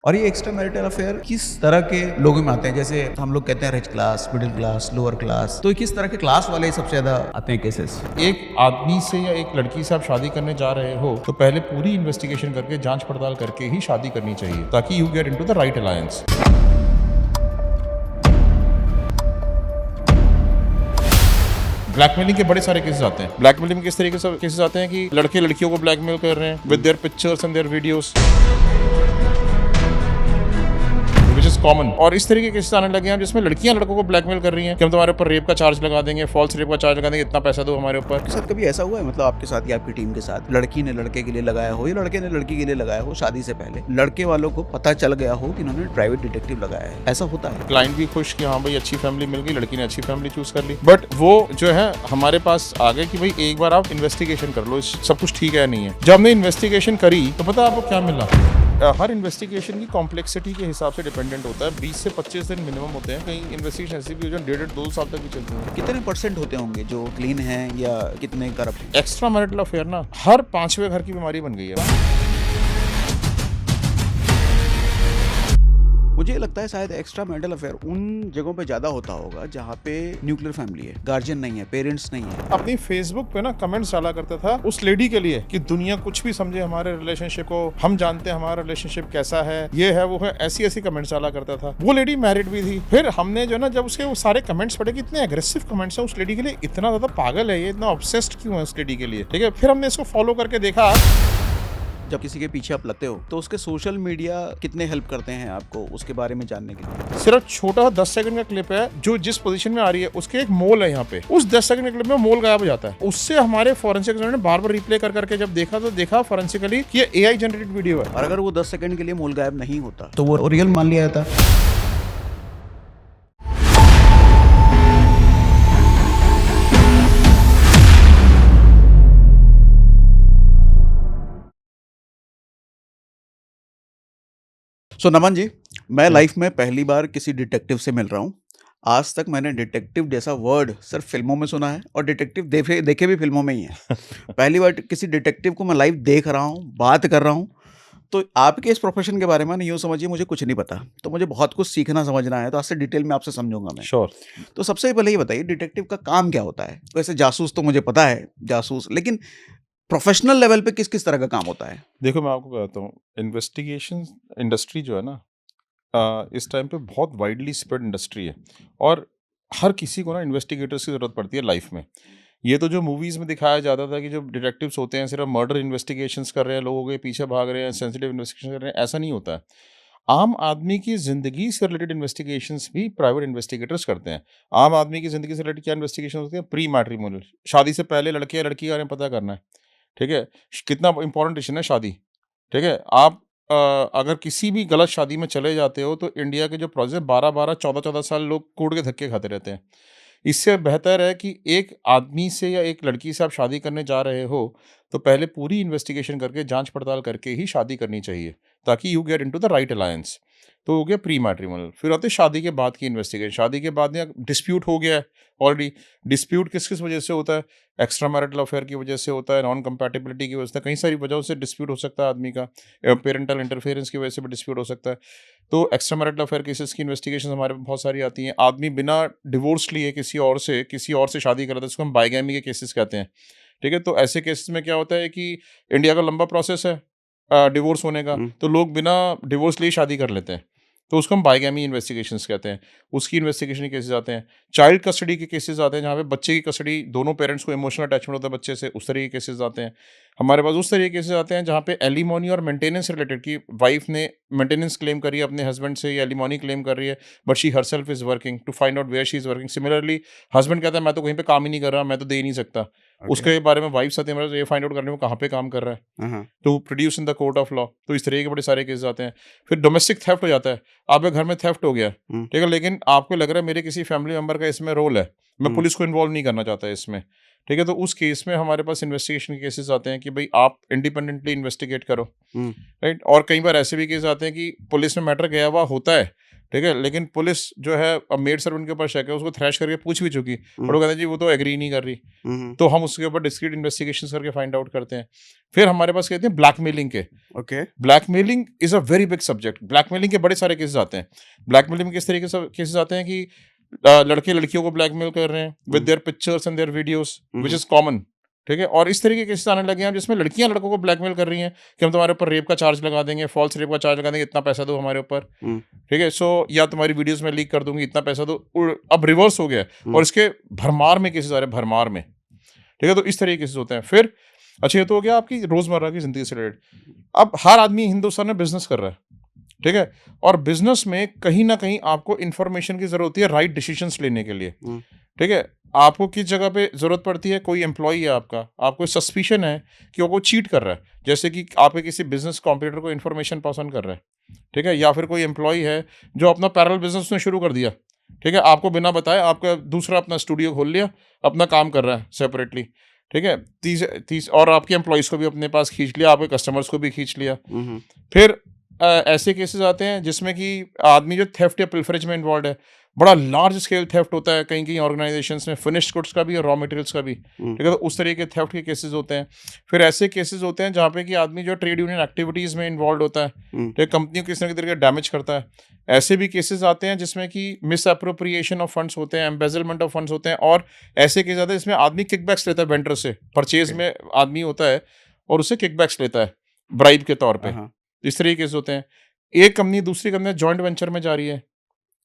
और ये extra marital affair किस तरह के लोगों में आते हैं? जैसे हम लोग कहते हैं rich class, middle class, lower class, तो किस तरह के क्लास वाले सबसे ज्यादा आते हैं केसेस? एक आदमी से या एक लड़की से आप शादी करने जा रहे हो तो पहले पूरी इन्वेस्टिगेशन करके जांच पड़ताल करके ही शादी करनी चाहिए ताकि you get into the right alliance. Blackmailing के बड़े सारे केसेस आते हैं। ब्लैकमेलिंग में किस तरीके से केसेस आते हैं कि लड़के लड़कियों को ब्लैकमेल कर रहे हैं with their pictures and their videos, which is common. और इस तरीके के केसेस आने लगे हैं जिसमें लड़कियां लड़कों को ब्लैकमेल कर रही हैं कि हम तुम्हारे ऊपर रेप का चार्ज लगा देंगे, फॉल्स रेप का चार्ज लगा देंगे, इतना पैसा दो हमारे ऊपर। आपके साथ कभी ऐसा हुआ है, मतलब आपके साथ या आपकी टीम के साथ, लड़की ने लड़के के लिए लगाया हो या लड़के ने लड़की के लिए लगाया हो, शादी से पहले लड़के वालों को पता चल गया हो कि इन्होंने प्राइवेट डिटेक्टिव लगाया है, ऐसा होता है? क्लाइंट भी खुश कि हाँ भाई अच्छी फैमिली मिल गई, लड़की ने अच्छी फैमिली चूज कर ली, बट वो जो है हमारे पास आ गए कि भाई एक बार आप इन्वेस्टिगेशन कर लो, सब कुछ ठीक है नहीं है। जब हमने इन्वेस्टिगेशन करी तो पता आपको क्या मिला? हर इन्वेस्टिगेशन की कॉम्प्लेक्सिटी के हिसाब से डिपेंडेंट होता है। 20 से 25 दिन मिनिमम होते हैं। कहीं इन्वेस्टिगेशन ऐसी भी हो जाए 1.5-2 साल तक भी चलती है। कितने % होते होंगे जो क्लीन हैं या कितने करप्ट? एक्स्ट्रा मैरिटल अफेयर ना हर 5वें घर की बीमारी बन गई है। मुझे लगता है शायद एक्स्ट्रा मैरिटल अफेयर उन जगहों पे ज्यादा होता होगा जहाँ पे न्यूक्लियर फैमिली है, गार्जियन नहीं है, पेरेंट्स नहीं है। अपनी फेसबुक पे ना कमेंट्स डाला करता था उस लेडी के लिए कि दुनिया कुछ भी समझे हमारे रिलेशनशिप को, हम जानते हैं हमारा रिलेशनशिप कैसा है, ये है वो है, ऐसी ऐसी कमेंट्स डाला करता था। वो लेडी मैरिड भी थी। फिर हमने जो ना जब उसके वो सारे कमेंट्स पढ़े कि इतने एग्रेसिव कमेंट्स है उस लेडी के लिए, इतना ज्यादा पागल है ये, इतना ऑब्सेस्ड क्यों है उस लेडी के लिए, ठीक है। फिर हमने इसको फॉलो करके देखा। जब किसी के पीछे आप लगते हो तो उसके सोशल मीडिया कितने हेल्प करते हैं आपको उसके बारे में जानने के लिए? सिर्फ छोटा 10 सेकंड का क्लिप है जो जिस पोजीशन में आ रही है उसके एक मोल है यहाँ पे, उस 10 सेकंड के क्लिप में मोल गायब हो जाता है। उससे हमारे फॉरेंसिक ने बार बार रिप्ले कर करके जब देखा तो देखा फॉरेंसिकली कि ये AI जनरेटेड वीडियो है। और अगर वो 10 सेकंड के लिए मोल गायब नहीं होता तो वो रियल मान लिया जाता। नमन जी, मैं लाइफ में पहली बार किसी डिटेक्टिव से मिल रहा हूँ। आज तक मैंने डिटेक्टिव जैसा वर्ड सिर्फ फिल्मों में सुना है और डिटेक्टिव देखे भी फिल्मों में ही है। पहली बार किसी डिटेक्टिव को मैं लाइव देख रहा हूँ, बात कर रहा हूँ। तो आपके इस प्रोफेशन के बारे में ना यूँ समझिए मुझे कुछ नहीं पता, तो मुझे बहुत कुछ सीखना समझना है, तो आज से डिटेल में आपसे समझूंगा मैं। श्योर। तो सबसे पहले ये बताइए डिटेक्टिव का काम क्या होता है? वैसे जासूस तो मुझे पता है, जासूस, लेकिन प्रोफेशनल लेवल पे किस किस तरह का काम होता है? देखो मैं आपको बताता हूँ, इन्वेस्टिगेशन इंडस्ट्री जो है ना इस टाइम पे बहुत वाइडली स्प्रेड इंडस्ट्री है और हर किसी को ना इन्वेस्टिगेटर्स की ज़रूरत पड़ती है लाइफ में। ये तो जो मूवीज़ में दिखाया जाता था कि जो डिटेक्टिव्स होते हैं सिर्फ मर्डर इन्वेस्टिगेशंस कर रहे हैं, लोगों के पीछे भाग रहे हैं, सेंसिटिव इन्वेस्टिगेशन कर रहे हैं, ऐसा नहीं होता है। आम आदमी की ज़िंदगी से रिलेटेड इन्वेस्टिगेशंस भी प्राइवेट इन्वेस्टिगेटर्स करते हैं। आम आदमी की ज़िंदगी से रिलेटेड क्या इन्वेस्टिगेशन होती है? प्री मैट्रिमोनियल, शादी से पहले लड़के या लड़की का बारे में पता करना है, ठीक है? कितना इंपॉर्टेंट डिसीजन है शादी, ठीक है? आप अगर किसी भी गलत शादी में चले जाते हो तो इंडिया के जो प्रोसेस है 12-12, 14-14 साल लोग कोर्ट के धक्के खाते रहते हैं। इससे बेहतर है कि एक आदमी से या एक लड़की से आप शादी करने जा रहे हो तो पहले पूरी इन्वेस्टिगेशन करके जांच पड़ताल करके ही शादी करनी चाहिए ताकि you get into the right alliance. तो हो गया प्री मैट्रिमोनियल। फिर आते शादी के बाद की इन्वेस्टिगेशन। शादी के बाद में डिस्प्यूट हो गया है ऑलरेडी। डिस्प्यूट किस किस वजह से होता है? एक्स्ट्रा मैरिटल अफेयर की वजह से होता है, नॉन कंपैटिबिलिटी की वजह से, कई सारी वजहों से डिस्प्यूट हो सकता है आदमी का, पेरेंटल इंटरफेरेंस की वजह से भी डिस्प्यूट हो सकता है। तो एक्स्ट्रा मैरिटल अफेयर केसेस की इन्वेस्टिगेशन हमारे पास बहुत सारी आती हैं। आदमी बिना डिवोर्स लिए किसी और से शादी कर रहा था, इसको हम बाइगैमी के केसेस कहते हैं, ठीक है। तो ऐसे केसेस में क्या होता है कि इंडिया का लंबा प्रोसेस है डिवोर्स होने का, तो लोग बिना डिवोर्स लिए शादी कर लेते हैं, तो उसको हम बाइगैमी इन्वेस्टिगेशंस कहते हैं। उसकी इन्वेस्टिगेशन के केसेस आते हैं। चाइल्ड कस्टडी के केसेस आते हैं जहाँ पे बच्चे की कस्टडी, दोनों पेरेंट्स को इमोशनल अटैचमेंट होता है बच्चे से, उस तरह के केसेस आते हैं हमारे पास। उस तरह के केसेस आते हैं जहाँ पे एलिमोनी और मेंटेनेंस रिलेटेड की वाइफ ने मेंटेनेंस क्लेम करी है अपने हस्बैंड से या एलिमोनी क्लेम कर रही है, but she herself is working to find out where she is working. Similarly husband कहता है मैं तो कहीं पे काम ही नहीं कर रहा, मैं तो दे ही नहीं सकता। उसके बारे में वाइफ आती है हमारे, ये फाइंड आउट करने में कहाँ पे काम कर रहा है, तो produce in the court of law. तो इस तरह के बड़े सारे केसेस आते हैं। फिर डोमेस्टिक थेफ्ट हो जाता है, आपके घर में थेफ्ट हो गया, ठीक है, लेकिन आपको लग रहा है मेरे किसी फैमिली मेंबर का इसमें रोल है, मैं पुलिस को इन्वॉल्व नहीं करना चाहता इसमें, ठीक है। तो उस केस में हमारे पास इन्वेस्टिगेशन के केसेस आते हैं कि भाई आप इंडिपेंडेंटली इन्वेस्टिगेट करो, राइट। और कई बार ऐसे भी केस आते हैं कि पुलिस में मैटर गया हुआ होता है ठीक है, लेकिन पुलिस जो है अब मेड सर्वेंट के ऊपर शक है, उसको थ्रैश करके पूछ भी चुकी, हुँ, और वो कहते हैं जी वो तो एग्री नहीं कर रही। हुँ, तो हम उसके ऊपर डिस्क्रीट इन्वेस्टिगेशन करके फाइंड आउट करते हैं। फिर हमारे पास कहते हैं ब्लैकमेलिंग के। Okay, blackmailing is a very big subject. Blackmailing के बड़े सारे केसेस आते हैं। ब्लैकमेलिंग में किस तरीके से केसेस आते हैं कि लड़के लड़कियों को ब्लैकमेल कर रहे हैं with hmm, their pictures and their videos, hmm, which hmm, is common. ठीक है, और इस तरीके के केसेस आने लगे हैं जिसमें लड़कियां लड़कों को ब्लैकमेल कर रही हैं कि हम तुम्हारे ऊपर रेप का चार्ज लगा देंगे, फॉल्स रेप का चार्ज लगा देंगे, इतना पैसा दो हमारे ऊपर। हुँ, ठीक है, सो या तुम्हारी वीडियोस में लीक कर दूंगी, इतना पैसा दो। अब रिवर्स हो गया है, हुँ, और इसके भरमार में केसेस आ रहे हैं, भरमार में। ठीक है, तो इस तरह के केसेस होते हैं। फिर अच्छा, ये तो हो गया आपकी रोजमर्रा की जिंदगी से रिलेटेड। अब हर आदमी हिंदुस्तान में बिजनेस कर रहा है। ठीक है, और बिजनेस में कहीं ना कहीं आपको इंफॉर्मेशन की जरूरत होती है राइट डिसीजंस लेने के लिए। हुँ, ठीक है, आपको किस जगह पे जरूरत पड़ती है, कोई एम्प्लॉई है आपका, आपको सस्पिशन है कि वो चीट कर रहा है, जैसे कि आपके किसी बिजनेस कॉम्पिटिटर को इन्फॉर्मेशन पास ऑन कर रहा है। ठीक है, या फिर कोई एम्प्लॉई है जो अपना पैरेलल बिजनेस उसने शुरू कर दिया। ठीक है, आपको बिना बताए आपका दूसरा अपना स्टूडियो खोल लिया, अपना काम कर रहा है सेपरेटली। ठीक है, तीस तीस और आपके एम्प्लॉयज को भी अपने पास खींच लिया, आपके कस्टमर्स को भी खींच लिया। हुँ, हुँ, फिर ऐसे केसेस आते हैं जिसमें कि आदमी जो थेफ्ट या पिल्फरेज में इन्वॉल्व है, बड़ा लार्ज स्केल थेफ्ट होता है कहीं कहीं ऑर्गेनाइजेशंस में, फिनिश्ड गुड्स का भी और रॉ मटेरियल्स का भी। हुँ, ठीक है, तो उस तरीके के थेफ्ट के केसेस होते हैं। फिर ऐसे केसेस होते हैं जहाँ पे कि आदमी जो ट्रेड यूनियन एक्टिविटीज़ में इन्वॉल्व होता है, हुँ, ठीक है, कंपनी को किसी न किसी तरीके डैमेज करता है। ऐसे भी केसेस आते हैं जिसमें कि मिस अप्रोप्रिएशन ऑफ फंड्स होते हैं, एम्बेजलमेंट ऑफ फंड्स होते हैं, और ऐसे केस आते हैं जिसमें आदमी किकबैक्स लेता है वेंडर से, परचेज ओके, में आदमी होता है और उससे किकबैक्स लेता है ब्राइब के तौर हाँ, पे। हाँ, इस तरीके के केस होते हैं। एक कंपनी दूसरी कंपनी जॉइंट वेंचर में जा रही है।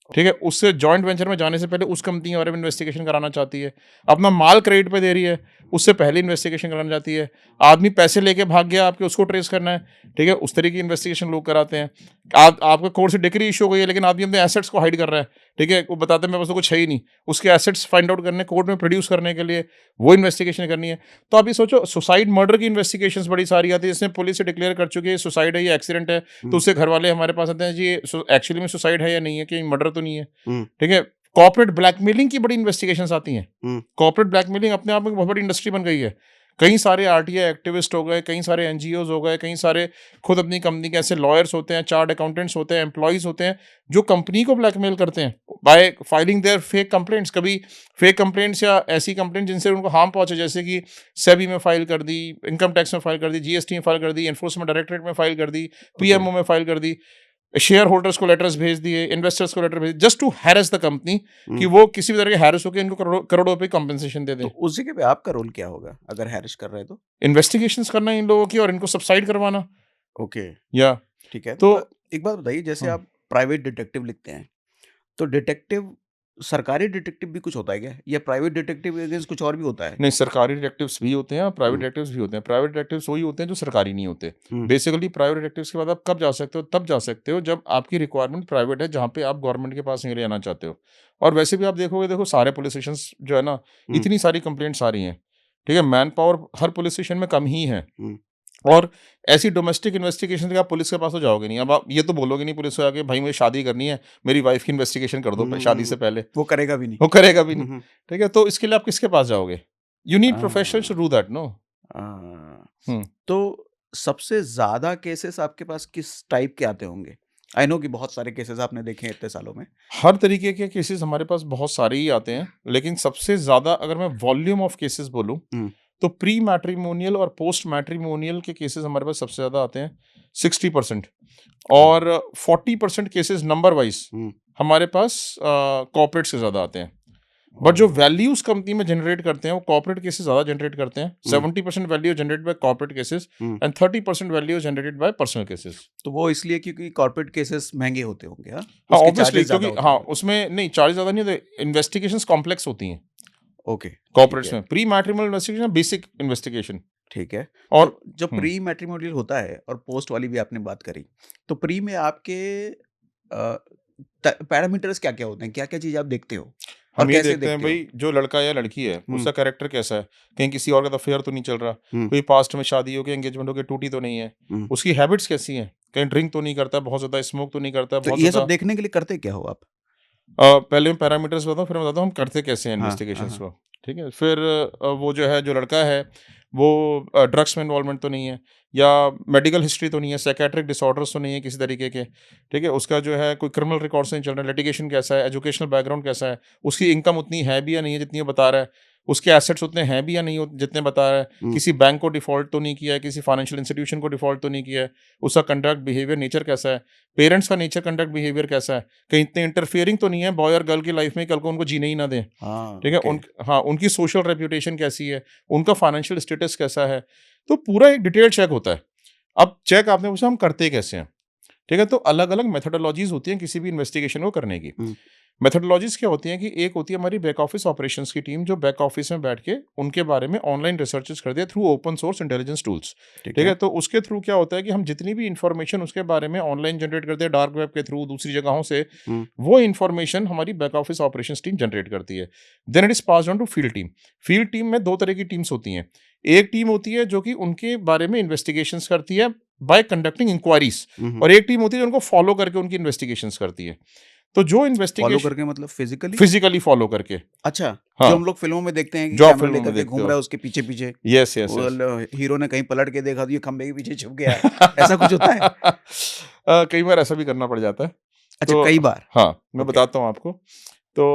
ठीक है, उससे जॉइंट वेंचर में जाने से पहले उस कंपनी के बारे में इन्वेस्टिगेशन कराना चाहती है। अपना माल क्रेडिट पे दे रही है, उससे पहले इन्वेस्टिगेशन कराना चाहती है। आदमी पैसे लेके भाग गया, आपके उसको ट्रेस करना है। ठीक है, उस तरीके की इन्वेस्टिगेशन लोग कराते हैं। आपका कोर्ट से डिक्री इशू हो गई है, लेकिन आदमी अपने एसेट्स को हाइड कर रहा है। ठीक है, वो बताते हैं मेरे पास तो कुछ है ही नहीं, उसके एसेट्स फाइंड आउट करने, कोर्ट में प्रोड्यूस करने के लिए वो इन्वेस्टिगेशन करनी है। तो आप ये सोचो, सुसाइड मर्डर की इन्वेस्टिगेशन बड़ी सारी आती है, जिसमें पुलिस से डिक्लेयर कर चुकी है सुसाइड है या एक्सीडेंट है, तो हुँ, उससे घर वाले हमारे पास आते हैं जी एक्चुअली में सुसाइड है या नहीं है, कि मर्डर तो नहीं है। हुँ, ठीक है, कॉर्पोरेट ब्लैकमेलिंग की बड़ी इन्वेस्टिगेशंस आती हैं। हुँ, कॉर्पोरेट ब्लैकमेलिंग अपने आप में एक बहुत बड़ी इंडस्ट्री बन गई है। कई सारे आरटीआई एक्टिविस्ट हो गए, कई सारे एनजीओज हो गए, कई सारे खुद अपनी कंपनी के ऐसे लॉयर्स होते हैं, चार्ट अकाउंटेंट्स होते हैं, एम्प्लॉइज होते हैं, जो कंपनी को ब्लैकमेल करते हैं by filing their fake complaints. कभी फेक कंप्लेंट्स या ऐसी कंप्लेंट जिनसे उनको हार्म पहुंचे, जैसे कि सेबी में फाइल कर दी, इनकम टैक्स में फाइल कर दी, जीएसटी में फाइल कर दी, एनफोर्समेंट डायरेक्टरेट में फाइल कर दी, ओके। पीएमओ में फाइल कर दी, शेयर होल्डर्स को लेटर्स भेज दिए, इन्वेस्टर्स को लेटर भेज दिए, just to harass the company, कि हुँ, वो किसी भी तरह के हैरेस होकर इनको करोड़ों करोड़ों रुपए कंपनसेशन दे तो दें। उस जगह पे आपका रोल क्या होगा अगर हैरिश कर रहे हैं तो? इन्वेस्टिगेशंस करना इन लोगों की और इनको सबसाइड करवाना। ओके, या ठीक है। तो तो एक बात बताइए, जैसे हाँ, आप प्राइवेट डिटेक्टिव लिखते हैं, तो डिटेक्टिव सरकारी डिटेक्टिव भी कुछ होता है क्या? या प्राइवेट डिटेक्टिव के अगेंस्ट कुछ और भी होता है? नहीं, सरकारी डिटेक्टिव्स भी होते हैं और प्राइवेट हुँ, डिटेक्टिव्स भी होते हैं। प्राइवेट डिटेक्टिव्स वही होते हैं जो सरकारी नहीं होते। हुँ, बेसिकली प्राइवेट डिटेक्टिव्स के बाद आप कब जा सकते हो? तब जा सकते हो जब आपकी रिक्वायरमेंट प्राइवेट है, जहाँ पे आप गवर्नमेंट के पास नहीं रहना चाहते हो। और वैसे भी आप देखोगे, देखो सारे पुलिस स्टेशंस जो है ना, हुँ, इतनी सारी कंप्लेंट्स आ रही हैं। ठीक है, मैन पावर हर पुलिस स्टेशन में कम ही है। हुँ, और ऐसी डोमेस्टिक इन्वेस्टिगेशन के आप पुलिस के पास तो जाओगे नहीं। अब आप ये तो बोलोगे नहीं पुलिस को आके, भाई मुझे शादी करनी है, मेरी वाइफ की इन्वेस्टिगेशन कर दो हुँ, हुँ, शादी से हुँ, पहले। वो करेगा भी नहीं। वो करेगा भी हुँ, नहीं। हुँ, ठीक है, तो इसके लिए आप किसके पास जाओगे? यू नीड प्रोफेशनल्स टू हाँ, डू दैट, नो? हाँ। हुँ। तो सबसे ज़्यादा केसेस आपके पास किस टाइप के आते होंगे? आई नो कि बहुत सारे केसेस आपने देखे हैं इतने सालों में। हर तरीके के केसेस हमारे पास बहुत सारे ही आते हैं, लेकिन सबसे ज़्यादा अगर मैं वॉल्यूम ऑफ केसेस बोलूँ, हुँ, तो प्री मैट्रिमोनियल और पोस्ट मैट्रिमोनियल के केसेस हमारे पास सबसे ज़्यादा आते हैं, 60%। ओह! और 40% केसेस नंबर वाइज़ हुँ, हमारे पास कॉर्पोरेट से ज़्यादा आते हैं। बट जो ओह! वैल्यूज कंपनी में जनरेट करते हैं, वो कॉर्पोरेट केसेस ज़्यादा जनरेट करते हैं। हुँ, 70% value generated by corporate cases hmm. And 30% value generated by personal cases. तो वो इसलिए क्योंकि कॉर्पोरेट केसेस महँगे होते होंगे, हाँ? हाँ, उसके ऑब्वियसली, चार्जेस ज़्यादा क्योंकि होते हाँ, होंगे। उसमें नहीं चार्ज ज़्यादा नहीं होते, इन्वेस्टिगेशंस कॉम्प्लेक्स होती हैं ओके, ठीक कॉर्पोरेट्स है, में। Pre matrimonial investigation basic investigation. ठीक है। तो और जब हुँ, प्री मैट्रिमोनियल होता है और पोस्ट वाली भी आपने बात करी, तो प्री में आपके पैरामीटर्स क्या-क्या होते हैं? क्या-क्या चीज़ आप देखते हो और हम ये कैसे देखते हैं देखते हो? भई जो लड़का या लड़की है, हुँ, उसका कैरेक्टर कैसा है? कहीं किसी और का तो अफेयर तो नहीं चल रहा? हुँ, कोई पास्ट में शादी हो गई, एंगेजमेंट हो गई, टूटी तो नहीं है? हुँ। उसकी हैबिट्स कैसी हैं? कहीं ड्रिंक तो नहीं करता, बहुत ज़्यादा स्मोक तो नहीं करता, तो बहुत ये सब ज़्यादा। देखने के लिए करते क्या हो आप? पहले मैं पैरामीटर्स बताऊँ, फिर मैं बताता हूँ हम करते कैसे हैं हाँ, हाँ, इन्वेस्टिगेशंस हाँ। को। ठीक है? फिर वो जो है, जो लड़का है, वो ड्रग्स में इन्वॉल्वमेंट तो नहीं है, या मेडिकल हिस्ट्री तो नहीं है, साइकेट्रिक डिसऑर्डर्स तो नहीं है किसी तरीके के, ठीक है? उसका जो है कोई क्रिमिनल रिकॉर्ड्स नहीं चल रहा है, लिटिगेशन कैसा है, एजुकेशनल बैकग्राउंड कैसा है, उसकी इनकम उतनी है भी या नहीं है जितनी वो बता रहा है, उसके एसेट्स उतने हैं भी या नहीं जितने बता रहा है, हुँ, किसी बैंक को डिफ़ॉल्ट तो नहीं किया है, किसी फाइनेंशियल इंस्टीट्यूशन को डिफ़ॉल्ट तो नहीं किया है, उसका कंडक्ट, बिहेवियर, नेचर कैसा है, पेरेंट्स का नेचर, कंडक्ट, बिहेवियर कैसा है, कहीं इतने इंटरफियरिंग तो नहीं है बॉय और गर्ल की लाइफ में, कल को उनको जीने ही ना दें, हाँ, ठीक है? ओके। हाँ, उनकी सोशल रेपुटेशन कैसी है, उनका फाइनेंशियल स्टेटस कैसा है, तो पूरा एक डिटेल्ड चेक होता है। अब चेक आपने पूछा हम करते कैसे हैं, ठीक है? तो अलग-अलग मेथोडोलॉजीज़ होती हैं किसी भी इन्वेस्टिगेशन को करने की। हुँ, मेथोडोलॉजीज़ क्या होती हैं कि एक होती है हमारी बैक ऑफिस ऑपरेशंस की टीम, जो बैक ऑफिस में बैठ के उनके बारे में ऑनलाइन रिसर्चेस करती है through open source intelligence tools, ठीक ठीक है। है? तो उसके थ्रू क्या होता है कि हम जितनी भी इन्फॉर्मेशन उसके बारे में ऑनलाइन जनरेट करते हैं, डार्क वेब के थ्रू, दूसरी जगहों से, हुँ, वो इन्फॉर्मेशन हमारी back office operations team generate करती है। Then it is passed on to field team. Field team में 2 तरह की टीम्स होती हैं। एक टीम होती है जो कि उनके बारे में इन्वेस्टिगेशंस करती है बाय कंडक्टिंग इंक्वायरीज़, हुँ, हुँ। और एक टीम होती है जो उनको फॉलो करके उनकी इन्वेस्टिगेशंस करती है। तो जो फ़ॉलो इन्वेस्टिगेशन करके मतलब फिज़िकली? फिज़िकली फॉलो करके, अच्छा, जो हाँ, हम लोग फ़िल्मों में देखते हैं कि जो आप कैमरा फ़िल्मों लेकर में के देखते घूम हो। रहा है उसके पीछे-पीछे, यस, यस, वो यस। ल हीरो ने कहीं पलट के देखा तो ये खंभे के पीछे छुप गया है, ऐसा कुछ होता है? कई बार ऐसा भी करना पड़ जाता है। अच्छा, तो कई बार? हाँ, मैं ओके। बताता हूँ आपको। तो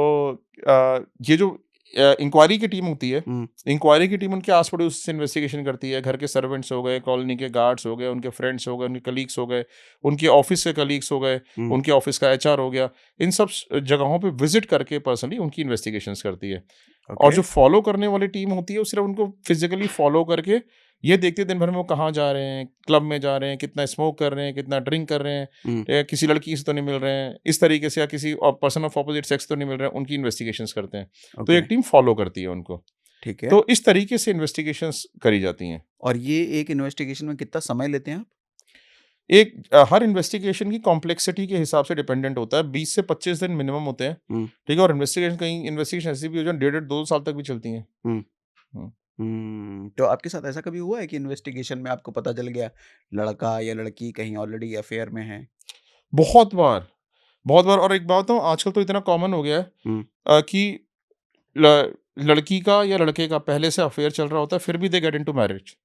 ये जो इंक्वायरी की टीम होती है, हुँ, इंक्वायरी की टीम उनके आस-पड़ोस से इन्वेस्टिगेशन करती है। घर के सर्वेंट्स हो गए, कॉलोनी के गार्ड्स हो गए, उनके फ्रेंड्स हो गए, उनके कलीग्स हो गए, उनके ऑफ़िस के कलीग्स हो गए, हुँ, उनके ऑफ़िस का एचआर हो गया। इन सब जगहों पे विज़िट करके पर्सनली उनकी इन्वेस्टिगेशंस करती है। और ओके। जो फ़ॉलो करने वाली टीम होती है, वो सिर्फ़ उनको फ़िज़िकली फ़ॉलो करके ये देखती है दिन भर में वो कहाँ जा रहे हैं, क्लब में जा रहे हैं, कितना स्मोक कर रहे हैं, कितना ड्रिंक कर रहे हैं, हुँ, किसी लड़की से तो नहीं मिल रहे हैं, इस तरीके से, या किसी पर्सन ऑफ अपोज़िट सेक्स तो नहीं मिल रहे हैं, उनकी इन्वेस्टिगेशंस करते हैं। तो ओके, एक टीम फ़ॉलो करती है उनको। ठीक है। तो इस तरीके से इन्वेस्टिगेशंस करी जाती हैं। और ये एक इन्वेस्टिगेशन में कितना समय लेते हैं आप? हर इन्वेस्टिगेशन की कॉम्प्लेक्सिटी के हिसाब से डिपेंडेंट होता है, 20 से 25 दिन मिनिमम होते हैं, हुँ, ठीक है? और कई इन्वेस्टिगेशन ऐसी भी हो जो डेढ़ डेढ़ 2 साल तक भी चलती हैं। हुँ, हुँ। तो आपके साथ ऐसा कभी हुआ है कि इन्वेस्टिगेशन में आपको पता चल गया, लड़का या लड़की कहीं ऑलरेडी अफ़ेयर में है? बहुत बार, बहुत बार। और एक बात बताऊँ, आजकल तो इतना कॉमन हो गया है हुँ, कि ल लड़की का या लड़के का पहले से अफ़ेयर चल रहा होता है, फिर भी दे गेट इंटू मैरिज।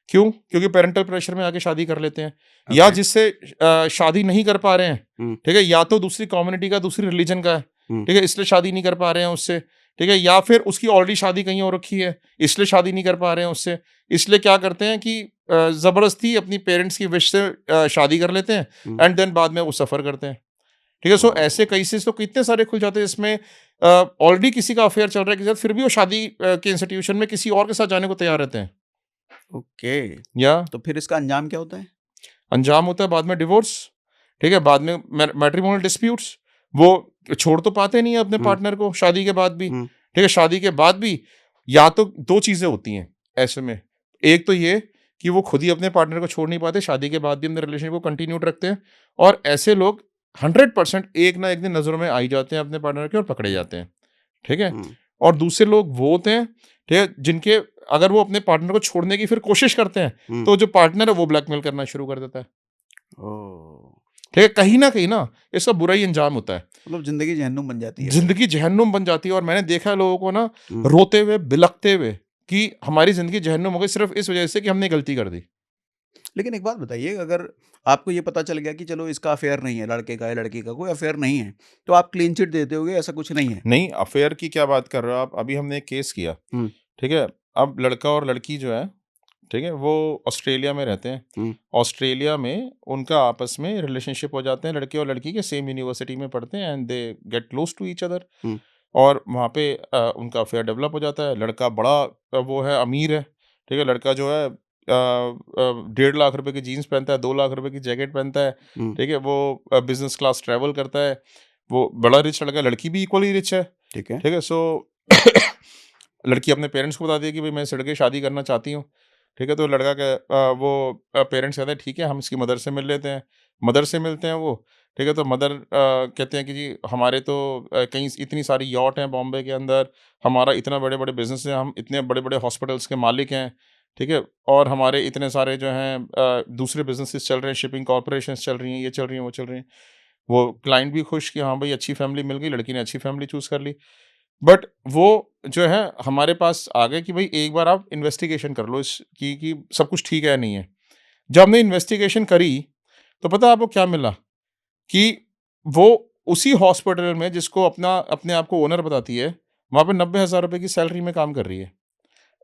क्यों? क्योंकि पैरेंटल प्रेशर में आके शादी कर लेते हैं, या ओके। जिससे शादी नहीं कर पा रहे हैं, हुँ, ठीक है? या तो दूसरी कम्युनिटी का, दूसरी रिलीजन का है, हुँ, ठीक है? इसलिए शादी नहीं कर पा रहे हैं उससे, ठीक है? या फिर उसकी ऑलरेडी शादी कहीं और रखी है, इसलिए शादी नहीं कर पा रहे हैं उससे। इसलिए क्या करते हैं कि ज़बरदस्ती अपनी पेरेंट्स की विश से शादी कर लेते हैं, हुँ। एंड देन बाद में वो सफ़र करते हैं, ठीक है? सो ओह! ऐसे केसेस तो कितने सारे खुल जाते हैं जिसमें ऑलरेडी किसी का अफ़ेयर चल रहा है किसी के साथ, फिर भी वो शादी के इंस्टीट्यूशन में किसी और के साथ जाने को तैयार रहते हैं। ओके। या तो फिर इसका अंजाम क्या होता है? अंजाम होता है बाद में डिवोर्स, ठीक है? बाद में मैट्रिमोनियल डिस्प्यूट्स। वो छोड़ तो पाते नहीं है अपने हुँ, पार्टनर को शादी के बाद भी, हुँ, ठीक है? शादी के बाद भी या तो 2 चीज़ें होती हैं ऐसे में। एक तो ये कि वो खुद ही अपने पार्टनर को छोड़ नहीं पाते, शादी के बाद भी अपने रिलेशनशिप को कंटिन्यूड रखते हैं, और ऐसे लोग 100% एक ना एक दिन नज़रों में आ ही जाते हैं अपने पार्टनर के, और पकड़े जाते हैं, ठीक है? हुँ, और दूसरे लोग वो होते हैं, ठीक है? जिनके अगर वो अपने पार्टनर को छोड़ने की फिर कोशिश करते हैं, हुँ। तो जो पार्टनर है वो ब्लैकमेल करना शुरू कर देता है। ओह! ठीक है? कहीं न कहीं ना इसका बुरा ही अंजाम होता है। मतलब ज़िंदगी जहन्नुम बन जाती है फिर। ज़िंदगी जहन्नुम बन जाती है, और मैंने देखा है लोगों को ना हुँ। रोते हुए, बिलखते हुए कि हमारी ज़िंदगी जहन्नुम हो गई सिर्फ़ इस वज़ह से कि हमने गलती कर दी। लेकिन एक बात बताइए, अगर आपको ये पता चल गया कि चलो इसका अफ़ेयर नहीं है, लड़के का या लड़की का कोई अफ़ेयर नहीं है, तो आप क्लीन चिट देते होगे, ऐसा कुछ नहीं है? नहीं, अफ़ेयर की क्या बात कर रहे हो आप? अभी हमने एक केस किया, हुँ, ठीक है? अब लड़का और लड़की जो है, ठीक है? वो ऑस्ट्रेलिया में रहते हैं। हुँ, ऑस्ट्रेलिया में उनका आपस में रिलेशनशिप हो जाते हैं, लड़के और लड़की के सेम यूनिवर्सिटी में पढ़ते हैं, and they get close to each other, hmm, और वहाँ पे उनका अफ़ेयर डेवलप हो जाता है। लड़का बड़ा वो है, अमीर है, ठीक है? लड़का जो है 1.5 लाख रुपए की जीन्स पहनता है, 2 लाख रुपए की जैकेट पहनता है, हुँ, ठीक है? वो बिज़नेस क्लास ट्रैवल करता है, वो बड़ा रिच लड़का है, लड़की भी इक्वली रिच है, ठीक है। ठीक है? सो लड़की अपने पेरेंट्स को बताती है कि भई मैं इस लड़के से शादी करना चाहती हूँ, ठीक है? तो लड़का वो पेरेंट्स कहते हैं ठीक है, हम इसकी मदर से मिल लेते हैं। मदर से मिलते हैं वो, ठीक है? तो मदर कहते हैं कि जी हमारे तो कहीं इतनी सारी यॉट हैं बॉम्बे के अंदर, हमारा इतना बड़े-बड़े बिज़नेस है, हम इतने बड़े-बड़े हॉस्पिटल्स के मालिक हैं, ठीक है? और हमारे इतने सारे जो हैं दूसरे बिज़नेसेस चल रहे हैं, शिपिंग कॉर्पोरेशंस चल रही हैं, ये चल रही हैं, वो चल रही हैं। वो क्लाइंट भी खुश कि हाँ भाई अच्छी फैमिली मिल गई, लड़की ने अच्छी फैमिली चूज़ कर ली। बट वो जो है हमारे पास आ गए कि भाई एक बार आप इन्वेस्टिगेशन कर लो इस कि सब कुछ ठीक है या नहीं है। जब हमने इन्वेस्टिगेशन करी, तो पता है आपको क्या मिला? कि वो उसी हॉस्पिटल में जिसको अपने आप को ओनर बताती है, वहाँ पे 90,000 रुपए की सैलरी में काम कर रही है।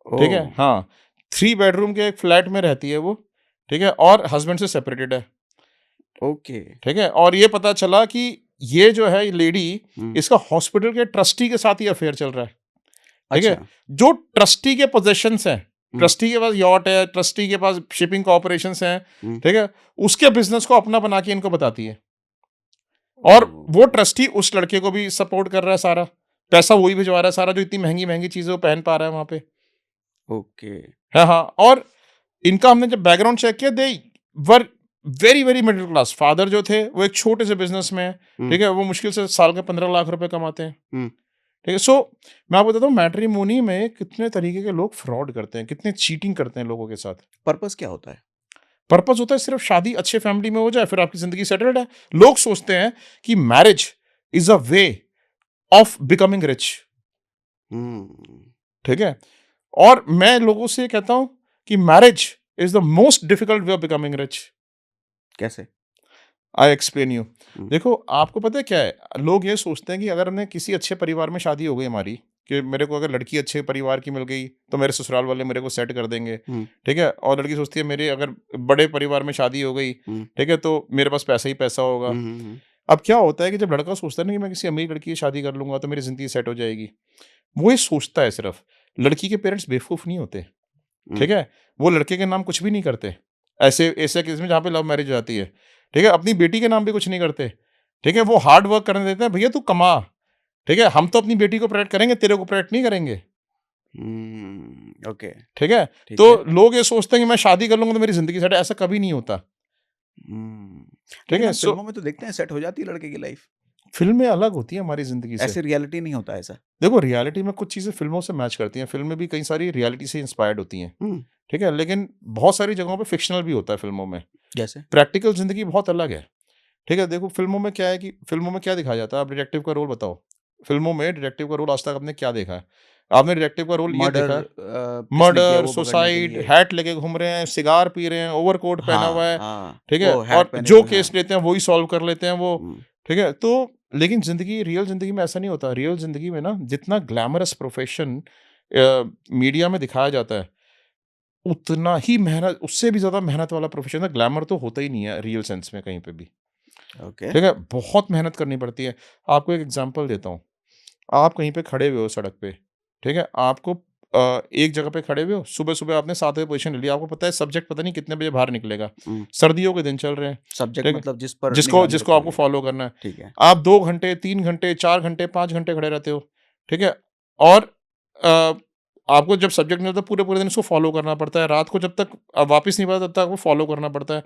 ठीक है? ओह! हाँ, 3 बेडरूम के एक फ्लैट में रहती है वो, ठीक है? और हस्बैंड से सेपरेटेड है, ओके। ठीक है? और ये पता चला कि ये जो है लेडी, हुँ, इसका हॉस्पिटल के ट्रस्टी के साथ ही अफेयर चल रहा है, ठीक है? अच्छा। जो ट्रस्टी के पोज़ेशंस हैं, हुँ, ट्रस्टी के पास यॉट है, ट्रस्टी के पास शिपिंग कॉर्पोरेशंस हैं, हुँ, ठीक है? उसके बिज़नेस को अपना बना के इनको बताती है। और वो ओह! ट्रस्टी उस लड़के को भी सपोर्ट कर रहा है सारा। पैसा वही भिजवा रहा है सारा, जो इतनी महँगी-महँगी चीज़ें वो पहन पा रहा है वहाँ पे। ओके। हाँ, हाँ। और इनका हमने जब बैकग्राउंड चेक किया, they were very, very middle class. Father जो थे वो एक छोटे से बिज़नेस में हैं, हुँ, ठीक है? वो मुश्किल से साल के 15 लाख रुपए कमाते हैं, हुँ, ठीक है? सो मैं आपको बताता हूँ, मैट्रिमोनी में कितने तरीके के लोग फ्रॉड करते हैं, कितने चीटिंग करते हैं लोगों के साथ। पर्पज़ क्या होता है? पर्पज़ होता है सिर्फ़ शादी अच्छे फैमिली में हो जाए, फिर आपकी ज़िंदगी सेटल्ड है। लोग सोचते हैं कि marriage is a way of becoming rich, hmm, ठीक है? और मैं लोगों से कहता हूँ कि marriage is the most difficult way of becoming rich. कैसे? I explain you. हुँ, देखो, आपको पता है क्या है? लोग ये सोचते हैं कि अगर हमने किसी अच्छे परिवार में शादी हो गई हमारी, कि मेरे को अगर लड़की अच्छे परिवार की मिल गई, तो मेरे ससुराल वाले मेरे को सेट कर देंगे, हुँ, ठीक है? और लड़की सोचती है मेरे अगर बड़े परिवार में शादी हो गई, हुँ, ठीक है? तो मेरे पास पैसा ही पैसा होगा। हुँ, हुँ, हुँ, अब क्या होता है कि जब लड़का सोचता है ना कि मैं किसी अमीर लड़की से शादी कर लूँगा तो मेरी ज़िंदगी सेट हो जाएगी, वो ये सोचता है सिर्फ़। लड़की के पेरेंट्स बेवकूफ़ नहीं होते, हुँ, ठीक है? वो लड़के के नाम कुछ भी नहीं करते। ऐसे ऐसे केस में जहाँ पे लव मैरिज हो जाती है, ठीक है? अपनी बेटी के नाम भी कुछ नहीं करते, ठीक है? वो हार्ड वर्क करने देते हैं, भैया तू कमा, ठीक है? हम तो अपनी बेटी को प्रोटेक्ट करेंगे, तेरे को प्रोटेक्ट नहीं करेंगे, ओके, ठीक है? ठीक तो है। लोग ये सोचते हैं कि मैं शादी कर लूँगा तो मेरी ज़िंदगी सेट है, ऐसा कभी नहीं होता, हुँ, ठीक लेकिन है? हम फ़िल्मों में तो देखते हैं सेट हो जाती है लड़के की लाइफ़, फ़िल्में अलग होती हैं हमारी ज़िंदगी से। ऐसे रियलिटी नहीं होता ऐसा? देखो, रियलिटी में कुछ चीज़ें फ़िल्मों से मैच करती हैं, फ़िल्में भी कई सारी रियलिटी से इंस्पायर्ड होती हैं, हुँ, ठीक है? लेकिन बहुत सारी जगहों पे फ़िक्शनल भी होता है फ़िल्मों में। जैसे? प्रैक्टिकल ज़िंदगी बहुत अलग है, ठीक है? देखो, फ़िल्मों में क्या है कि फ़िल्मों में क्या दिखाया जाता है, आप डिटेक्टिव का रोल बताओ। फ़िल्मों में डिटेक्टिव का रोल आज तक आपने क्या देखा है? आपने डिटेक्टिव का रोल ये मर्डर देखा है, किसने किया मर्डर, वो पकड़ने के सुसाइड, लिए हैट लेके घूम रहे हैं, सिगार पी रहे हैं, ओवरकोट पहना हुआ हाँ, है, हाँ, ठीक है? वो हैट और पहने जो हुए केस हाँ, लेते हैं वही सॉल्व कर लेते हैं वो, हुँ, ठीक है? तो लेकिन ज़िंदगी, रियल ज़िंदगी में ऐसा नहीं होता। रियल ज़िंदगी में ना जितना ग्लैमरस प्रोफ़ेशन मीडिया में दिखाया जाता है, उतना ही मेहनत, उससे भी ज़्यादा मेहनत वाला प्रोफ़ेशन है। ग्लैमर तो होता ही नहीं है रियल सेंस में कहीं पे भी, ओके, ठीक है? बहुत मेहनत करनी पड़ती है। आपको एक एग्ज़ाम्पल देता हूँ। आप कहीं पे खड़े हुए हो सड़क पे, ठीक है? आपको एक जगह पे खड़े हुए हो, सुबह-सुबह आपने 7 बजे पोज़ीशन ले ली, आपको पता है सब्जेक्ट पता नहीं कितने बजे बाहर निकलेगा। हुँ, सर्दियों के दिन चल रहे हैं, सब्जेक्ट ठीक है? मतलब जिस पर जिसको निगरानी जिसको रखनी आपको है, फ़ॉलो करना है। ठीक है, आप 2 घंटे, 3 घंटे, 4 घंटे, 5 घंटे खड़े रहते हो, ठीक है? और अ, आपको जब सब्जेक्ट मिलता है पूरे-पूरे दिन उसको फ़ॉलो करना पड़ता है। रात को जब तक वापस नहीं पड़ता तब तक आपको फ़ॉलो करना पड़ता है।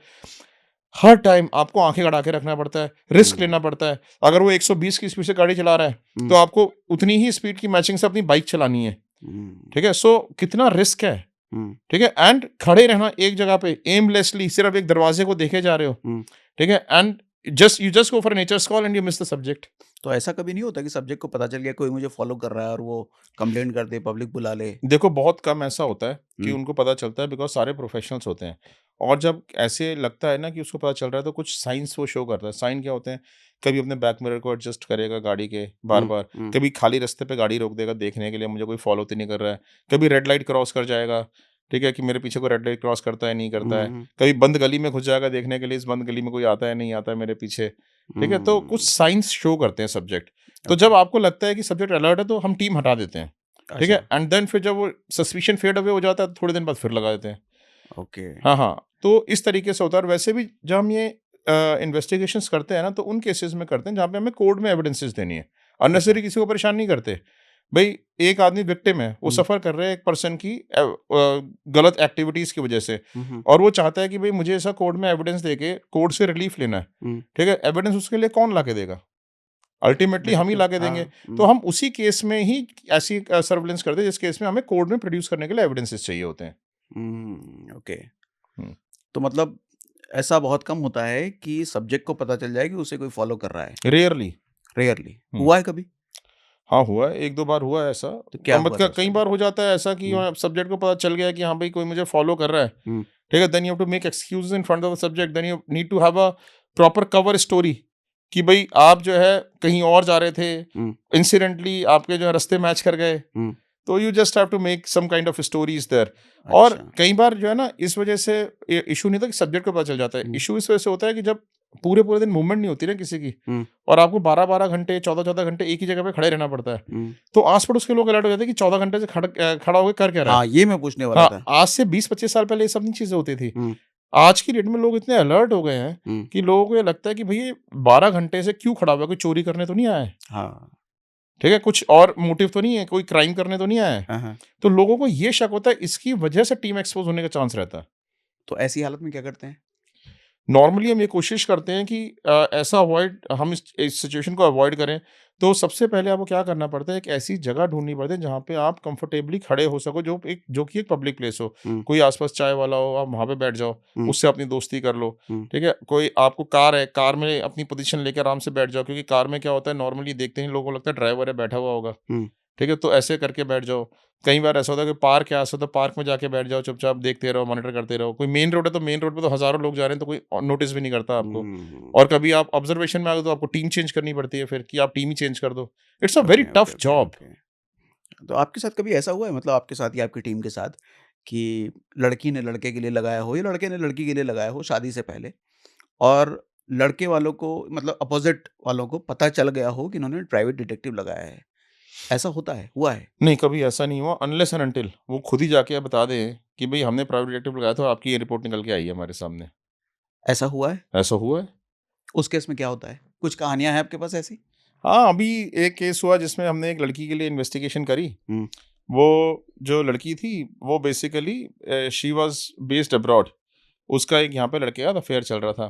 हर टाइम आपको आँखें गड़ा के रखना पड़ता है, रिस्क हुँ, लेना पड़ता है। अगर वो 120 की स्पीड से गाड़ी चला रहा है, तो हुँ, आपको उतनी ही स्पीड की मैचिंग से अपनी बाइक चलानी है, हुँ, ठीक है? सो कितना रिस्क है, हुँ, ठीक है? एंड खड़े रहना एक जगह पे एमलेसली, सिर्फ़ एक दरवाज़े को देखे जा रहे हो, हुँ। ठीक है? And just go for a nature's call and you miss the subject. तो ऐसा कभी नहीं होता कि सब्जेक्ट को पता चल गया कोई मुझे फ़ॉलो कर रहा है और वो कंप्लेंट कर दे, पब्लिक बुला ले? देखो, बहुत कम ऐसा होता है कि हुँ, उनको पता चलता है, बिकॉज़ सारे प्रोफ़ेशनल्स होते हैं। और जब ऐसे लगता है ना कि उसको पता चल रहा है, तो कुछ साइन्स वो शो करता है। साइन क्या होते हैं? कभी अपने बैक मिरर को एडजस्ट करेगा गाड़ी के हुँ, बार-बार, हुँ, कभी खाली रास्ते पे गाड़ी रोक देगा देखने के लिए मुझे कोई फ़ॉलो तो नहीं कर रहा है, कभी रेड लाइट क्रॉस कर जाएगा, ठीक है? कि मेरे पीछे कोई रेड लाइट क्रॉस करता है, नहीं करता हुँ, है। हुँ, कभी बंद गली में घुस जाएगा देखने के लिए, इस बंद गली में कोई आता है, नहीं आता है मेरे पीछे, ठीक है? तो कुछ हुँ, साइन्स शो करते हैं सब्जेक्ट। तो ओके, जब आपको लगता है कि सब्जेक्ट अलर्ट है, तो हम टीम हटा देते हैं। ठीक है? अच्छा, एंड देन फिर जब वो सस्पिशन फेड अवे हो जाता है, तो थोड़े दिन बाद फिर लगा देते हैं। ओके, हाँ, हाँ। तो इस तरीके से होता है। और वैसे भी जब हम ये इन्वेस्टिगेशंस करते हैं ना, तो उन केसेज़ में करते हैं जहाँ पे हमें कोर्ट में एविडेंसेस देनी है। अच्छा, अननेसेसरी किसी को परेशान नहीं करते। भई, एक आदमी विक्टिम है, वो हुँ, सफ़र कर रहा है एक पर्सन की गलत एक्टिविटीज़ की वजह से, हुँ, हुँ, और वो चाहता है कि भई मुझे ऐसा कोर्ट में एविडेंस देके कोर्ट से रिलीफ़ लेना है। हुँ, ठीक है? एविडेंस उसके लिए कौन ला के देगा? अल्टीमेटली हम ही डिटेक्टिव लाके देंगे। हाँ, तो हुँ, हम उसी केस में ही ऐसी सर्विलेंस करते हैं जिस केस में हमें कोर्ट में प्रोड्यूस करने के लिए एविडेंसेस चाहिए होते हैं। ओके। हुँ। तो मतलब ऐसा बहुत कम होता है कि सब्जेक्ट को पता चल जाए कि उसे कोई फ़ॉलो कर रहा है, रेयरली। रेयरली। हुँ। हुआ है कभी? हाँ, हुआ है, 1-2 बार हुआ है ऐसा। तो क्या हुआ था मतलब उस कई टाइम? बार हो जाता है ऐसा कि हुँ, सब्जेक्ट को पता चल गया है कि हाँ भाई कोई मुझे फ़ॉलो कर रहा है, हुँ, ठीक है? Then you have to make excuses in front of the subject, then you need to have a proper cover story कि भई आप जो है कहीं और जा रहे थे, हुँ, इंसिडेंटली आपके जो है रास्ते मैच कर गए, हुँ, तो you just have to make some kind of stories there. और अच्छा। कई बार जो है ना इस वजह से इश्यू नहीं था कि सब्जेक्ट को पता चल जाता है, हुँ, इश्यू इस वजह से होता है कि जब पूरे-पूरे दिन मूवमेंट नहीं होती ना किसी की हुँ, और आपको 12-12 घंटे, 14-14 घंटे एक ही जगह पे खड़े रहना पड़ता है। हुँ। तो आस-पड़ोस के लोग अलर्ट हो जाते हैं कि 14 घंटे से खड़ा होके कर क्या रहा है? हाँ, ये मैं पूछने वाला हाँ, था। आज से 20-25 साल पहले ये सब नहीं चीज़ें होती थी। हुँ, आज की डेट में लोग इतने अलर्ट हो गए हैं हुँ, कि लोगों को ये लगता है कि भई ये 12 घंटे से क्यों खड़ा हुआ है? कोई चोरी करने तो नहीं आया है? हाँ। ठीक है? कुछ और मोटिव तो नहीं है? कोई क्राइम करने तो नहीं आया है? हाँ, हाँ। तो लोगों को ये शक होता है, इसकी वजह से टीम एक्सपोज़ होने का चांस रहता है। तो ऐसी हालत में क्या करते हैं? नॉर्मली हम ये कोशिश करते हैं कि ऐसा अवॉइड हम इस सिचुएशन को अवॉइड करें। तो सबसे पहले आपको क्या करना पड़ता है, एक ऐसी जगह ढूँढनी पड़ती है जहाँ पे आप कंफर्टेबली खड़े हो सको, जो कि एक पब्लिक प्लेस हो। हुँ, कोई आस-पास चाय वाला हो, आप वहाँ पे बैठ जाओ, हुँ, उससे अपनी दोस्ती कर लो, हुँ, ठीक है? कोई आपको कार है, कार में अपनी पोज़ीशन लेके आराम से बैठ जाओ, क्योंकि कार में क्या होता है नॉर्मली देखते ही लोगों को लगता है ड्राइवर है बैठा हुआ होगा। हुँ, ठीक है? तो ऐसे करके बैठ जाओ। कई बार ऐसा होता है कि पार्क है आस-पास, तो पार्क में जाके बैठ जाओ, चुपचाप देखते रहो, मॉनिटर करते रहो। कोई मेन रोड है, तो मेन रोड पे तो हज़ारों लोग जा रहे हैं, तो कोई नोटिस भी नहीं करता आपको। हुँ। और कभी आप ऑब्जर्वेशन में आ गए, तो आपको टीम चेंज करनी पड़ती है फिर कि आप टीम ही चेंज कर दो। It's a very okay, okay, tough okay, job. Okay. तो आपके साथ कभी ऐसा हुआ है मतलब आपके साथ या आपकी टीम के साथ कि लड़की ने लड़के के लिए लगाया हो या लड़के ने लड़की के लिए लगाया हो शादी से पहले और लड़के वालों को मतलब अपोजिट वालों को पता चल गया हो कि इन्होंने प्राइवेट डिटेक्टिव लगाया है? ऐसा होता है? हुआ है? नहीं, कभी ऐसा नहीं हुआ अनलेस एंड अंटिल वो खुद ही जाके बता दें कि भई हमने प्राइवेट डिटेक्टिव लगाया था और आपकी ये रिपोर्ट निकल के आई है हमारे सामने। ऐसा हुआ है? ऐसा हुआ है। उस केस में क्या होता है? कुछ कहानियाँ हैं आपके पास ऐसी? हाँ, अभी एक केस हुआ जिसमें हमने एक लड़की के लिए इन्वेस्टिगेशन करी। हुँ, वो जो लड़की थी वो basically she was based abroad. उसका एक यहाँ पे लड़के का अफ़ेयर चल रहा था।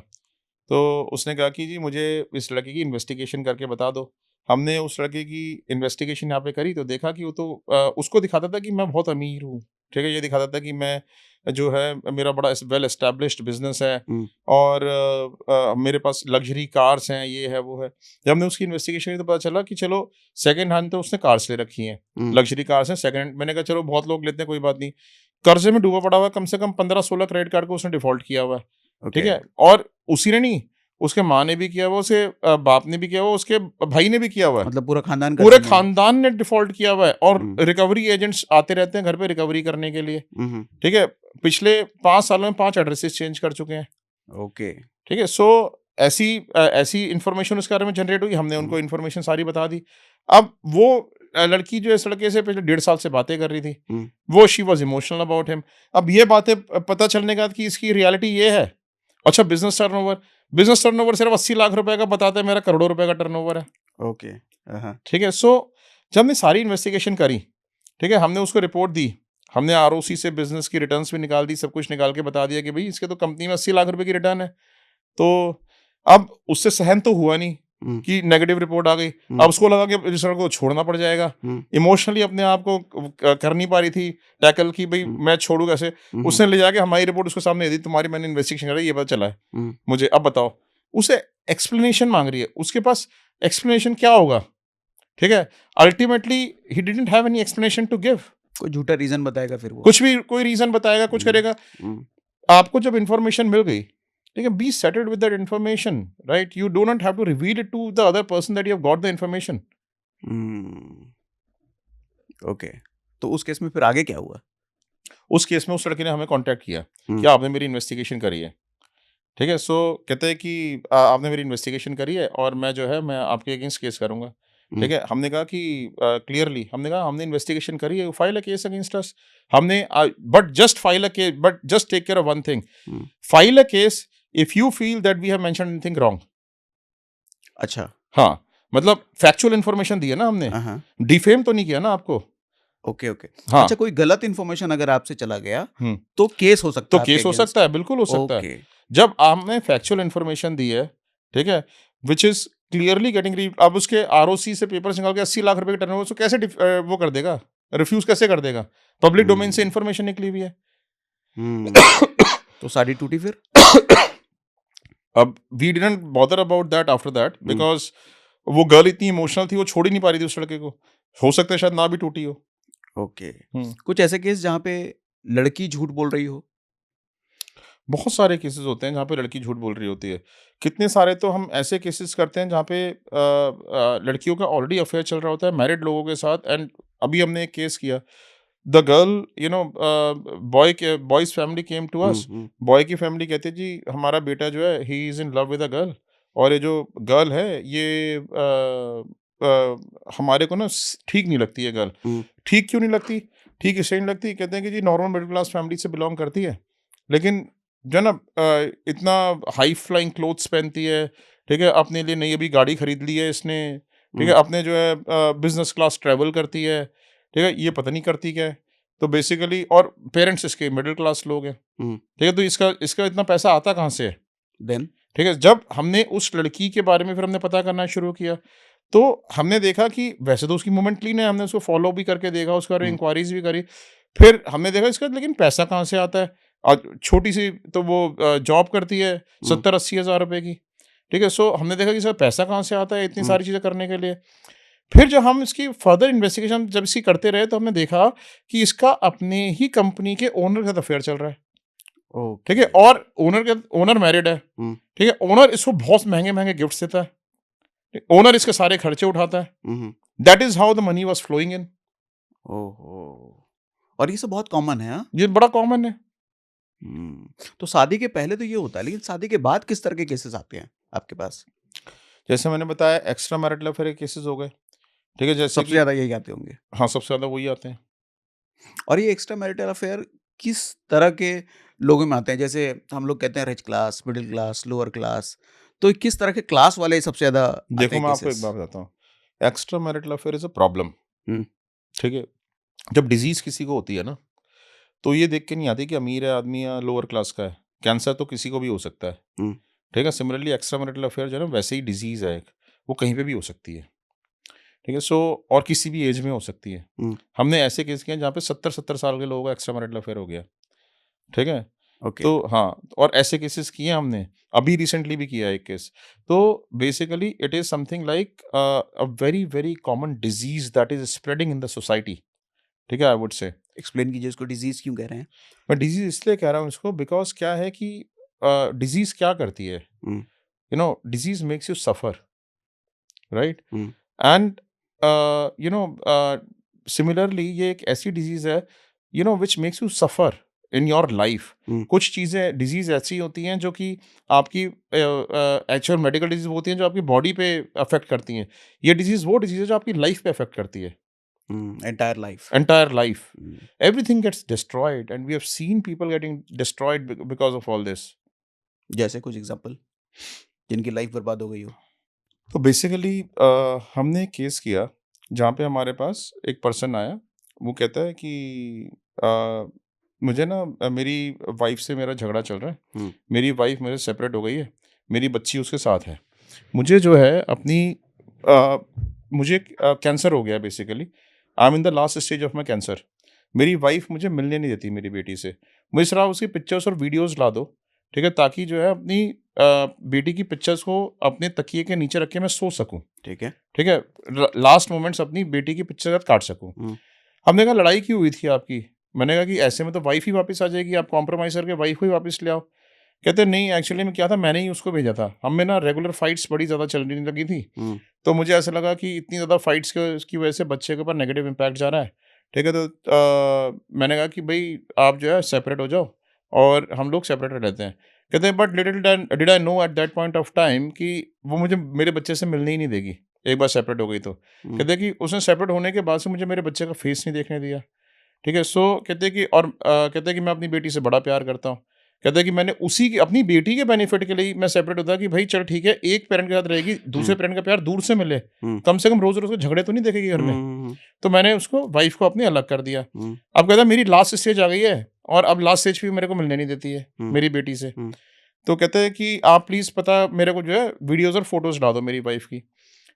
तो उसने कहा कि जी मुझे इस लड़के की इन्वेस्टिगेशन करके बता दो। हमने उस लड़के की इन्वेस्टिगेशन यहाँ पे करी, तो देखा कि वो तो उसको दिखाता था कि मैं बहुत अमीर हूँ, ठीक है? ये दिखाता था कि मैं जो है मेरा बड़ा वेल एस्टेब्लिश्ड बिज़नेस है हुँ, और मेरे पास लग्ज़री कार्स हैं, ये है, वो है। जब हमने उसकी इन्वेस्टिगेशन की तो पता चला कि चलो सेकंड हैंड तो उसने कार्स ले रखी हैं, हुँ, लग्ज़री कार्स हैं सेकंड हैंड। मैंने कहा चलो बहुत लोग लेते हैं, कोई बात नहीं। कर्ज़े में डूबा पड़ा हुआ है, कम से कम 15-16 क्रेडिट कार्ड को उसने डिफ़ॉल्ट किया हुआ है, ठीक ओके। है? और उसी ने नहीं, उसके माँ ने भी किया हुआ, उसके बाप ने भी किया हुआ, उसके भाई ने भी किया हुआ है। मतलब पूरा खानदान पूरे कर्ज़े में है। खानदान ने डिफ़ॉल्ट किया हुआ है और हुँ, रिकवरी एजेंट्स आते रहते हैं घर पे रिकवरी करने के लिए, हुँ, हुँ, ठीक है? पिछले 5 सालों में 5 एड्रेसेस चेंज कर चुके हैं, ओके। ठीक है? सो ऐसी इन्फॉर्मेशन उसके बारे में जनरेट हुई, हमने हुँ, उनको इन्फॉर्मेशन सारी बता दी। अब वो लड़की जो है इस लड़के से पिछले 1.5 साल से बातें कर रही थी। हुँ, वो she was emotional about him. अब ये बातें पता चलने के बाद कि इसकी रियलिटी ये है। अच्छा, बिज़नेस टर्नओवर सिर्फ़ 80 लाख रुपए का बताता है, मेरा करोड़ों रुपए का टर्नओवर है। ओके। हाँ, ठीक है? सो जब हमने सारी इन्वेस्टिगेशन करी, ठीक है? हमने उसको रिपोर्ट दी। हमने आरओसी से बिज़नेस की रिटर्न्स भी निकाल दी, सब कुछ निकाल के बता दिया कि भई इसके तो कंपनी में 80 लाख रुपए की रिटर्न है। तो अब उससे सहन तो हुआ नहीं हुँ, कि नेगेटिव रिपोर्ट आ गई। हुँ, अब उसको लगा कि इस लड़के को छोड़ना पड़ जाएगा। हुँ, इमोशनली अपने आप को कर नहीं पा रही थी टैकल कि भई हुँ, मैं छोड़ूँ कैसे? हुँ, हुँ, उसने ले जाके हमारी रिपोर्ट उसके सामने दे दी, तुम्हारी मैंने इन्वेस्टिगेशन करी, ये पता चला है हुँ। मुझे, अब बताओ। उसे एक्सप्लेनेशन माँग रही है, उसके पास एक्सप्लेनेशन क्या होगा? ठीक है? Ultimately he didn't have any explanation to give. कोई झूठा रीज़न बताएगा फिर वो। कुछ भी कोई रीज़न बताएगा, कुछ हुँ, करेगा। हुँ, आपको जब इन्फॉर्मेशन मिल गई, ठीक है? Be settled with that information, right? You do not have to reveal it to the other person that you have got the information. Hmm, okay. तो उस केस में फिर आगे क्या हुआ? उस केस में उस लड़के ने हमें कॉन्टैक्ट किया कि हुँ, आपने मेरी इन्वेस्टिगेशन करी है, ठीक है? सो कहते हैं कि आपने मेरी इन्वेस्टिगेशन करी है और मैं जो है मैं आपके अगेंस्ट केस करूँगा, हुँ, ठीक है? हमने कहा कि क्लियरली हमने कहा हमने इन्वेस्टिगेशन करी है, file a case against us. हमने but just take care of one thing, hmm, file a case if you feel that we have mentioned anything wrong. अच्छा। हाँ, मतलब फैक्चुअल इन्फॉर्मेशन दी है ना हमने, हाँ, हाँ, डिफेम तो नहीं किया ना आपको। Okay, okay. हाँ, अच्छा कोई गलत इन्फॉर्मेशन अगर आपसे चला गया, हुँ, तो केस हो तो सकता है आपके केस हो सकता अगेंस्ट? है, बिल्कुल हो सकता है। ओके। जब आपने फैक्चुअल इन्फॉर्मेशन दी है, ठीक है? व्हिच इज़ क्लियरली गेटिंग री अब उसके आरओसी से पेपर्स निकाल के 80 लाख रुपए के टर्नओवर उसको कैसे वो कर देगा? रिफ्यूज़ कैसे कर देगा? पब्लिक डोमेन से हुँ, इन्फॉर्मेशन निकली हुई है। हुँ, तो साड़ी टूटी फिर? अब we didn't bother about that after that hmm, because वो गर्ल इतनी इमोशनल थी, वो छोड़ ही नहीं पा रही थी उस लड़के को। हो सकता है शायद ना भी टूटी हो। ओके। हुँ। कुछ ऐसे केस जहाँ पे लड़की झूठ बोल रही हो? बहुत सारे केसेस होते हैं जहाँ पे लड़की झूठ बोल रही होती है। कितने सारे तो हम ऐसे केसेस करते हैं जहाँ पे लड़कियों का ऑलरेडी अफेयर चल रहा होता है मैरिड लोगों के साथ। एंड अभी हमने एक केस किया, the girl boy's family came to hmm, us. Hmm, boy की फैमिली कहती है जी हमारा बेटा जो है he is in love with a girl, और ये जो गर्ल है ये हमारे को ना ठीक नहीं लगती है गर्ल। हुँ, ठीक क्यों नहीं लगती? ठीक इसलिए नहीं लगती, कहते हैं कि जी नॉर्मल मिडिल क्लास फैमिली से बिलोंग करती है, लेकिन जो है ना इतना हाई फ्लाइंग क्लोथ्स पहनती है, ठीक है? अपने लिए नई अभी गाड़ी खरीद ली है इसने, ठीक है? हुँ, अपने जो है बिज़नेस क्लास ट्रैवल करती है, ठीक है? ये पता नहीं करती क्या है। तो बेसिकली और पेरेंट्स इसके मिडिल क्लास लोग हैं, हुँ। ठीक है? तो इसका इसका इतना पैसा आता कहाँ से है? देन? ठीक है? जब हमने उस लड़की के बारे में फिर हमने पता करना शुरू किया, तो हमने देखा कि वैसे तो उसकी मूवमेंट क्लीन है, हमने उसको फ़ॉलो भी करके देखा, उसके बारे में हुँ, इंक्वायरीज़ भी करी। फिर हमने देखा इसका लेकिन पैसा कहाँ से आता है? छोटी-सी तो वो जॉब करती है हुँ, 70-80 हज़ार रुपए की, ठीक है? सो हमने देखा कि इसका पैसा कहाँ से आता है इतनी हुँ। सारी चीज़ें करने के लिए। फिर जब हम इसकी फर्दर इन्वेस्टिगेशन जब इसकी करते रहे, तो हमने देखा कि इसका अपने ही कंपनी के ओनर के साथ अफ़ेयर चल रहा है, ठीक है? ओके। और ओनर मैरिड है, हुँ, ठीक है? ओनर इसको बहुत महँगे-महँगे गिफ्ट्स देता है। ओनर इसके सारे खर्चे उठाता है। हुँ, hmm. That is how the money was flowing in. ओहो! और ये सब बहुत कॉमन है, हाँ? ये बड़ा कॉमन है। हुँ। तो शादी के पहले तो ये होता है, लेकिन शादी के बाद किस तरह के केसेस आते हैं आपके पास? जैसे मैंने बताया एक्स्ट्रा मैरिटल अफेयर के केसेज़ हो गए, ठीक है? जैसे सबसे कि ज़्यादा यही आते होंगे। हाँ, सबसे ज़्यादा वही आते हैं। और ये एक्स्ट्रा मैरिटल अफेयर किस तरह के लोगों में आते हैं? जैसे हम लोग कहते हैं rich class, middle class, lower class, तो किस तरह के क्लास वाले सबसे ज़्यादा आते देखो हैं मैं आपको एक केसेस? बात बताता हूँ, extra marital affair is a problem, hmm, ठीक है? जब डिज़ीज़ किसी को होती है ना, तो ये देख के नहीं आती कि अमीर है आदमी या लोअर क्लास का है। कैंसर तो किसी को भी हो सकता है, हुँ, ठीक है? सिमिलरली एक्स्ट्रा मैरिटल अफेयर जो है ना वैसे ही डिज़ीज़ है एक, वो कहीं पे भी हो सकती है, ठीक है? सो और किसी भी एज में हो सकती है। हुँ, हमने ऐसे केस किए हैं जहाँ पे 70-70 साल के लोगों का एक्स्ट्रा मैरिटल अफेयर हो गया, ठीक है? ओके। तो हाँ, और ऐसे केसेस किए हैं हमने, अभी रिसेंटली भी किया है एक केस। तो basically it is something like a very, very common disease that is spreading in the society, ठीक है? I would say. एक्सप्लेन कीजिए इसको डिज़ीज़ क्यों कह रहे हैं? मैं डिज़ीज़ इसलिए कह रहा हूँ इसको बिकॉज़ क्या है कि डिज़ीज़ क्या करती है? Hmm, disease makes you suffer, right? Hmm, and you know similarly ये एक ऐसी डिजीज है which makes you suffer in your life. Hmm, कुछ चीज़ें डिजीज ऐसी होती हैं जो कि आपकी एक्चुअल मेडिकल डिजीज होती हैं जो आपकी बॉडी पे अफेक्ट करती हैं। ये डिजीज वो डिजीज है जो आपकी लाइफ पे अफेक्ट करती है, hmm, entire life. Entire life. Hmm, everything gets destroyed and we have seen people getting destroyed because of all this. जैसे कुछ एग्ज़ाम्पल जिनकी लाइफ़ बर्बाद हो गई हो? तो बेसिकली हमने एक केस किया जहाँ पे हमारे पास एक पर्सन आया। वो कहता है कि अ, मुझे ना मेरी वाइफ से मेरा झगड़ा चल रहा है। हुँ, मेरी वाइफ मेरे से सेपरेट हो गई है। मेरी बच्ची उसके साथ है। मुझे जो है अपनी अ, मुझे कैंसर हो गया है basically. I am in the last stage of my cancer. मेरी वाइफ मुझे मिलने नहीं देती मेरी बेटी से। मुझे सिर्फ आप उसकी पिक्चर्स और वीडियोज़ ला दो, ठीक है? ताकि जो है अपनी बेटी की पिक्चर्स को अपने तकिए के नीचे रख के मैं सो सकूँ, ठीक है। ठीक है? लास्ट मोमेंट्स अपनी बेटी की पिक्चर के साथ काट सकूँ। हुँ, हमने कहा लड़ाई क्यों हुई थी आपकी? मैंने कहा कि ऐसे में तो वाइफ़ ही वापस आ जाएगी, आप कॉम्प्रोमाइज़ करके वाइफ़ को ही वापस ले आओ। कहते नहीं एक्चुअली में क्या था मैंने ही उसको भेजा था। हम में ना रेगुलर फाइट्स बड़ी ज़्यादा चलने लगी थी। हुँ, तो मुझे ऐसा लगा कि इतनी ज़्यादा फाइट्स के उसकी वजह से बच्चे के ऊपर नेगेटिव इम्पैक्ट जा रहा है, ठीक है? तो मैंने कहा कि भई आप जो है सेपरेट हो जाओ और हम लोग सेपरेट रह लेते हैं। कहते हैं but little did I know at that point of time कि वो मुझे मेरे बच्चे से मिलने ही नहीं देगी, एक बार सेपरेट हो गई तो। हुँ, कहते हैं कि उसने सेपरेट होने के बाद से मुझे मेरे बच्चे का फेस नहीं देखने दिया, ठीक है? सो कहते हैं कि और कहते हैं कि मैं अपनी बेटी से बड़ा प्यार करता हूँ। कहते हैं कि मैंने उसी की अपनी बेटी के बेनिफिट के लिए ही मैं सेपरेट होता कि भई चल ठीक है, एक पेरेंट के साथ रहेगी, दूसरे हुँ, पेरेंट का प्यार दूर से मिले। हुँ, कम से कम रोज़-रोज़ के झगड़े तो नहीं देखेगी घर हुँ, में। हुँ, तो मैंने उसको वाइफ़ को अपनी अलग कर दिया। हुँ, अब कहता है मेरी लास्ट स्टेज आ गई है और अब लास्ट स्टेज पे भी मेरे को मिलने नहीं देती है, हुँ, मेरी बेटी से। हुँ। तो कहते हैं कि आप प्लीज़ पता मेरे को जो है वीडियोज़ और फ़ोटोज़ ला दो मेरी वाइफ़ की।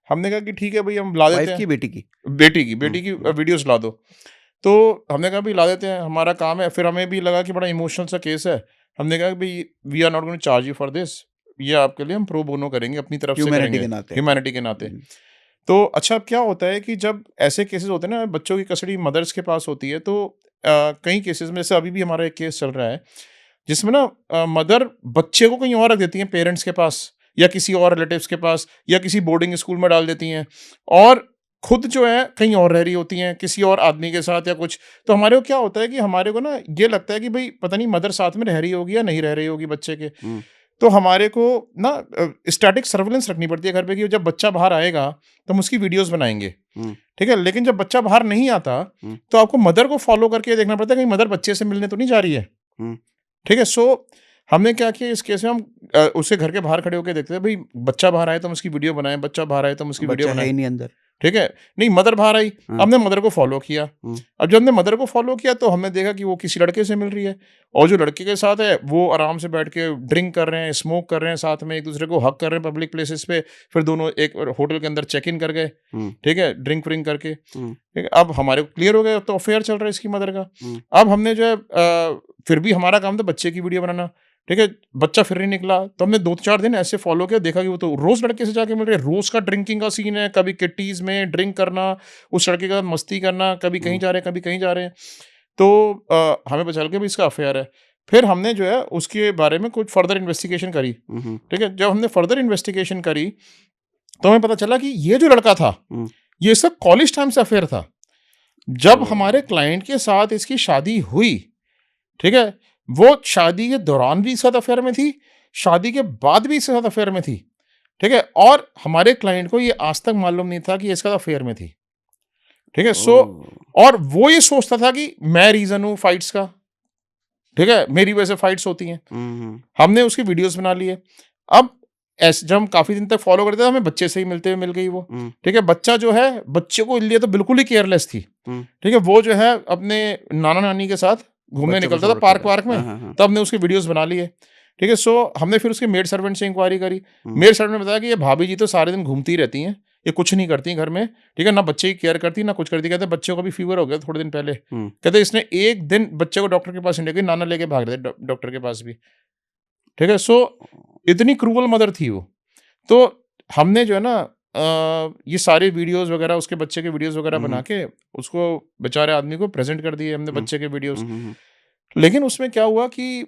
हमने कहा कि ठीक है भई हम ला देते वाइफ़ हैं। की, बेटी की? हुँ, बेटी की हुँ, वीडियोज़ ला दो। तो हमने कहा भई ला देते हैं, हमारा काम है। फिर हमें भी लगा कि बड़ा इमोशनल सा केस है। हमने कहा कि भई we are not going to charge you for this. ये आपके लिए हम प्रो बोनो करेंगे, अपनी तरफ से ह्यूमैनिटी करेंगे के नाते। ह्यूमैनिटी के नाते। हम्म, तो अच्छा, अब क्या होता है कि जब ऐसे केसेस होते हैं ना, बच्चों की कस्टडी मदर्स के पास होती है, तो कई केसेस में, जैसे अभी भी हमारा एक केस चल रहा है जिसमें ना मदर बच्चे को कहीं और रख देती हैं, पेरेंट्स के पास या किसी और रिलेटिव्स के पास या किसी बोर्डिंग स्कूल में डाल देती हैं, और खुद जो है कहीं और रह रही होती हैं किसी और आदमी के साथ या कुछ। तो हमारे को क्या होता है कि हमारे को ना ये लगता है कि भाई पता नहीं मदर साथ में रह रही होगी या नहीं रह रही होगी बच्चे के। हम्म, तो हमारे को ना स्टैटिक सर्विलेंस रखनी पड़ती है घर पे कि जब बच्चा बाहर आएगा तो हम उसकी वीडियोस बनाएंगे, हम्म, ठीक है। लेकिन जब बच्चा बाहर नहीं आता हम्म, तो आपको मदर को फॉलो करके देखना पड़ता है कहीं मदर बच्चे से मिलने तो नहीं जा रही है, हम्म, ठीक है। सो हमने क्या किया इस केस में, हम उसे घर के बाहर खड़े होकर देखते थे, भाई बच्चा बाहर आए तो हम उसकी वीडियो बनाएं, बच्चा बाहर आए तो हम उसकी वीडियो बच्चा है बनाएं, ही नहीं अंदर। ठीक है। नहीं, मदर बाहर आई, हाँ, हमने मदर को फॉलो किया। हम्म, अब जब हमने मदर को फॉलो किया तो हमने देखा कि वो किसी लड़के से मिल रही है, और जो लड़के के साथ है वो आराम से बैठ के ड्रिंक कर रहे हैं, स्मोक कर रहे हैं, साथ में एक दूसरे को हक कर रहे हैं पब्लिक प्लेसेस पे। फिर दोनों एक होटल के अंदर चेक इन कर गए, हम्म, ठीक है, ड्रिंक व्रिंक करके, हम्म, ठीक है। अब हमारे को क्लियर हो गया तो अफेयर चल रहा है इसकी मदर का। हम्म, अब हमने जो है फिर भी हमारा काम था बच्चे की वीडियो बनाना, ठीक है। बच्चा फिर नहीं निकला तो हमने 2-4 दिन ऐसे फॉलो किया, देखा कि वो तो रोज लड़के से जाके मिल रहे हैं, रोज का ड्रिंकिंग का सीन है, कभी किट्टीज में ड्रिंक करना, उस लड़के के साथ मस्ती करना, कभी कहीं हम्म, जा रहे हैं कभी कहीं जा रहे हैं। तो हमें पता चल गया भी इसका अफेयर है। फिर हमने जो है उसके बारे में कुछ फर्दर इन्वेस्टिगेशन करी, हम्म, ठीक है। जब हमने फर्दर इन्वेस्टिगेशन करी तो हमें पता चला कि ये जो लड़का था हम्म, ये इसका कॉलेज टाइम से अफेयर था। जब ओ, हमारे क्लाइंट के साथ इसकी शादी हुई, ठीक है, वो शादी के दौरान भी इसके साथ अफेयर में थी, शादी के बाद भी इसके साथ अफेयर में थी, ठीक है। और हमारे क्लाइंट को ये आज तक मालूम नहीं था कि ये इसके साथ अफेयर में थी, ठीक है। ओ, सो और वो ये सोचता था कि मैं रीजन हूं फाइट्स का, ठीक है, मेरी वजह से फाइट्स होती हैं। हम्म, हमने उसकी वीडियोस बना लिए। अब ऐसे जब हम काफी दिन तक फॉलो करते थे, हमें बच्चे से ही मिलते हुए मिल गई वो, हम्म, ठीक है। बच्चा जो है, बच्चे को लिए तो बिल्कुल ही केयरलेस थी, हम्म, ठीक है। वो जो है अपने नाना नानी के साथ घूमने बच्चे को निकलता छोड़ था के पार्क वार्क में। हाँ, हाँ, हाँ, तो हमने उसकी वीडियोस बना ली है, ठीक है। सो हमने फिर उसके मेड सर्वेंट से इंक्वायरी करी। हम्म, मेड सर्वेंट ने बताया कि ये भाभी जी तो सारे दिन घूमती रहती हैं, ये कुछ नहीं करती घर में, ठीक है, ना बच्चे की केयर करती ना कुछ करती। कहते बच्चे को भी फीवर हो गया थोड़े दिन पहले, हम्म, कहते इसने एक दिन बच्चे को डॉक्टर के पास नहीं लेके, नाना लेके भाग रहे थे डॉक्टर के पास भी, ठीक है। सो इतनी क्रूअल मदर थी वो। तो हमने जो है ना ये सारे वीडियोस वगैरह, उसके बच्चे के वीडियोस वगैरह बना हम्म, के उसको, बेचारे आदमी को प्रेजेंट कर दिए हमने हम्म, बच्चे के वीडियोस। हम्म, लेकिन उसमें क्या हुआ कि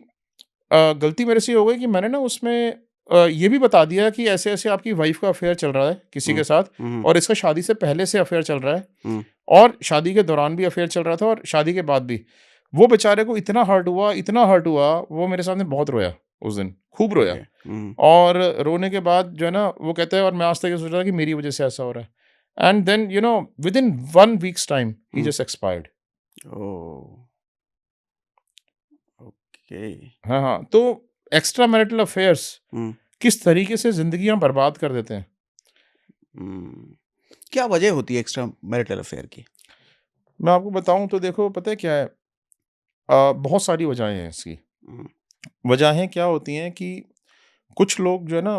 गलती मेरे से ये हो गई कि मैंने ना उसमें ये भी बता दिया कि ऐसे ऐसे आपकी वाइफ का अफेयर चल रहा है किसी के साथ, हम्म, और इसका शादी से पहले से अफेयर चल रहा है, हम्म, और शादी के दौरान भी अफेयर चल रहा था, और शादी के बाद भी। वो बेचारे को इतना हर्ट हुआ, इतना हर्ट हुआ, वो मेरे सामने बहुत रोया उस दिन, खूब रोया। ओके, और रोने के बाद जो है ना वो कहता है, और मैं आज तक ये सोच रहा था कि मेरी वजह से ऐसा हो रहा है। And then within 1 weeks time he hmm, just expired. Oh, okay, हाँ हाँ, तो एक्स्ट्रा मैरिटल अफेयर्स हम्म, किस तरीके से जिंदगियां बर्बाद कर देते हैं। हम्म, क्या वजह होती है एक्स्ट्रा मैरिटल अफेयर की? मैं आपको बताऊं तो देखो, पता है क्या है, बहुत सारी वजहें हैं इसकी। हम्म, वजहें क्या होती हैं कि कुछ लोग जो है ना,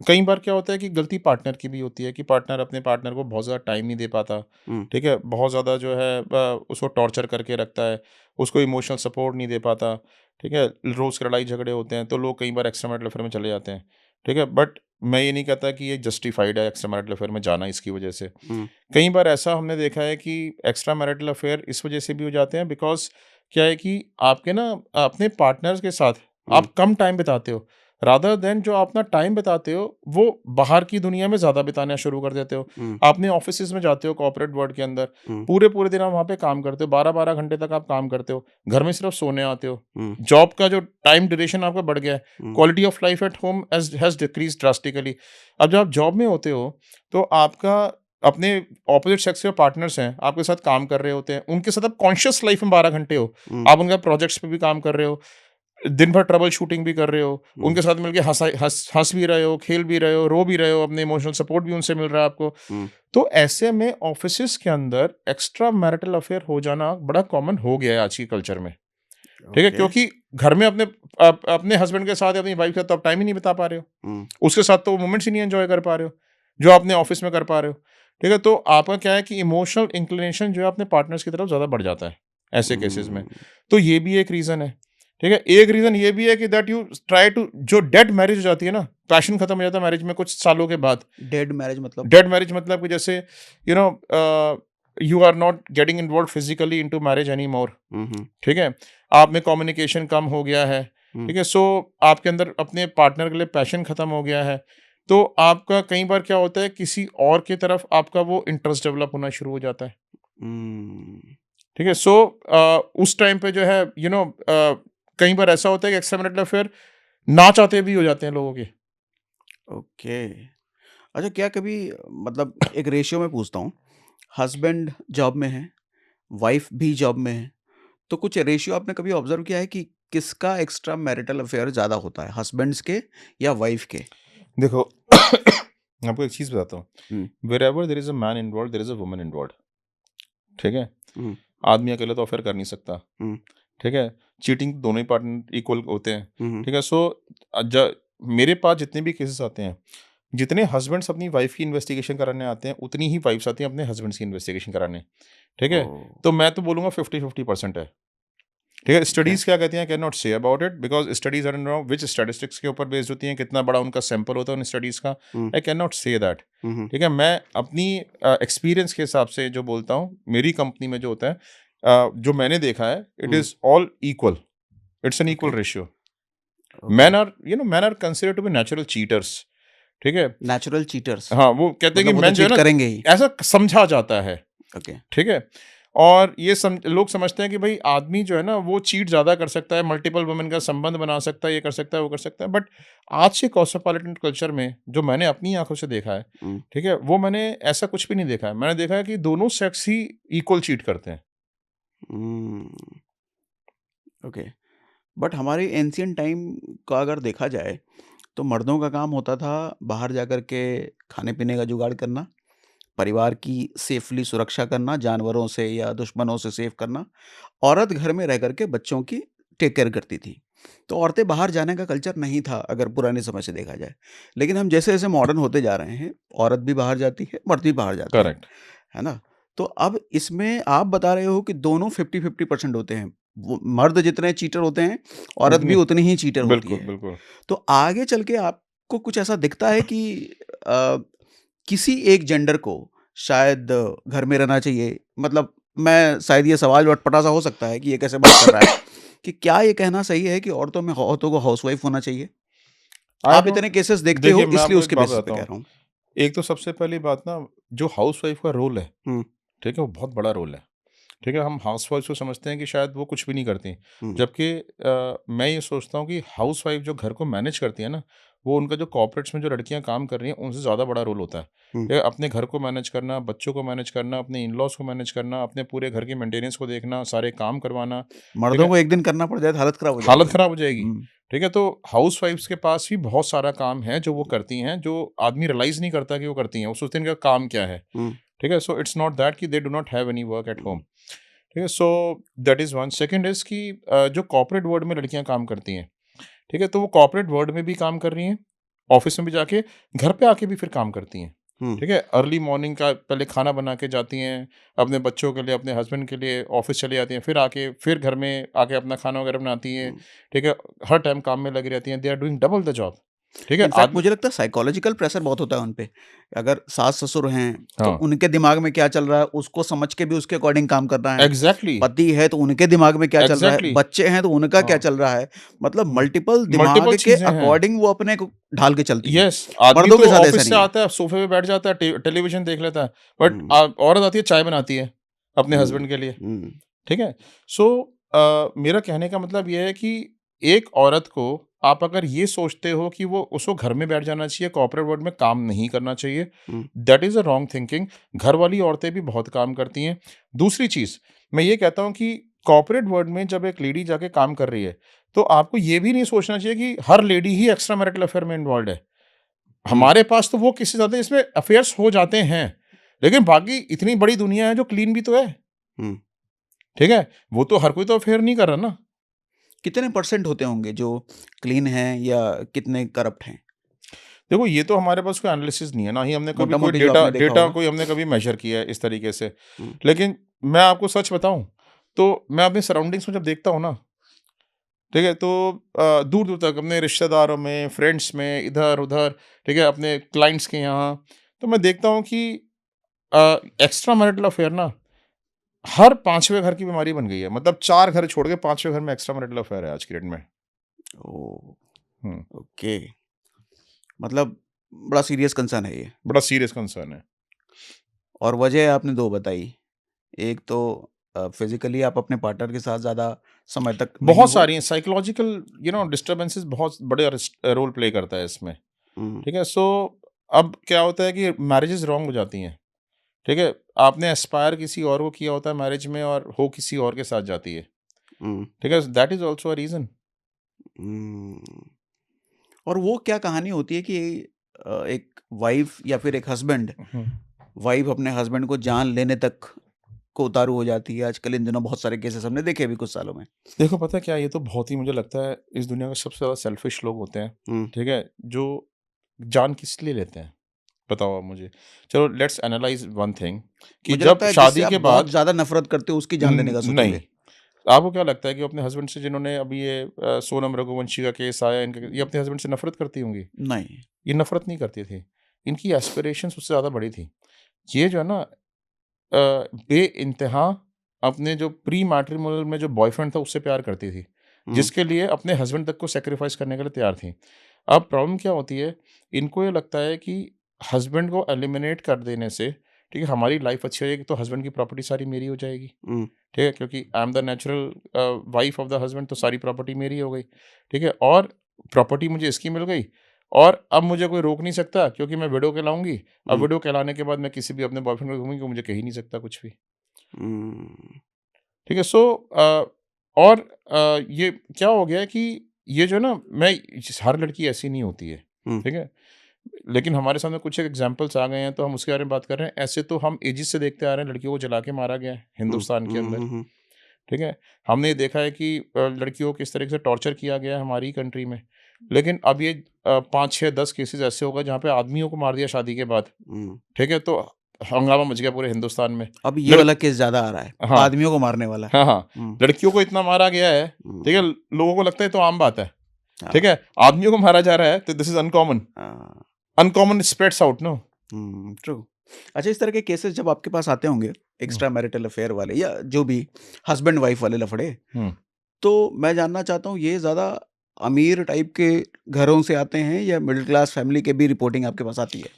कई बार क्या होता है कि गलती पार्टनर की भी होती है कि पार्टनर अपने पार्टनर को बहुत ज़्यादा टाइम नहीं दे पाता, हम्म, ठीक है, बहुत ज़्यादा जो है उसको टॉर्चर करके रखता है, उसको इमोशनल सपोर्ट नहीं दे पाता, ठीक है। रोज़ के लड़ाई झगड़े होते हैं तो लोग कई बार एक्स्ट्रा मैरिटल अफेयर में चले जाते हैं, ठीक है। बट मैं ये नहीं कहता कि ये जस्टिफाइड है एक्स्ट्रा मैरिटल अफेयर में जाना इसकी वजह से। हम्म, कई बार ऐसा हमने देखा है कि एक्स्ट्रा मैरिटल अफेयर इस वजह से भी हो जाते हैं बिकॉज क्या है कि आपके ना अपने पार्टनर्स के साथ हम्म, आप कम टाइम बिताते हो, रादर देन जो आप अपना टाइम बिताते हो वो बाहर की दुनिया में ज़्यादा बिताना शुरू कर देते हो। हम्म, आपने ऑफिस में जाते हो कॉर्पोरेट वर्ल्ड के अंदर, हम्म, पूरे पूरे दिन आप वहाँ पे काम करते हो, 12-12 घंटे तक आप काम करते हो, घर में सिर्फ सोने आते हो। हम्म, जॉब का जो टाइम ड्यूरेशन आपका बढ़ गया है, hmm, quality of life at home has decrease drastically. अब जब आप जॉब में होते हो तो आपका अपने ऑपोजिट सेक्स के पार्टनर्स हैं, आपके साथ काम कर रहे होते हैं, उनके साथ आप कॉन्शियस लाइफ में 12 घंटे हो, हम्म, आप उनका प्रोजेक्ट्स पे भी काम कर रहे हो, दिन भर ट्रबल शूटिंग भी कर रहे हो, हम्म, उनके साथ मिलके हँस भी रहे हो, खेल भी रहे हो, रो भी रहे हो, अपने इमोशनल सपोर्ट भी उनसे मिल रहा है आपको। हम्म, तो ऐसे में ऑफिसेज़ के अंदर एक्स्ट्रा मैरिटल अफेयर हो जाना बड़ा कॉमन हो गया है आज की कल्चर में, ठीक है? ओके, क्योंकि घर में अपने हस्बैंड के साथ या अपनी वाइफ के साथ तो आप टाइम ही नहीं बिता पा रहे हो। हम्म, उसके साथ तो वो मोमेंट्स ही नहीं एन्जॉय कर पा रहे हो, जो आप अपने ऑफिस में कर पा रहे हो, ठीक है? तो आपका क्या है कि इमोशनल इंक्लिनेशन जो है अपने पार्टनर्स की तरफ ज़्यादा बढ़ जाता है, ऐसे केसेज़ में। हम्म, तो ये भी एक रीज़न है। ठीक है, एक रीजन ये भी है कि दैट यू ट्राई टू, जो डेड मैरिज हो जाती है ना, पैशन खत्म हो जाता है मैरिज में कुछ सालों के बाद। डेड मैरिज मतलब? डेड मैरिज मतलब कि जैसे you know you are not getting involve physically into marriage any more. Hmm. ठीक है, आप में कम्युनिकेशन कम हो गया है। हम्म। ठीक है, सो आपके अंदर अपने पार्टनर के लिए पैशन खत्म हो गया है, तो आपका कई बार क्या होता है, किसी और की तरफ आपका वो इंटरेस्ट डेवलप होना शुरू हो जाता है। हम्म। ठीक है, सो उस टाइम पे जो है कई बार ऐसा होता है कि एक्स्ट्रा मैरिटल अफेयर ना चाहते भी हो जाते हैं लोगों के। ओके। अच्छा, क्या कभी मतलब एक रेशियो में पूछता हूँ, हस्बैंड जॉब में है, वाइफ भी जॉब में है, तो कुछ रेशियो आपने कभी ऑब्जर्व किया है कि किसका एक्स्ट्रा मैरिटल अफेयर ज़्यादा होता है, हस्बैंड्स के या वाइफ के? देखो आपको एक चीज बताता हूँ, hmm. Wherever there is a man involve there is a woman involve. ठीक है, हम्म। आदमी अकेले तो अफेयर कर नहीं सकता। हम्म। ठीक है, चीटिंग दोनों ही पार्टनर इक्वल होते हैं। हम्म। ठीक है, सो मेरे पास जितने भी केसेस आते हैं, जितने हस्बैंड्स अपनी वाइफ की इन्वेस्टिगेशन कराने आते हैं, उतनी ही वाइफ्स आती हैं अपने हस्बैंड्स की इन्वेस्टिगेशन कराने। ठीक ओ। है, तो मैं तो बोलूंगा 50-50% है। ठीक है, ओके। स्टडीज क्या कहती हैं, can not say about it because studies are no which statistics के ऊपर बेस्ड होती हैं, कितना बड़ा उनका सैंपल होता है उन स्टडीज का। Hmm. I can not say that. Hmm. ठीक है, मैं अपनी एक्सपीरियंस के हिसाब से जो बोलता हूँ, मेरी कंपनी में जो होता है, जो मैंने देखा है, it hmm. Is all equal, it's an okay. Equal ratio. Okay. Man are consider to be natural cheaters. ठीक है, नेचुरल चीटर्स? हाँ, वो कहते हैं मतलब कि वो तो मैन जो है चीट ना, करेंगे ही। ऐसा समझा जाता है। ओके। ठीक है, और ये लोग समझते हैं कि भाई आदमी जो है ना वो चीट ज्यादा कर सकता है, मल्टीपल वुमेन का संबंध बना सकता है, ये कर सकता है, वो कर सकता है, बट आज के कॉस्मोपॉलिटन कल्चर में जो मैंने अपनी आंखों से देखा है, हम्म। ठीक है, वो मैंने ऐसा कुछ भी नहीं देखा है। मैंने देखा है कि दोनों सेक्स ही इक्वल चीट करते हैं। हम्म। ओके। बट हमारे एंशियंट टाइम का अगर देखा जाए, तो मर्दों का काम होता था बाहर जाकर के खाने पीने का जुगाड़ करना, परिवार की सेफली सुरक्षा करना, जानवरों से या दुश्मनों से सेव करना। औरत घर में रह करके बच्चों की टेक केयर करती थी। तो औरतें बाहर जाने का कल्चर नहीं था अगर पुराने समय से देखा जाए। लेकिन हम जैसे जैसे मॉडर्न होते जा रहे हैं, औरत भी बाहर जाती है, मर्द भी बाहर जाते हैं, करेक्ट। है ना? तो अब इसमें आप बता रहे हो कि दोनों 50-50% होते हैं। वो मर्द जितने चीटर होते हैं, औरत भी उतनी, उतनी ही चीटर होती बिल्कुल है। बिल्कुल। तो आगे चल के आपको कुछ ऐसा दिखता है कि अ, किसी एक जेंडर को शायद घर में रहना चाहिए? मतलब मैं शायद ये सवाल अटपटा सा हो सकता है कि ये कैसे बात कर रहा है, कि क्या ये कहना सही है कि औरतों को हाउसवाइफ होना चाहिए? आई आप इतने डोंट, केसेस देखते देखिए हो मैं इसलिए आपको एक उसके बात बेसिस पे बताता कह हूँ। रहा हूँ। एक तो सबसे पहली बात ना, जो हाउस वाइफ का रोल है, हुँ। ठीक है, वो बहुत बड़ा रोल है। ठीक है, हम हाउसवाइफ को समझते हैं कि शायद वो कुछ भी नहीं करती, हुँ। जबकि मैं ये सोचता हूँ कि हाउसवाइफ जो घर को मैनेज करती है ना, वो उनका जो कॉर्पोरेट्स में जो लड़कियां काम कर रही हैं उनसे ज़्यादा बड़ा रोल होता है। हुँ। ठीक है, अपने घर को मैनेज करना, बच्चों को मैनेज करना, अपने इन लॉज को मैनेज करना, अपने पूरे घर की मेंटेनेंस को देखना, सारे काम करवाना। ठीक मर्दों है, को एक दिन करना पड़ जाए तो हालत खराब हो हालत जाएगी। खराब हो जाएगी। हुँ। ठीक है, तो हाउसवाइफ्स के पास भी बहुत सारा काम है जो वो करती हैं, जो आदमी रियलाइज नहीं करता कि वो करती हैं, वो सोचते हैं इनका काम क्या है। हुँ। ठीक है, सो इट्स नॉट दैट कि they do not have any work at hmm. Home. ठीक है, so that is one. Second is कि जो कॉर्पोरेट वर्ल्ड में लड़कियां काम करती हैं, ठीक है, तो वो कॉर्पोरेट वर्ल्ड में भी काम कर रही हैं, ऑफिस में भी जाके, घर पे आके भी फिर काम करती हैं। हुँ। ठीक है, अर्ली मॉर्निंग का पहले खाना बना के जाती हैं, अपने बच्चों के लिए, अपने हस्बैंड के लिए ऑफिस चली जाती हैं, फिर आके फिर घर में आके अपना खाना वगैरह बनाती हैं। हुँ। ठीक है, हर टाइम काम में लगी रहती हैं, they are doing double the job. ठीक है, इनफैक्ट आदमी, मुझे लगता है साइकोलॉजिकल प्रेशर बहुत होता है उन पे। अगर सास-ससुर हैं, तो हाँ, उनके दिमाग में क्या चल रहा है, उसको समझ के भी उसके अकॉर्डिंग काम करना है। एग्जैक्टली, पति है, तो उनके दिमाग में क्या चल रहा है, एग्जैक्टली, बच्चे हैं, तो उनका क्या हाँ, चल रहा है। मतलब मल्टीपल दिमाग मल्टीपल के चीजें हैं। अकॉर्डिंग वो अपने को ढाल के चलती हैं। यस, आदमी मर्दों तो के साथ ऐसा ऑफिस से नहीं है। आता है, सोफे पे बैठ जाता है, टेलीविजन देख लेता है, बट हुँ। औरत आती है, चाय बनाती है अपने हुँ। हस्बैंड के लिए। हुँ। ठीक है, सो मेरा कहने का मतलब ये है कि एक औरत को, आप अगर ये सोचते हो कि वो उसको घर में बैठ जाना चाहिए, कॉर्पोरेट वर्ल्ड में काम नहीं करना चाहिए, hmm. That is a wrong thinking. घर वाली औरतें भी बहुत काम करती हैं। दूसरी चीज, मैं ये कहता हूँ कि कॉर्पोरेट वर्ल्ड में जब एक लेडी जाके काम कर रही है, तो आपको ये भी नहीं सोचना चाहिए कि हर लेडी ही एक्स्ट्रा मैरिटल अफेयर में इन्वॉल्व है। हुँ। हमारे पास तो वो किसी ज़्यादा इसमें अफेयर्स हो जाते हैं, लेकिन बाकी इतनी बड़ी दुनिया है जो क्लीन भी तो है। हुँ। ठीक है, वो तो हर कोई तो अफेयर नहीं कर रहा ना। कितने परसेंट होते होंगे जो क्लीन हैं या कितने करप्ट हैं? देखो, ये तो हमारे पास कोई एनालिसिस नहीं है, ना ही हमने कभी कोई मोटा-मोटी जो डेटा आपने देखा डेटा होगा? कोई हमने कभी मेजर किया है इस तरीके से। हुँ। लेकिन मैं आपको सच बताऊं, तो मैं अपने सराउंडिंग्स में जब देखता हूँ ना, ठीक है? तो दूर-दूर तक अपने रिश्तेदारों में, फ्रेंड्स में, इधर-उधर, ठीक है? अपने क्लाइंट्स के यहाँ, तो मैं देखता हूँ कि एक्स्ट्रा मैरिटल अफेयर ना हर 5वें घर की बीमारी बन गई है। मतलब 4 घर छोड़ के 5वें घर में एक्स्ट्रा मैरिटल अफेयर है आज की डेट में। ओह! हुँ, ओके। मतलब बड़ा सीरियस कंसर्न है ये। बड़ा सीरियस कंसर्न है। और वजह आपने 2 बताई। एक तो फिज़िकली आप अपने पार्टनर के साथ ज़्यादा समय तक नहीं बहुत हो। सारी हैं साइकोलॉजिकल डिस्टर्बेंसेस बहुत बड़े रोल प्ले करता है इसमें, हुँ, ठीक है? सो अब क्या होता है कि मैरेजेस रॉन्ग हो जाती हैं, ठीक है? आपने एस्पायर किसी और को किया होता है मैरिज में और हो किसी और के साथ जाती है, हुँ, ठीक है? That is also a reason. Hmm. और वो क्या कहानी होती है कि एक वाइफ़ या फिर एक हस्बैंड, हुँ। वाइफ़ अपने हस्बैंड को जान लेने तक को उतारू हो जाती है। आजकल इन दिनों बहुत सारे केसेस हमने देखे अभी कुछ सालों में। देखो पता है क्या है, ये तो बहुत ही मुझे लगता है इस दुनिया में सबसे ज़्यादा सेल्फिश लोग होते हैं, हुँ। ठीक है? जो जान किस लिए लेते हैं? बताओ आप मुझे। चलो लेट्स एनालाइज़ वन थिंग कि मुझे जब लगता है जिससे शादी आप के बहुत बाद ज़्यादा नफ़रत करते हो उसकी जान लेने का नहीं, सोचोगे। आपको क्या लगता है कि अपने हस्बैंड से जिन्होंने अभी ये सोनम रघुवंशी का केस आया इनके ये अपने हस्बैंड से नफ़रत करती होंगी? नहीं। ये नफ़रत नहीं करती थी। इनकी एस्पिरेशंस उससे ज़्यादा बड़ी थी। ये जो है ना बेइंतहा अपने जो प्री मैट्रिमोनियल में जो बॉयफ्रेंड था उससे प्यार करती थी, हुँ, जिसके लिए अपने हस्बैंड तक को सैक्रिफाइस करने के लिए तैयार थी। अब प्रॉब्लम क्या होती है, इनको ये लगता है कि हस्बैंड को एलिमिनेट कर देने से, ठीक है, हमारी लाइफ अच्छी हो जाएगी तो हस्बैंड की प्रॉपर्टी सारी मेरी हो जाएगी, हुँ, ठीक है? क्योंकि I am the natural wife of the husband तो सारी प्रॉपर्टी मेरी हो गई, ठीक है? और प्रॉपर्टी मुझे इसकी मिल गई और अब मुझे कोई रोक नहीं सकता क्योंकि मैं विडो कहलाऊँगी। अब हुँ, विडो कहलाने के बाद मैं किसी भी अपने बॉयफ्रेंड को घूमूँगी वो मुझे कह ही नहीं सकता कुछ भी। हुँ, ठीक है? सो और ये क्या हो गया है कि ये जो ना मैं हर लड़की ऐसी नहीं होती है, हुँ, ठीक है? लेकिन हमारे सामने कुछ एग्ज़ाम्पल्स आ गए हैं तो हम उसके बारे में बात कर रहे हैं। ऐसे तो हम एजेस से देखते आ रहे हैं लड़कियों को जला के मारा गया है हुँ, हिंदुस्तान के हुँ, अंदर, हुँ, हुँ, ठीक है? हमने ये देखा है कि लड़कियों को किस तरीके से टॉर्चर किया गया है हमारी कंट्री में। लेकिन अब ये 5, 6, 10 केसेज़ ऐसे हो गए जहाँ पे आदमियों को मार दिया शादी के बाद, हुँ। ठीक है? तो हंगामा मच गया पूरे हिंदुस्तान में। अब ये लड़ वाला केस ज़्यादा आ रहा है, हाँ। आदमियों को मारने वाला। हाँ, हाँ। हुँ, लड़कियों को इतना मारा गया है, ठीक है? हुँ, लोगों को लगता है ये तो आम बात है, हाँ, ठीक है? आदमियों को मारा जा रहा है तो दिस इज़ अनकॉमन। हाँ, uncommon spreads out no? True. अच्छा, इस तरह के केसेस जब आपके पास आते होंगे, हुँ, एक्स्ट्रा मैरिटल अफेयर वाले या जो भी हस्बैंड वाइफ वाले लफड़े, हुँ। तो मैं जानना चाहता हूँ ये ज़्यादा अमीर टाइप के घरों से आते हैं या मिडिल क्लास फैमिली के भी रिपोर्टिंग आपके पास आती है?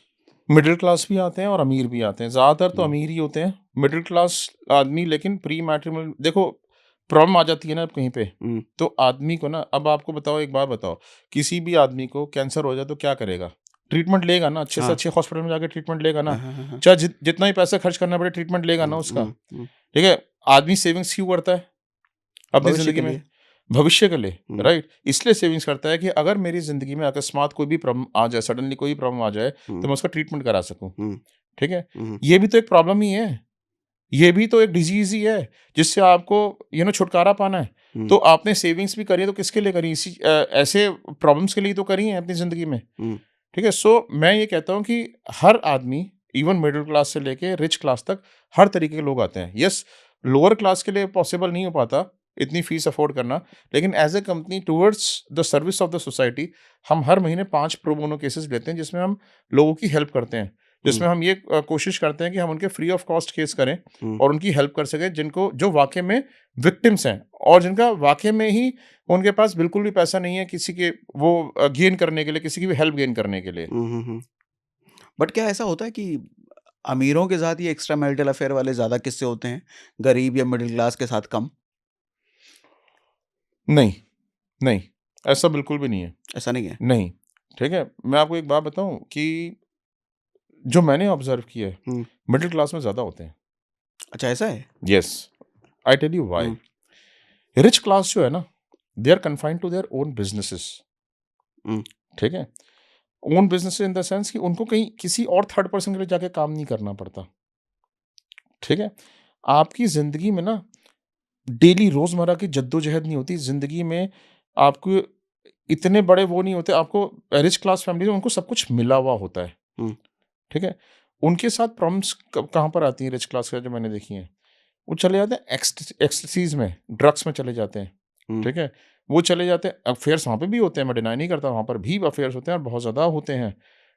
मिडल क्लास भी आते हैं और अमीर भी आते हैं। ज़्यादातर तो हुँ, अमीर ही होते हैं। मिडल क्लास आदमी लेकिन प्री मैट्रिमोनियल देखो प्रॉब्लम आ जाती है ना कहीं पे, हुँ, तो आदमी को ना अब आपको बताओ एक बात बताओ, किसी भी आदमी को कैंसर हो जाए तो क्या करेगा? ट्रीटमेंट लेगा ना, अच्छे से हाँ। अच्छे हॉस्पिटल में जाके ट्रीटमेंट लेगा हाँ, ना। हाँ, हाँ, हाँ। चाहे जितना ही पैसा खर्च करना पड़े ट्रीटमेंट लेगा ना हुँ, उसका, हुँ, हुँ। ठीक है? आदमी सेविंग्स क्यों करता है अपनी भविष्य ज़िंदगी के में? लिए। भविष्य के लिए, हुँ, राइट? इसलिए सेविंग्स करता है कि अगर मेरी ज़िंदगी में अकस्मात कोई भी प्रॉब्लम आ जाए, सडनली कोई भी प्रॉब्लम आ जाए, हुँ, तो मैं उसका ट्रीटमेंट करा सकूँ, हुँ, ठीक है? हुँ, ये भी तो एक प्रॉब्लम ही है। ये भी तो एक डिज़ीज़ ही है, जिससे आपको छुटकारा पाना है। हुँ, तो आपने सेविंग्स भी करी है तो किसके लिए करी? ऐसे प्रॉब्लम्स के लिए तो करी है अपनी ज़िंदगी में, हुँ, ठीक है? सो मैं ये कहता हूँ कि हर आदमी इवन मिडल क्लास से लेके रिच क्लास तक हर तरीके के लोग आते हैं। येस, लोअर क्लास के लिए पॉसिबल नहीं हो पाता इतनी फीस अफ़ोर्ड करना, लेकिन as a company towards the service of the society हम हर महीने 5 प्रो बोनो केसेस लेते हैं जिसमें हम लोगों की हेल्प करते हैं। हुँ, जिसमें हम ये कोशिश करते हैं कि हम उनके फ्री ऑफ कॉस्ट केस करें हुँ, और उनकी हेल्प कर सकें जिनको जो वाक़ई में विक्टिम्स हैं और जिनका वाक़ई में ही उनके पास बिल्कुल भी पैसा नहीं है किसी के वो गेन करने के लिए, किसी की भी हेल्प गेन करने के लिए। हुँ, हुँ, हुँ। बट क्या ऐसा होता है कि अमीरों के साथ ये एक्स्ट्रा मैरिटल अफेयर वाले ज़्यादा किस्से होते हैं, गरीब या मिडिल क्लास के साथ कम? नहीं, नहीं, ऐसा बिल्कुल भी नहीं है। ऐसा नहीं है? नहीं, ठीक है? मैं आपको एक बात बताऊँ कि जो मैंने ऑब्ज़र्व किया है, हुँ, मिडल क्लास में ज़्यादा होते हैं। अच्छा ऐसा है? Yes, I tell you why. Hmm, rich class जो है ना, they are confined to their own businesses, hmm, ठीक है? Own business in the sense कि उनको कहीं किसी और थर्ड पर्सन के लिए जाके काम नहीं करना पड़ता, ठीक है? आपकी ज़िंदगी में ना डेली रोज़मर्रा की जद्दोजहद नहीं होती, ज़िंदगी में आपको इतने बड़े वो नहीं होते, आपको रिच क्लास फैमिली में उनको सब कुछ मिला हुआ होता है, हुँ, ठीक है? उनके साथ प्रॉब्लम्स क कहाँ पर आती हैं रिच क्लास के जो मैंने देखी हैं, वो चले जाते हैं एक्सटीज़ में, ड्रग्स में चले जाते हैं, ठीक है, वो चले जाते हैं। अफेयर्स वहाँ पे भी होते हैं, मैं डिनाई नहीं करता, वहाँ पर भी अफेयर्स होते हैं और बहुत ज़्यादा होते हैं।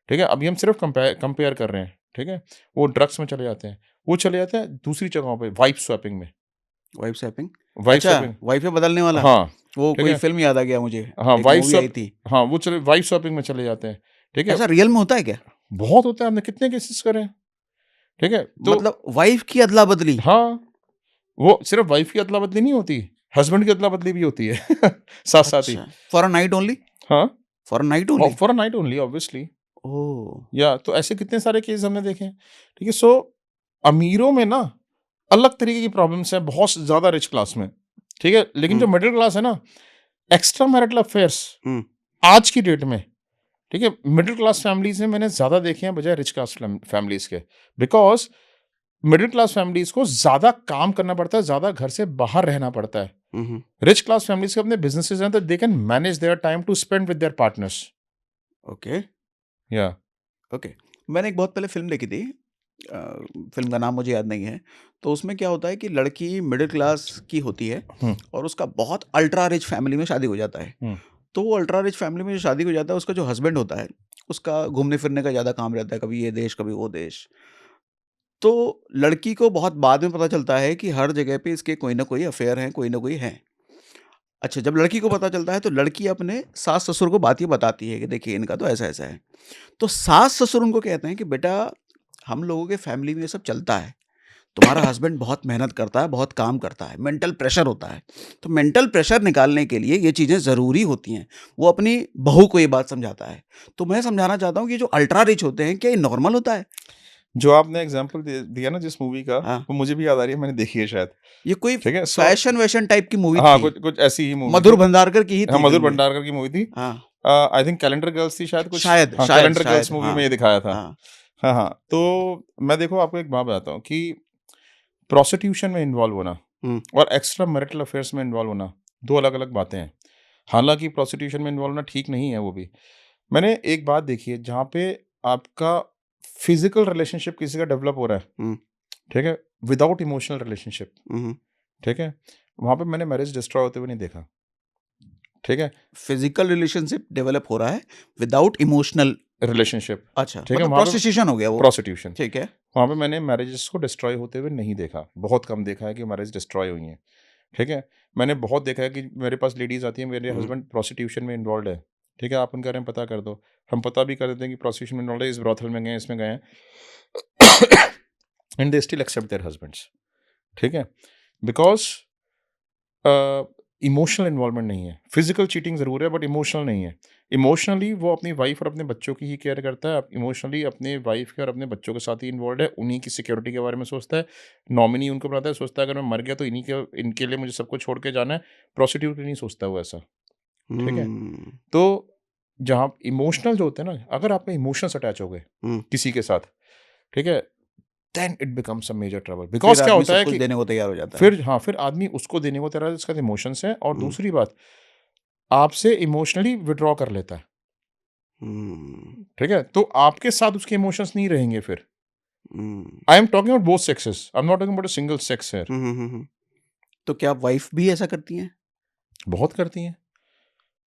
ठीक है, अभी हम सिर्फ कंपेयर कर रहे हैं। ठीक है, वो ड्रग्स में चले जाते हैं, वो चले जाते हैं दूसरी जगहों पे, वाइफ स्वैपिंग में। वाइफ स्वैपिंग, वाइफ अच्छा स्वैपिंग, वाइफे बदलने वाला, हाँ, वो ठीक कोई है, फिल्म याद आ गया मुझे, हाँ, एक वाइफ मूवी आई स्वैप, थी। हाँ, वो चले वाइफ स्वैपिंग में चले जाते हैं। ठीक है, ऐसा रियल में होता है क्या? बहुत होता है, हमने कितने केसेस करे हैं। ठीक है, तो मतलब वाइफ की अदला बदली? हाँ, वो सिर्फ वाइफ की अदला-बदली नहीं होती, हस्बैंड की अदला-बदली भी होती है साथ-साथ ही। अच्छा, फॉर अ नाइट ओनली? हाँ, for a night only? For a night only obviously. Oh! या तो ऐसे कितने सारे केस हमने देखे हैं। ठीक है, सो अमीरों में ना अलग तरीके की प्रॉब्लम्स हैं, बहुत ज़्यादा रिच क्लास में। ठीक है, लेकिन हुँ, जो मिडिल क्लास है ना, एक्स्ट्रा मैरिटल अफेयर्स हुँ, आज की डेट में, ठीक है, मिडिल क्लास फैमिलीज़ में मैंने ज़्यादा देखे हैं बजाय रिच क्लास फैमिलीज़ के। बिकॉज़ मिडिल क्लास फैमिलीज़ को ज़्यादा काम करना पड़ता है, ज़्यादा घर से बाहर रहना पड़ता है। हुँ, हुँ, रिच क्लास फैमिलीज़ के अपने बिज़नेसेस हैं, तो they can manage their time to spend with their partners. Okay, या ओके। मैंने एक बहुत पहले फ़िल्म देखी थी, फ़िल्म का नाम मुझे याद नहीं है। तो उसमें क्या होता है कि लड़की मिडिल क्लास की होती है हुँ, और उसका बहुत अल्ट्रा रिच फैमिली में शादी हो जाता है। हुँ, तो वो अल्ट्रा रिच फैमिली में जो शादी हो जाता है, उसका जो हस्बैंड होता है, उसका घूमने-फिरने का ज़्यादा काम रहता है, कभी ये देश, कभी वो देश। तो लड़की को बहुत बाद में पता चलता है कि हर जगह पे इसके कोई ना कोई अफ़ेयर हैं, कोई ना कोई हैं। अच्छा, जब लड़की को पता चलता है तो लड़की अपने सास-ससुर को बात ये बताती है कि देखिए इनका तो ऐसा-ऐसा है। तो सास-ससुर उनको कहते हैं कि बेटा, हम लोगों के फैमिली में ये सब चलता है। तुम्हारा हस्बैंड बहुत मेहनत करता है, बहुत काम करता है, मेंटल प्रेशर होता है। तो मेंटल प्रेशर निकालने के लिए ये चीज़ें ज़रूरी होती हैं। वो अपनी बहू को ये बात समझाता है। तो मैं समझाना चाहता हूँ कि जो अल्ट्रा रिच होते हैं, क्या ये नॉर्मल होता है? जो आपने एग्ज़ाम्पल दिया ना जिस मूवी का, हाँ, वो मुझे भी याद आ रही है, मैंने देखी है शायद। ये कोई ठीक है, सो फैशन-वैशन टाइप की मूवी हाँ, थी। कुछ कुछ ऐसी ही मूवी मधुर थी। भंडारकर की ही हाँ, थी मधुर फ़िल्म ये। भंडारकर की मूवी थी। हाँ, आई थिंक कैलेंडर गर्ल्स थी शायद कुछ। शायद, हाँ, शायद, कैलेंडर गर्ल्स शायद। मूवी में हाँ, ये दिखाया था। हाँ। हाँ, हाँ, तो मैं देखो आपको एक बात बताता हूँ कि प्रोस्टिट्यूशन में इन्वॉल्व होना हुँ, और एक्स्ट्रा मैरिटल अफेयर्स में इन्वॉल्व होना 2 अलग-अलग बातें हैं। हालाँकि प्रोस्टिट्यूशन में इन्वॉल्व होना ठीक नहीं है वो भी। मैंने एक बात देखी है जहाँ पे आपका फिज़िकल रिलेशनशिप किसी का डेवलप हो रहा है, हुँ, ठीक है? विदाउट इमोशनल रिलेशनशिप, हुँ, हुँ। ठीक है? वहाँ पे मैंने मैरिज डिस्ट्रॉय होते हुए नहीं देखा, ठीक है? फिज़िकल रिलेशनशिप डेवलप हो रहा है विदाउट इमोशनल। रिलेशनशिप, अच्छा, ठीक है? मतलब वहाँ पे प्रोस्टिट्यूशन हो गया वो। प्रोस्टिट्यूशन, ठीक है। वहाँ पे मैंने मैरिजेस को डिस्ट्रॉय होते हुए नहीं देखा। बहुत कम देखा है कि मैरिज डिस्ट्रॉय हुई हैं, ठीक है? मैंने बहुत देखा है कि मेरे पास लेडीज़ आती हैं, मेरे हुँ, हस्बैंड प्रोस्टिट्यूशन में इन्वॉल्व्ड है, ठीक है? आप उनके बारे में पता कर दो। हम पता भी कर देते हैं कि प्रोस्टिट्यूशन में इन्वॉल्व्ड है, इस ब्रॉथल में गए हैं, इसमें गए हैं and they still accept their husbands, ठीक है? बिकॉज़ इमोशनल इन्वॉल्वमेंट नहीं है। फिजिकल चीटिंग ज़रूर है बट इमोशनल नहीं है। इमोशनली वो अपनी वाइफ और अपने बच्चों की ही केयर करता है। इमोशनली अपने वाइफ के और अपने बच्चों के साथ ही इन्वॉल्वड है। उन्हीं की सिक्योरिटी के बारे में सोचता है। नॉमिनी उनको बनाता है, सोचता है अगर मैं मर गया तो इनके लिए मुझे सब कुछ छोड़ के जाना है। प्रोस्टिट्यूट नहीं सोचता वो ऐसा, ठीक है? हुँ, तो जहाँ इमोशनल जो होते हैं ना, अगर आप में इमोशंस अटैच हो गए हुँ। किसी के साथ, ठीक है? Then it becomes a major trouble. फिर बिकॉज़ क्या आदमी होता सब है कुछ कि देने को तैयार हो जाता है। फिर हाँ, फिर आदमी उसको देने को तैयार है जिसके पास इमोशंस हैं और हुँ, दूसरी बात आपसे इमोशनली विथड्रॉ कर लेता है, हुँ, ठीक है? तो आपके साथ उसके इमोशंस नहीं रहेंगे फिर। हुँ। I am talking about both sexes, I am not talking about a single sex here. हुँ, हुँ, हुँ, हुँ। तो क्या वाइफ़ भी ऐसा करती हैं? बहुत करती हैं।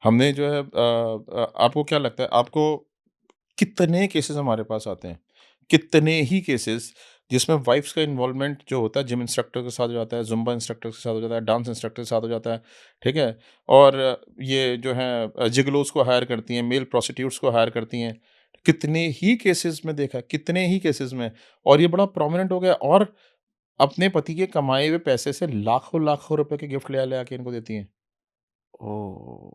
हमने जो है आपको क्या लगता है आपको कितने केसेस हमारे पास आते हैं, कितने ही केसेस जिसमें वाइफ्स का इन्वॉल्वमेंट जो होता है जिम इंस्ट्रक्टर के साथ हो जाता है, ज़ुम्बा इंस्ट्रक्टर के साथ हो जाता है, डांस इंस्ट्रक्टर के साथ हो जाता है, ठीक है? और ये जो हैं जिगोलोज़ को हायर करती हैं, मेल प्रोस्टिट्यूट्स को हायर करती हैं। कितने ही केसेस में देखा है, कितने ही केसेस में और ये बड़ा प्रोमिनेंट हो गया और अपने पति के कमाए हुए पैसे से लाखों-लाखों रुपए के गिफ्ट ले आके इनको देती हैं। ओह!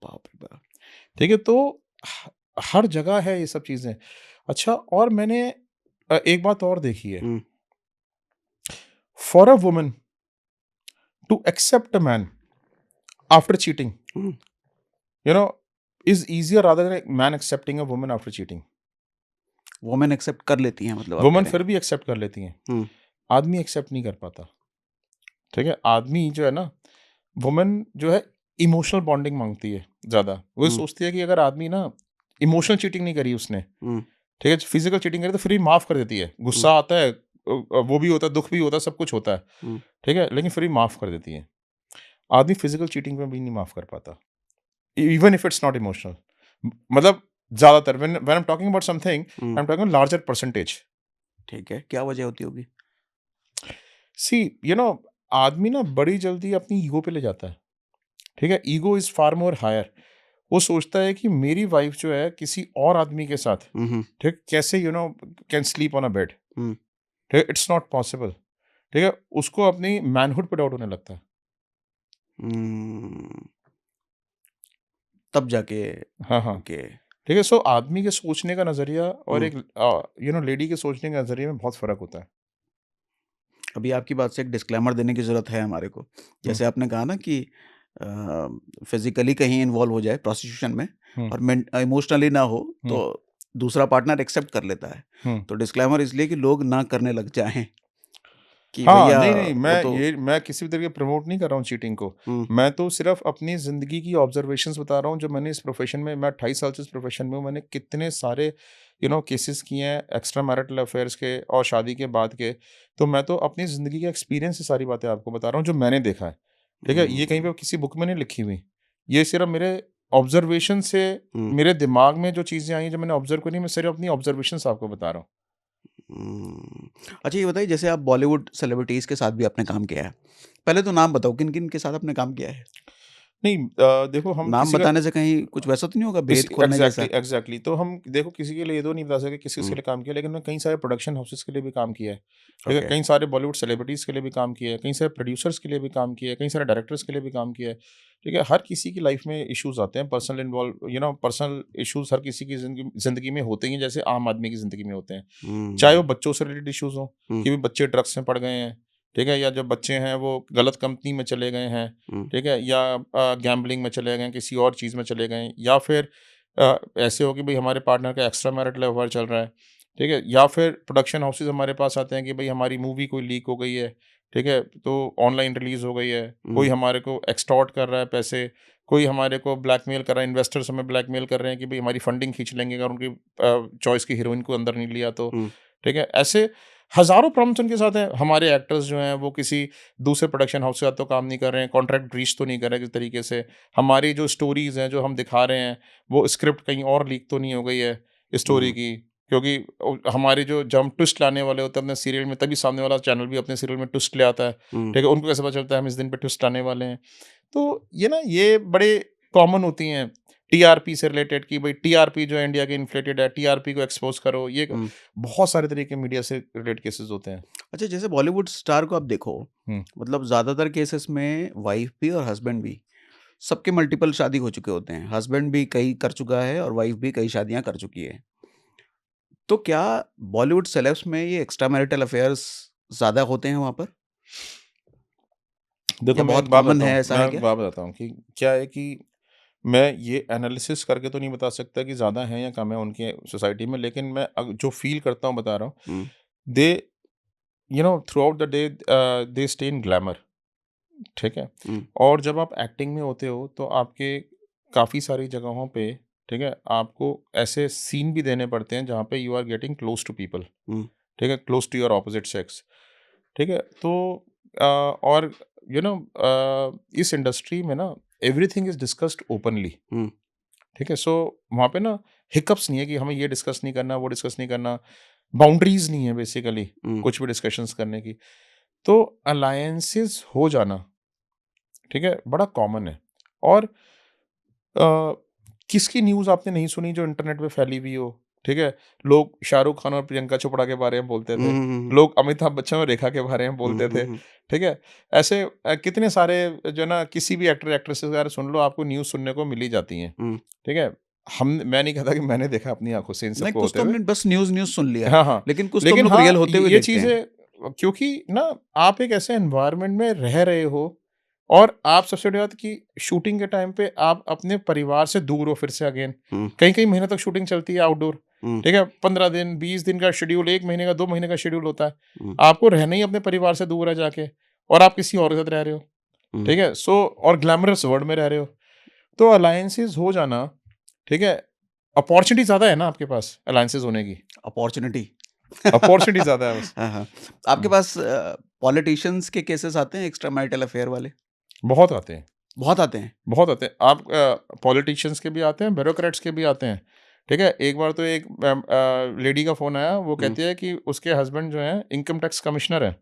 बाप रे बाप! ठीक है? तो ह हर जगह है ये सब चीज़ें। अच्छा और मैंने एक बात और देखी है, हुँ, for a woman to accept a man after cheating, hmm. You know, is easier rather than a man accepting a woman after cheating. Women accept कर लेती हैं मतलब आप कह वुमन रहे हैं। फिर भी एक्सेप्ट कर लेती हैं, हुँ, आदमी एक्सेप्ट नहीं कर पाता, ठीक है? आदमी जो है ना, वुमन जो है इमोशनल बॉन्डिंग माँगती है ज़्यादा। वो ये हुँ, सोचती है कि अगर आदमी ना इमोशनल चीटिंग नहीं करी उसने, हुँ, ठीक है? फिज़िकल चीटिंग करे तो फिर भी माफ़ कर देती है। हुँ, गुस्सा आता है वो भी होता है, दुःख भी होता है, सब कुछ होता है, हुँ, ठीक है? लेकिन फिर भी माफ़ कर देती है। आदमी फिजिकल चीटिंग में भी नहीं माफ कर पाता, even if it's not emotional. मतलब ज्यादातर when when I am talking about something, I am talking larger percentage. ठीक है, क्या वजह होती होगी? सी यू नो, आदमी ना बड़ी जल्दी अपनी ईगो पे ले जाता है, ठीक है, ego is far more higher. वो सोचता है कि मेरी वाइफ जो है किसी और आदमी के साथ, हम्म। ठीक, कैसे can sleep on a bed, हम्म। ठीक है, इट्स नॉट पॉसिबल, ठीक है, उसको अपनी मैनहुड पे डाउट होने लगता है। हम्म, तब जाके। हाँ, हाँ, ओके। ठीक है। सो आदमी के सोचने का नजरिया और हम्म। एक लेडी के सोचने का नजरिए में बहुत फर्क होता है। अभी आपकी बात से एक डिस्क्लेमर देने की ज़रूरत है हमारे को। हम्म, जैसे आपने कहा ना कि फिज़िकली कहीं इन्वॉल्व हो जाए प्रोस्टिट्यूशन में हम्म, और इमोशनली ना हो, हम्म, तो दूसरा पार्टनर एक्सेप्ट कर लेता है। हम्म। तो डिस्क्लेमर इसलिए कि लोग ना करने लग जाएँ कि हाँ, भैया नहीं, नहीं, वो तो। मैं किसी भी तरीके प्रमोट नहीं कर रहा हूँ चीटिंग को। हुँ, मैं तो सिर्फ़ अपनी ज़िंदगी की ऑब्ज़र्वेशंस बता रहा हूँ, जो मैंने इस प्रोफ़ेशन में, मैं 28 साल से इस प्रोफ़ेशन में हूँ, मैंने कितने सारे केसेस किए हैं एक्स्ट्रा मैरिटल अफ़ेयर्स के और शादी के बाद के। तो मैं तो अपनी ज़िंदगी के एक्सपीरियंस से सारी बातें आपको बता रहा हूँ, जो मैंने देखा है, ठीक है? ये कहीं हुँ, पे किसी बुक में नहीं लिखी हुई। ये सिर्फ़ मेरे ऑब्ज़र्वेशन से, हुँ, मेरे दिमाग में जो चीज़ें आई हैं, जो मैंने ऑब्ज़र्व करी, मैं सिर्फ़ अपनी ऑब्ज़र्वेशंस आपको बता रहा हूँ। हुँ। अच्छा, ये बताइए, जैसे आप बॉलीवुड सेलिब्रिटीज़ के साथ भी आपने काम किया है। पहले तो नाम बताओ, किन-किन के साथ आपने काम किया है? नहीं, देखो, हम नाम किसी का बताने से कहीं कुछ वैसा तो नहीं होगा, किसी भेद खोलने एग्ज़ैक्टली, जैसा? एग्ज़ैक्टली। तो हम देखो, किसी के लिए ये तो नहीं बता सकते किस-किस के हुँ, लिए काम किया, लेकिन मैं कई सारे प्रोडक्शन हाउसेस के लिए भी काम किया है। ठीक है? ओके। कई सारे बॉलीवुड सेलिब्रिटीज़ के लिए भी काम किया है, कई सारे प्रोड्यूसर्स के लिए भी काम किया है, कई सारे डायरेक्टर्स के लिए भी काम किया है। ठीक है? हर किसी की लाइफ़ में इश्यूज़ आते हैं, पर्सनल इश्यूज़ हर किसी की ज़िंदगी में होते ही हैं, जैसे आम आदमी की ज़िंदगी में होते हैं। चाहे वो हुँ, बच्चों से रिलेटेड इश्यूज़ हों, हुँ, कि भी बच्चे ड्रग्स में पड़ गए हैं, ठीक है? या जो बच्चे हैं वो गलत कंपनी में चले गए हैं, हुँ, ठीक है? या गैम्बलिंग में चले गए हैं, किसी और चीज़ में चले गए हैं, या फिर ऐसे हो कि भई हमारे पार्टनर का एक्स्ट्रा मैरिटल अफेयर चल रहा है, ठीक है? या फिर प्रोडक्शन हाउसेज़ हमारे पास आते हैं कि भई हमारी मूवी कोई लीक हो गई है, ठीक है? तो ऑनलाइन रिलीज़ हो गई है, कोई हुँ, हमारे को एक्सटॉर्ट कर रहा है पैसे, कोई हमारे को ब्लैकमेल कर रहा है, इन्वेस्टर्स हमें ब्लैकमेल कर रहे हैं कि भई हमारी फंडिंग खींच लेंगे अगर उनकी चॉइस की हीरोइन को अंदर नहीं लिया तो, हुँ, ठीक है? ऐसे हज़ारों प्रॉब्लम्स उनके साथ हैं। हमारे एक्टर्स जो हैं वो किसी दूसरे प्रोडक्शन हाउस के साथ तो काम नहीं कर रहे हैं, कॉन्ट्रैक्ट ब्रीच तो नहीं कर रहे किसी तरीके से। हमारी जो स्टोरीज़ हैं, जो हम दिखा रहे हैं, वो स्क्रिप्ट कहीं और लीक तो नहीं हो गई है स्टोरी हुँ, की। क्योंकि हमारे जो जब हम ट्विस्ट लाने वाले होते हैं अपने सीरियल में, तभी सामने वाला चैनल भी अपने सीरियल में ट्विस्ट ले आता है, हुँ, ठीक है? उनको कैसे पता चलता है हम इस दिन पे ट्विस्ट लाने वाले हैं? तो ये बड़े कॉमन होती हैं टीआरपी से रिलेटेड, कि भाई टीआरपी जो है इंडिया की इन्फ्लेटेड है, टीआरपी को एक्सपोज़ करो। ये हुँ। बहुत सारे तरीके मीडिया से रिलेटेड केसेस होते हैं। अच्छा, जैसे बॉलीवुड स्टार को आप देखो, हुँ, मतलब ज़्यादातर केसेस में वाइफ़ भी और हस्बैंड भी, सबके मल्टीपल शादी हो चुके होते हैं। हस्बैंड भी कई कर चुका है और वाइफ़ भी कई शादियाँ कर चुकी है। तो क्या बॉलीवुड सेलेब्स में ये एक्स्ट्रा मैरिटल अफेयर्स ज़्यादा होते हैं वहाँ पर? देखो, या बहुत कॉमन है, ऐसा है मैं एक क्या? बात बताता हूँ कि क्या है कि मैं ये एनालिसिस करके तो नहीं बता सकता कि ज़्यादा है या कम है उनके सोसाइटी में, लेकिन मैं जो फ़ील करता हूँ बता रहा हूँ। हुँ, they throughout the day they stay in glamour, ठीक है? हुँ, और जब आप एक्टिंग में होते हो तो आपके काफ़ी सारी जगहों पे, ठीक है, आपको ऐसे सीन भी देने पड़ते हैं जहाँ पे you are getting close to people, हुँ, ठीक है? Close to your opposite sex, ठीक है? तो और इस इंडस्ट्री में ना एवरीथिंग इज़ डिस्कस्ड ओपनली, हुँ, ठीक है? सो वहाँ पे ना हिकअप्स नहीं है कि हमें ये डिस्कस नहीं करना, वो डिस्कस नहीं करना, बाउंड्रीज़ नहीं है बेसिकली हुँ, कुछ भी डिस्कशंस करने की। तो अलायंसेस हो जाना, ठीक है, बड़ा कॉमन है। और अ, किसकी न्यूज़ आपने नहीं सुनी जो इंटरनेट पे फैली हुई हो, ठीक है? लोग शाहरुख खान और प्रियंका चोपड़ा के बारे में बोलते हुँ, थे, हुँ, हुँ, लोग अमिताभ बच्चन और रेखा के बारे में हुँ, बोलते हुँ, थे, हुँ, ठीक है? ऐसे कितने सारे जो है ना, किसी भी एक्टर एक्ट्रेसेस के बारे में सुन लो, आपको न्यूज़ सुनने को मिल ही जाती हैं, हुँ। ठीक है? मैं नहीं कहता कि मैंने देखा अपनी आँखों से इन नहीं, सबको कुछ होते तो हुए। हमने बस न्यूज़ सुन लिया, हाँ, हाँ। लेकिन कुछ तो हम लेकिन लोग रियल हाँ, होते हुए ये देखते हैं। चीज़ें, क्योंकि ना आप एक ऐसे एनवायरनमेंट में रह रहे हो और आप सबसे बड़ी बात कि शूटिंग के टाइम पे आप अपने परिवार से दूर हो फिर से अगेन। हुँ, कई-कई महीने तक शूटिंग चलती है आउटडोर, हुँ, ठीक है? 15 दिन, 20 दिन का शेड्यूल, 1 महीने का, 2 महीने का शेड्यूल होता है। हुँ, आपको रहना ही अपने परिवार से दूर है जाके, और आप किसी और के साथ रह रहे हो, हुँ। ठीक है? सो और ग्लैमरस वर्ल्ड में रह रहे हो। तो अलायंसेस हो जाना, ठीक है? अपॉर्च्युनिटी ज़्यादा है ना आपके पास अलायंसेस होने की। अपॉर्च्युनिटी। अपॉर्च्युनिटी ज़्यादा है बस। हाँ, हाँ। आपके हुँ। पास पॉलिटिशियंस के केसेस आते हैं एक्स्ट्रा मैरिटल अफेयर वाले? बहुत आते हैं, बहुत आते हैं। बहुत आते हैं। आप पॉलिटिशियंस के भी आते हैं, ब्यूरोक्रेट्स के भी आते हैं। ठीक है? एक बार तो एक लेडी का फ़ोन आया, वो हुँ, कहती है कि उसके हस्बैंड जो हैं इनकम टैक्स कमिश्नर हैं।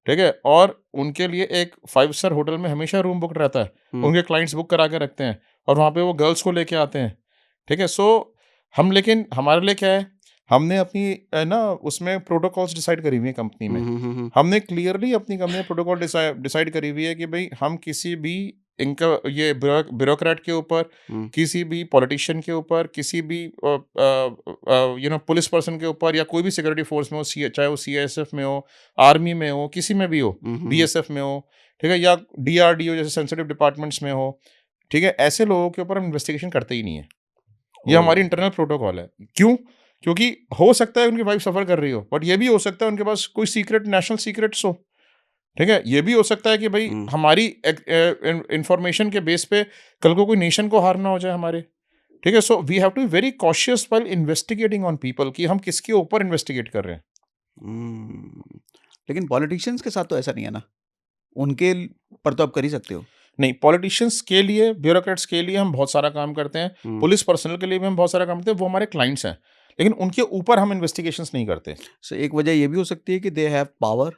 ठीक है? और उनके लिए एक 5 स्टार होटल में हमेशा रूम बुक्ड रहता है। हुँ, उनके क्लाइंट्स बुक करा के रखते हैं और वहाँ पे वो गर्ल्स को लेके आते हैं। ठीक है? सो हम लेकिन हमारे लिए क्या है, हमने अपनी ना उसमें प्रोटोकॉल्स डिसाइड करी हुई है कंपनी में। हुँ, हुँ, हुँ, हुँ, हमने क्लियरली अपनी कंपनी में प्रोटोकॉल डिसाइड करी हुई है कि भई हम किसी भी इनका ये ब्यूरोक्रेट के ऊपर, हुँ, किसी भी पॉलिटिशियन के ऊपर, किसी भी पुलिस पर्सन के ऊपर या कोई भी सिक्योरिटी फोर्स में हो, चाहे वो सीआईएसएफ में हो, आर्मी में हो, किसी में भी हो, हुँ, हुँ, हुँ। बीएसएफ में हो, ठीक है? या डीआरडीओ जैसे सेंसिटिव डिपार्टमेंट्स में हो, ठीक है? ऐसे लोगों के ऊपर हम इन्वेस्टिगेशन करते ही नहीं है। ये हमारी ओह! इंटरनल प्रोटोकॉल है। क्यों? क्योंकि हो सकता है उनकी वाइफ सफ़र कर रही हो, बट ये भी हो सकता है उनके पास कोई सीक्रेट नेशनल सीक्रेट्स हो। ठीक है? ये भी हो सकता है कि भई हुँ, हमारी इन्फॉर्मेशन के बेस पे कल को कोई नेशन को हार्म ना हो जाए हमारे। ठीक है? So we have to be very cautious while investigating on people कि हम किसके ऊपर इन्वेस्टिगेट कर रहे हैं। हुँ। लेकिन पॉलिटिशियंस के साथ तो ऐसा नहीं है ना? उनके ल पर तो आप कर ही सकते हो। नहीं, पॉलिटिशियंस के लिए, ब्यूरोक्रेट्स के लिए हम बहुत सारा काम करते हैं। हुँ। पुलिस पर्सनल के लिए भी हम बहुत सारा काम करते हैं, वो हमारे क्लाइंट्स हैं। लेकिन उनके ऊपर हम इन्वेस्टिगेशंस नहीं करते। सो एक वजह ये भी हो सकती है कि दे हैव पावर,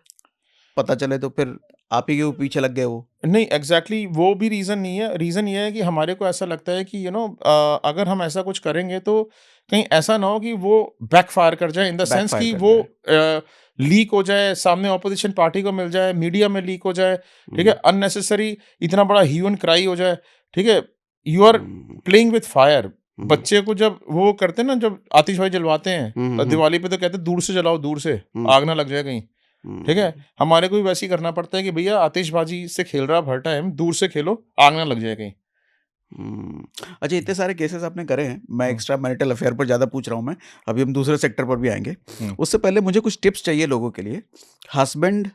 पता चले तो फिर आप ही के वो पीछे लग गए वो। नहीं, एग्ज़ैक्टली वो भी रीज़न नहीं है। रीज़न ये है कि हमारे को ऐसा लगता है कि अगर हम ऐसा कुछ करेंगे तो कहीं ऐसा ना हो कि वो बैकफ़ायर कर जाए इन द सेंस बैकफायर कि कर वो जाए। लीक हो जाए, सामने ऑपोज़िशन पार्टी को मिल जाए, मीडिया में लीक हो जाए, ठीक है? हुँ, अननेसेसरी इतना बड़ा ह्यू एंड क्राई हो जाए, ठीक है? You are hmm, playing with fire. हुँ, बच्चे को जब वो करते हैं ना, जब आतिशबाज़ी जलवाते हैं हुँ, हुँ, हुँ, दिवाली पे तो कहते हैं दूर से जलाओ, दूर से, हुँ, आग ना लग जाए कहीं। ठीक है? हुँ, हमारे को भी वैसे ही करना पड़ता है कि भैया आतिशबाजी से खेल रहा हर टाइम, दूर से खेलो, आग ना लग जाए कहीं। हुँ। अच्छा, इतने सारे केसेस आपने करे हैं, मैं हुँ, एक्स्ट्रा मैरिटल अफेयर पर ज़्यादा पूछ रहा हूँ मैं, अभी हम दूसरे सेक्टर पर भी आएँगे। हुँ। उससे पहले मुझे कुछ टिप्स चाहिए लोगों के लिए। हस्बैंड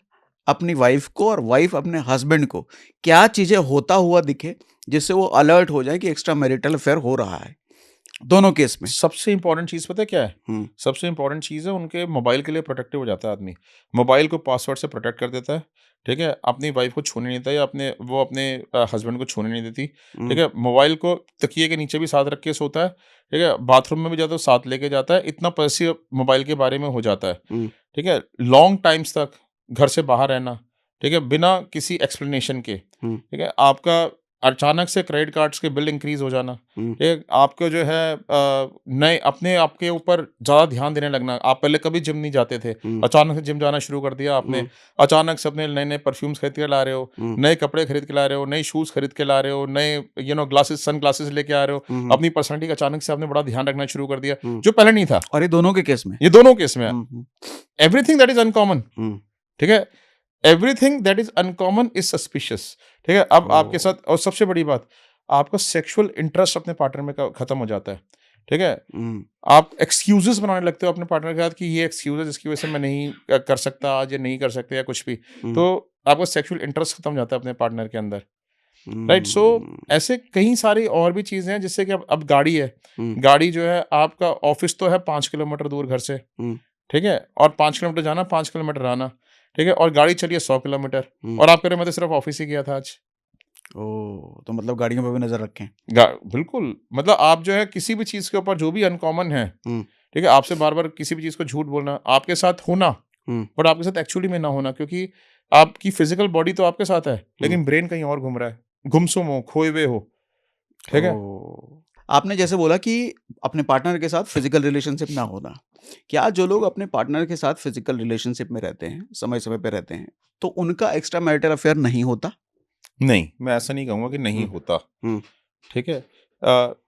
अपनी वाइफ़ को और वाइफ़ अपने हस्बैंड को क्या चीज़ें होता हुआ दिखे, जिससे वो अलर्ट हो जाएँ कि एक्स्ट्रा मैरिटल अफेयर हो रहा है, दोनों केस में? सबसे इम्पोर्टेंट चीज़ पता है क्या है? हुँ, सबसे इम्पोर्टेंट चीज़ है उनके मोबाइल के लिए प्रोटेक्टिव हो जाता है आदमी। मोबाइल को पासवर्ड से प्रोटेक्ट कर देता है, ठीक है? अपनी वाइफ़ को छूने नहीं देता या अपने हस्बैंड को छूने नहीं देती, ठीक हुँ, है? मोबाइल को तकिए के नीचे भी साथ रख के सोता है, ठीक है? बाथरूम में भी जाता है तो साथ लेके जाता है, इतना पॉसेसिव मोबाइल के बारे में हो जाता है, हुँ, ठीक है? लॉन्ग टाइम्स तक घर से बाहर रहना, ठीक है? बिना किसी एक्सप्लेनेशन के, हुँ, ठीक है? आपका अचानक से क्रेडिट कार्ड्स के बिल इंक्रीज़ हो जाना, हुँ, एक आपको जो है नए अपने आप के ऊपर ज़्यादा ध्यान देने लगना। आप पहले कभी जिम नहीं जाते थे, हुँ, अचानक से जिम जाना शुरू कर दिया आपने। हुँ, अचानक से अपने नए-नए परफ्यूम्स खरीद के ला रहे हो, हुँ, नए कपड़े खरीद के ला रहे हो, नए शूज़ खरीद के ला रहे हो, नए ग्लासेस सनग्लासेस लेके आ रहे हो। हुँ, हुँ, अपनी पर्सनैलिटी का अचानक से आपने बड़ा ध्यान रखना शुरू कर दिया, हुँ। जो पहले नहीं था। और ये दोनों के केस में? ये दोनों केस में है। हुँ, हुँ, एवरीथिंग दैट इज़ अनकॉमन, हुँ। ठीक है? Everything that is uncommon is suspicious, ठीक है? अब आपके ओह! साथ और सबसे बड़ी बात, आपका सेक्सुअल इंटरेस्ट अपने पार्टनर में क खत्म हो जाता है, ठीक है? हुँ, आप एक्सक्यूज़ेज़ बनाने लगते हो अपने पार्टनर के साथ कि ये एक्सक्यूज़ है जिसकी वज़ह से मैं नहीं कर सकता आज या नहीं कर सकते या कुछ भी। हुँ, तो आपका सेक्सुअल इंटरेस्ट खत्म हो जाता है अपने पार्टनर के अंदर, राइट? सो हुँ, ऐसे कई सारी और भी चीज़ें हैं जिससे कि अब गाड़ी है, हुँ, गाड़ी जो है आपका ऑफ़िस तो है 5 किलोमीटर दूर घर से, हुँ, ठीक है? और 5 किलोमीटर जाना, 5 किलोमीटर आना, ठीक है? और गाड़ी चली है 100 किलोमीटर हुँ। और आप कह रहे हो मैं तो सिर्फ़ ऑफ़िस ही गया था आज। ओह! तो मतलब गाड़ियों पे भी नज़र रखें। गा बिल्कुल, मतलब आप जो है किसी भी चीज़ के ऊपर जो भी अनकॉमन है, हुँ, ठीक है? आपसे बार-बार किसी भी चीज़ को झूठ बोलना, आपके साथ होना, हुँ, बट आपके साथ एक्चुअली में ना होना क्योंकि आपकी फिज़िकल बॉडी तो आपके साथ है, हुँ। लेकिन ब्रेन कहीं और घूम रहा है। गुमसुम हो, खोए हुए हो, ठीक है? ओह! आपने जैसे बोला कि अपने पार्टनर के साथ फ़िज़िकल रिलेशनशिप ना होना। क्या जो लोग अपने पार्टनर के साथ फ़िज़िकल रिलेशनशिप में रहते हैं, समय-समय पे रहते हैं, तो उनका एक्स्ट्रा मैरिटल अफ़ेयर नहीं होता? नहीं, मैं ऐसा नहीं कहूँगा कि नहीं हुँ, होता, हुँ, ठीक है?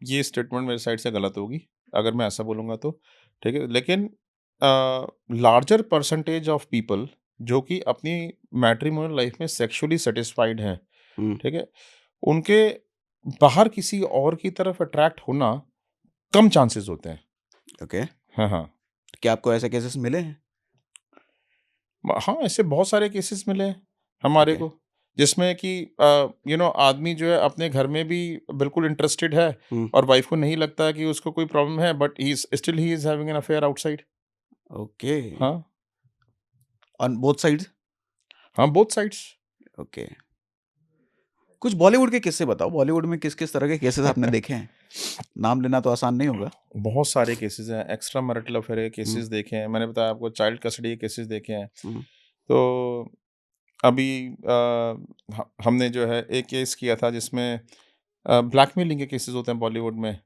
ये स्टेटमेंट मेरी साइड से गलत होगी, अगर मैं ऐसा बोलूँगा तो, ठीक है? लेकिन लार्जर परसेंटेज ऑफ पीपल जो कि अपनी मैट्रिमोनियल लाइफ़ में सेक्सुअली सैटिस्फाइड हैं, हुँ। ठीक है? उनके बाहर किसी और की तरफ अट्रैक्ट होना कम चांसेस होते हैं। ओके। हाँ, हाँ। क्या आपको ऐसे केसेस मिले हैं? हाँ, ऐसे बहुत सारे केसेस मिले हैं हमारे ओके। को, जिसमें कि आदमी जो है अपने घर में भी बिल्कुल इंटरेस्टेड है हुँ, और वाइफ़ को नहीं लगता कि उसको कोई प्रॉब्लम है but he is having an affair outside. Okay. हाँ, ऑन बोथ साइड्स? हाँ, बोथ साइड्स। ओके। कुछ बॉलीवुड के किस्से बताओ, बॉलीवुड में किस-किस तरह के केसेस आपने देखे हैं? नाम लेना तो आसान नहीं होगा। बहुत सारे केसेस हैं, एक्स्ट्रा मैरिटल अफेयर के हुँ, केसेस देखे हैं, मैंने बताया आपको चाइल्ड कस्टडी के केसेस देखे हैं। हुँ, तो अभी हमने जो है एक केस किया था जिसमें ब्लैकमेलिंग के केसेस होते हैं बॉलीवुड में।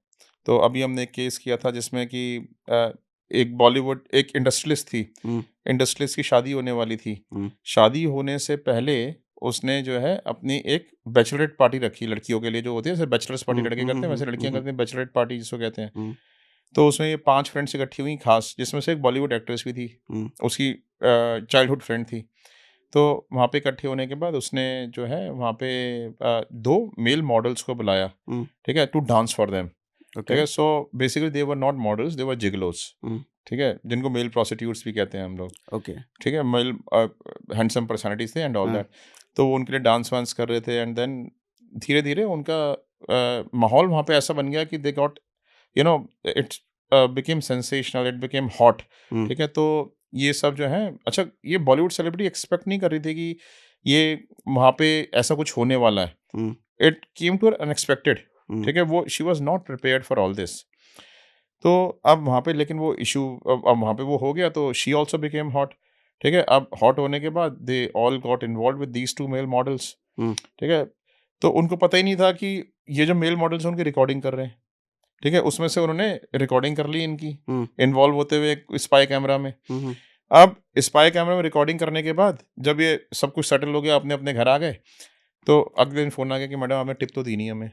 तो अभी हमने एक केस किया था जिसमें कि अ, एक इंडस्ट्रियलिस्ट थी, हुँ, इंडस्ट्रियलिस्ट की शादी होने वाली थी। हुँ, शादी होने से पहले उसने जो है अपनी एक बैचलरेट पार्टी रखी लड़कियों के लिए, जो होती है जैसे बैचलर्स पार्टी हुँ, लड़के हुँ, हुँ, करते हैं हुँ, वैसे हुँ, लड़कियां हुँ, करती हैं बैचलरेट पार्टी जिसको कहते हैं। हुँ, तो उसमें ये 5 फ्रेंड्स इकट्ठी हुई खास, जिसमें से एक बॉलीवुड एक्ट्रेस भी थी, हुँ, उसकी चाइल्डहुड फ्रेंड थी। तो वहाँ पे इकट्ठे होने के बाद उसने जो है वहाँ पे 2 मेल मॉडल्स को बुलाया, हुँ, ठीक है? To dance for them, okay, ठीक है? So basically they were not models, they were gigolos, हुँ, ठीक है? जिनको मेल प्रोस्टिट्यूट्स भी कहते हैं हम लोग, ओके, ठीक है? मेल हैंडसम पर्सनैलिटीज़ थे एंड ऑल हाँ, दैट। तो वो उनके लिए डांस वांस कर रहे थे एंड देन धीरे-धीरे उनका माहौल वहाँ पे ऐसा बन गया कि they got you know it's became sensational, it became hot, हुँ, ठीक है? तो ये सब जो है अच्छा, ये बॉलीवुड सेलिब्रिटी एक्सपेक्ट नहीं कर रही थी कि ये वहाँ पे ऐसा कुछ होने वाला है। हुँ, it came to her unexpected, हुँ, ठीक है? वो she was not prepared for all this. तो अब वहाँ पे लेकिन वो इश्यू अब वहाँ पे वो हो गया तो शी आल्सो बिकेम हॉट, ठीक है? अब हॉट होने के बाद they all got involved with these 2 male models, हुँ, ठीक है? तो उनको पता ही नहीं था कि ये जो मेल मॉडल्स हैं उनकी रिकॉर्डिंग कर रहे हैं, ठीक है? उसमें से उन्होंने रिकॉर्डिंग कर ली इनकी, हुँ, इन्वॉल्व होते हुए एक स्पाई कैमरा में। हुँ, हुँ, अब स्पाई कैमरा में रिकॉर्डिंग करने के बाद जब ये सब कुछ सेटल हो गया, अपने-अपने घर आ गए, तो अगले दिन फ़ोन आ गया कि मैडम आपने टिप तो दी नहीं हमें।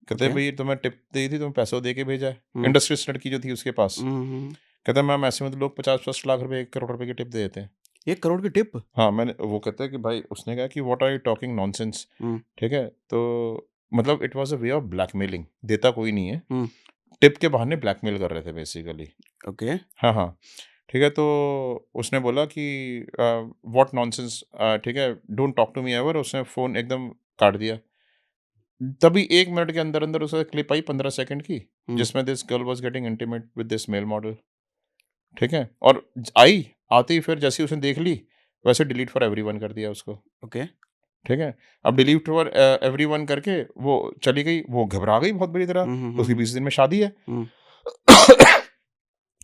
कहते हैं ओके, भई तुम्हें टिप दी थी, तुम्हें पैसा दे के भेजा है। हुँ, इंडस्ट्रियलिस्ट लड़की जो थी उसके पास। हुँ, हुँ, कहता है मैम ऐसे में तो लोग 50-50 लाख रुपए, 1 करोड़ रुपए की टिप दे देते हैं। 1 करोड़ की टिप? हाँ, मैंने वो कहता है कि भाई उसने कहा कि what are you talking nonsense, हुँ, ठीक है? तो मतलब it was a way of blackmailing, देता कोई नहीं है। हुँ, टिप के बहाने ब्लैकमेल कर रहे थे बेसिकली। ओके, हाँ, हाँ। ठीक है, तो उसने बोला कि व्हाट नॉनसेंस, ठीक है, don't talk to me ever, उसने फ़ोन एकदम काट दिया। तभी 1 मिनट के अंदर-अंदर उसे क्लिप आई 15 सेकंड की, हुँ, जिसमें this girl was getting intimate with this male model, ठीक है? और आई, आते ही फिर जैसे ही उसने देख ली, वैसे डिलीट फॉर एवरीवन कर दिया उसको, ओके, ठीक है? अब डिलीट फॉर एवरीवन करके वो चली गई, वो घबरा गई बहुत बुरी तरह, हुँ, हुँ, हुँ, उसकी हुँ, 20 दिन में शादी है। हुँ,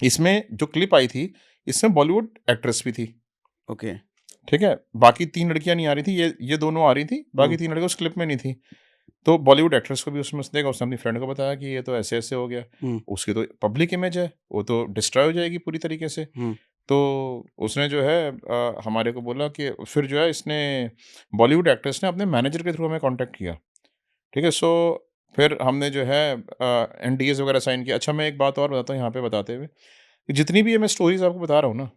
इसमें जो क्लिप आई थी, इसमें बॉलीवुड एक्ट्रेस भी थी, ओके, ठीक है? बाकी 3 लड़कियाँ नहीं आ रही थी, ये दोनों आ रही थी, बाकी हुँ, 3 लड़कियाँ उस क्लिप में नहीं थी। तो बॉलीवुड एक्ट्रेस को भी उसमें से देखा, उसने अपनी फ्रेंड को बताया कि ये तो ऐसे-ऐसे हो गया। हुँ, उसकी तो पब्लिक इमेज है, वो तो डिस्ट्रॉय हो जाएगी पूरी तरीके से। हुँ, तो उसने जो है हमारे को बोला कि फिर जो है इसने बॉलीवुड एक्ट्रेस ने अपने मैनेजर के थ्रू हमें कॉन्टैक्ट किया, ठीक है? सो फिर हमने जो है एनडीएज़ वगैरह साइन किया। अच्छा, मैं एक बात और बताता हूँ यहाँ पे बताते हुए, कि जितनी भी ये मैं स्टोरीज़ आपको बता रहा हूँ ना,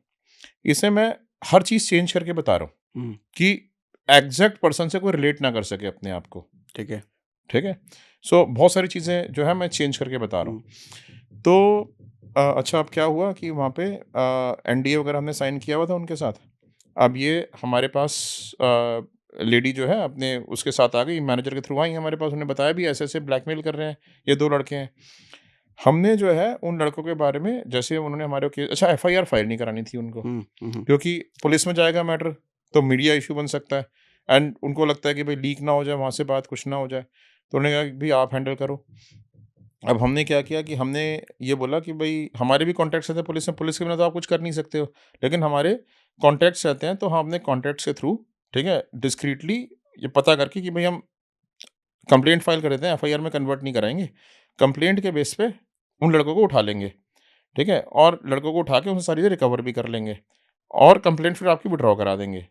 इसे मैं हर चीज़ चेंज करके बता रहा हूँ हुँ, कि एग्ज़ैक्ट पर्सन से कोई रिलेट ना कर सके अपने आप को, ठीक है, ठीक है? सो बहुत सारी चीज़ें जो है मैं चेंज करके बता रहा हुँ, हूँ। तो अच्छा, अब क्या हुआ कि वहाँ पे एनडीए वगैरह हमने साइन किया हुआ था उनके साथ। अब ये हमारे पास लेडी जो है अपने उसके साथ आ गई, मैनेजर के थ्रू आई हमारे पास, उन्होंने बताया भी ऐसे-ऐसे ब्लैकमेल कर रहे हैं, ये 2 लड़के हैं। हमने जो है उन लड़कों के बारे में जैसे उन्होंने हमारे के अच्छा एफआईआर फाइल नहीं करानी थी उनको, हुँ, हुँ, हुँ, क्योंकि पुलिस में जाएगा मैटर तो मीडिया इश्यू बन सकता है एंड उनको लगता है कि भाई लीक ना हो जाए, वहाँ से बात कुछ ना हो जाए। तो उन्होंने कहा कि भई आप हैंडल करो। अब हमने क्या किया कि हमने ये बोला कि भई हमारे भी कॉन्टैक्ट्स रहते हैं पुलिस में, पुलिस के बिना तो आप कुछ कर नहीं सकते हो। लेकिन हमारे कॉन्टैक्ट्स रहते हैं तो हम अपने कॉन्टैक्ट्स के थ्रू, ठीक है, डिस्क्रीटली ये पता करके कि भई हम कंप्लेंट फाइल कर देते हैं, एफआईआर में कन्वर्ट नहीं कराएँगे। कंप्लेंट के बेस पे उन लड़कों को उठा लेंगे, ठीक है? और लड़कों को उठा के उनसे सारी चीज़ें रिकवर भी कर लेंगे और कंप्लेंट फिर आपकी विथड्रॉ करा देंगे,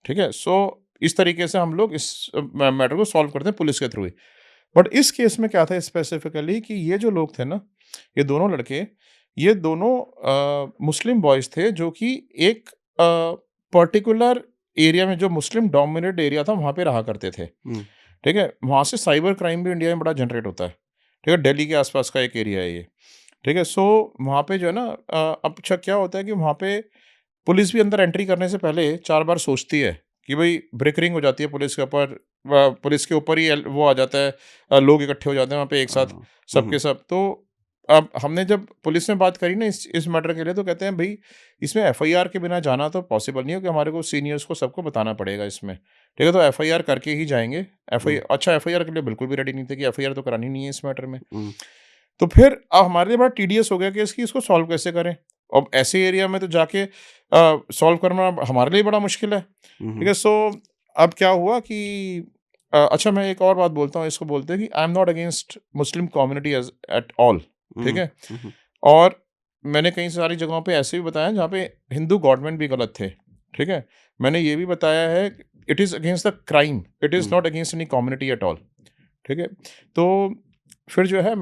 ठीक है? सो इस तरीके से हम लोग इस मैटर को सॉल्व करते हैं पुलिस के थ्रू ही। बट इस केस में क्या था स्पेसिफिकली कि ये जो लोग थे ना, ये दोनों लड़के, ये दोनों मुस्लिम बॉयज़ थे जो कि एक पर्टिकुलर एरिया में जो मुस्लिम डोमिनेटेड एरिया था वहाँ पे रहा करते थे, हुँ, ठीक है? वहाँ से साइबर क्राइम भी इंडिया में बड़ा जनरेट होता है, ठीक है? दिल्ली के आस-पास का एक एरिया है ये, ठीक है? सो वहाँ पे जो है ना अब अच्छा क्या होता है कि वहाँ पे पुलिस भी अंदर एंट्री करने से पहले 4 बार सोचती है कि भई ब्रेक रिंग हो जाती है पुलिस के ऊपर, पुलिस के ऊपर ही वो आ जाता है, लोग इकट्ठे हो जाते हैं वहाँ पे एक साथ, हाँ, हुँ, सबके हुँ, सब। तो अब हमने जब पुलिस में बात करी ना इस मैटर के लिए, तो कहते हैं भाई इसमें एफआईआर के बिना जाना तो पॉसिबल नहीं है, कि हमारे को सीनियर्स को सबको बताना पड़ेगा इसमें, ठीक है, तो एफआईआर करके ही जाएंगे। एफआईआर के लिए बिल्कुल भी रेडी नहीं थे कि एफआईआर तो करानी नहीं है इस मैटर में। तो फिर अब हमारे लिए बड़ा टीडियस हो गया कि इसको सॉल्व कैसे करें। अब ऐसे एरिया में तो जाके सॉल्व करना हमारे लिए बड़ा मुश्किल है, ठीक है। सो अब क्या हुआ कि अच्छा, मैं एक और बात बोलता हूँ, इसको बोलते हैं कि I am not against Muslim community as at all, ठीक है। और मैंने कई सारी जगहों पे ऐसे भी बताया जहाँ पे हिंदू गवर्नमेंट भी गलत थे, ठीक है। मैंने ये भी बताया है it is against the crime, it is not against any community at all, ठीक है। तो फिर जो है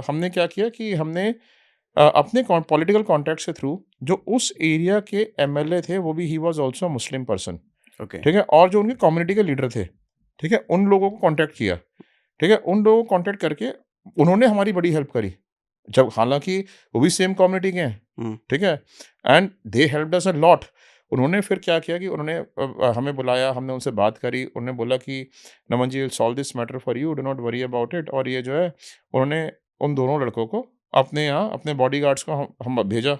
हमने क्या किया कि हमने अपने पॉलिटिकल कॉन्टैक्ट्स के थ्रू जो उस एरिया के एमएलए थे, वो भी he was also Muslim person, okay. ठीक है, और जो उनके कम्युनिटी के लीडर थे, ठीक है, उन लोगों को कांटेक्ट किया, ठीक है। उन लोगों को कांटेक्ट करके उन्होंने हमारी बड़ी हेल्प करी, जब हालांकि वो भी सेम कम्युनिटी के हैं, ठीक है, and they helped us a lot. उन्होंने फिर क्या किया कि उन्होंने हमें बुलाया, हमने उनसे बात करी, उन्होंने बोला कि Naman ji will solve this matter for you, do not worry about it. और ये जो है उन्होंने उन दोनों लड़कों को अपने यहाँ अपने बॉडीगार्ड्स को हम भेजा,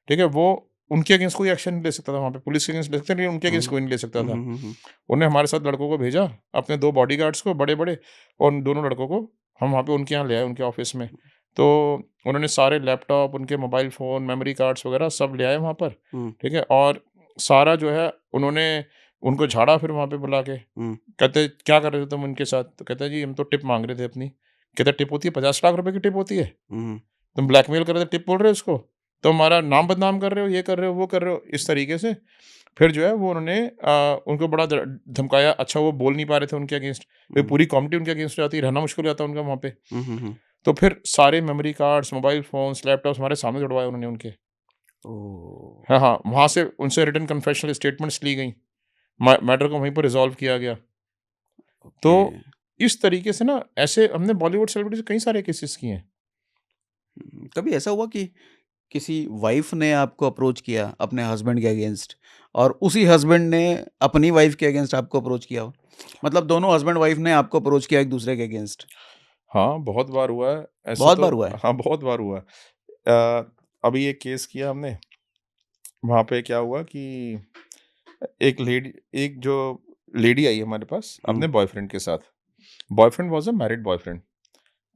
ठीक है। वो उनके अगेंस्ट कोई एक्शन नहीं ले सकता था, वहाँ पे पुलिस के अगेंस्ट ले सकते, लेकिन उनके अगेंस्ट कोई नहीं ले सकता था। उन्होंने हमारे साथ लड़कों को भेजा, अपने 2 बॉडीगार्ड्स को बड़े बड़े, और उन दोनों लड़कों को हम वहाँ पे उनके यहाँ ले आए, उनके ऑफिस में। तो उन्होंने सारे लैपटॉप, उनके मोबाइल फ़ोन, मेमोरी कार्ड्स वगैरह सब ले आए वहाँ पर, ठीक है। और सारा जो है उन्होंने उनको झाड़ा फिर वहाँ पे बुला के। कहते क्या कर रहे थे तुम उनके साथ? तो कहते जी हम तो टिप मांग रहे थे अपनी। कहते टिप होती है 50 लाख रुपए की टिप होती है, तुम ब्लैकमेल कर रहे थे, टिप बोल रहे हो इसको, तो हमारा नाम बदनाम कर रहे हो, ये कर रहे हो, वो कर रहे हो, इस तरीके से। फिर जो है वो उन्होंने उनको बड़ा धमकाया। अच्छा, वो बोल नहीं पा रहे थे उनके अगेंस्ट, पूरी कम्युनिटी उनके अगेंस्ट जाती, रहना मुश्किल हो जाता उनका वहाँ पे। तो फिर सारे memory cards, mobile phones, laptops हमारे सामने जुड़वाए उन्होंने उनके। हाँ हाँ, वहाँ से उनसे रिटन कन्फेशनल स्टेटमेंट्स ली गई, मैटर को वहीं पर रिजॉल्व किया गया। तो इस तरीके से ना ऐसे हमने बॉलीवुड सेलिब्रिटी से कई सारे केसेस किए हैं। कभी ऐसा हुआ कि किसी वाइफ ने आपको अप्रोच किया अपने हस्बैंड के अगेंस्ट, और उसी हस्बैंड ने अपनी वाइफ के अगेंस्ट आपको अप्रोच किया हो? मतलब दोनों हस्बैंड वाइफ ने आपको अप्रोच किया एक दूसरे के अगेंस्ट? हाँ, बहुत बार हुआ है ऐसे बहुत तो। बार हुआ है? हाँ, बहुत बार हुआ है। अभी एक केस किया हमने, वहाँ पे क्या हुआ कि एक जो लेडी आई हमारे पास अपने बॉयफ्रेंड के साथ। Boyfriend was a married boyfriend,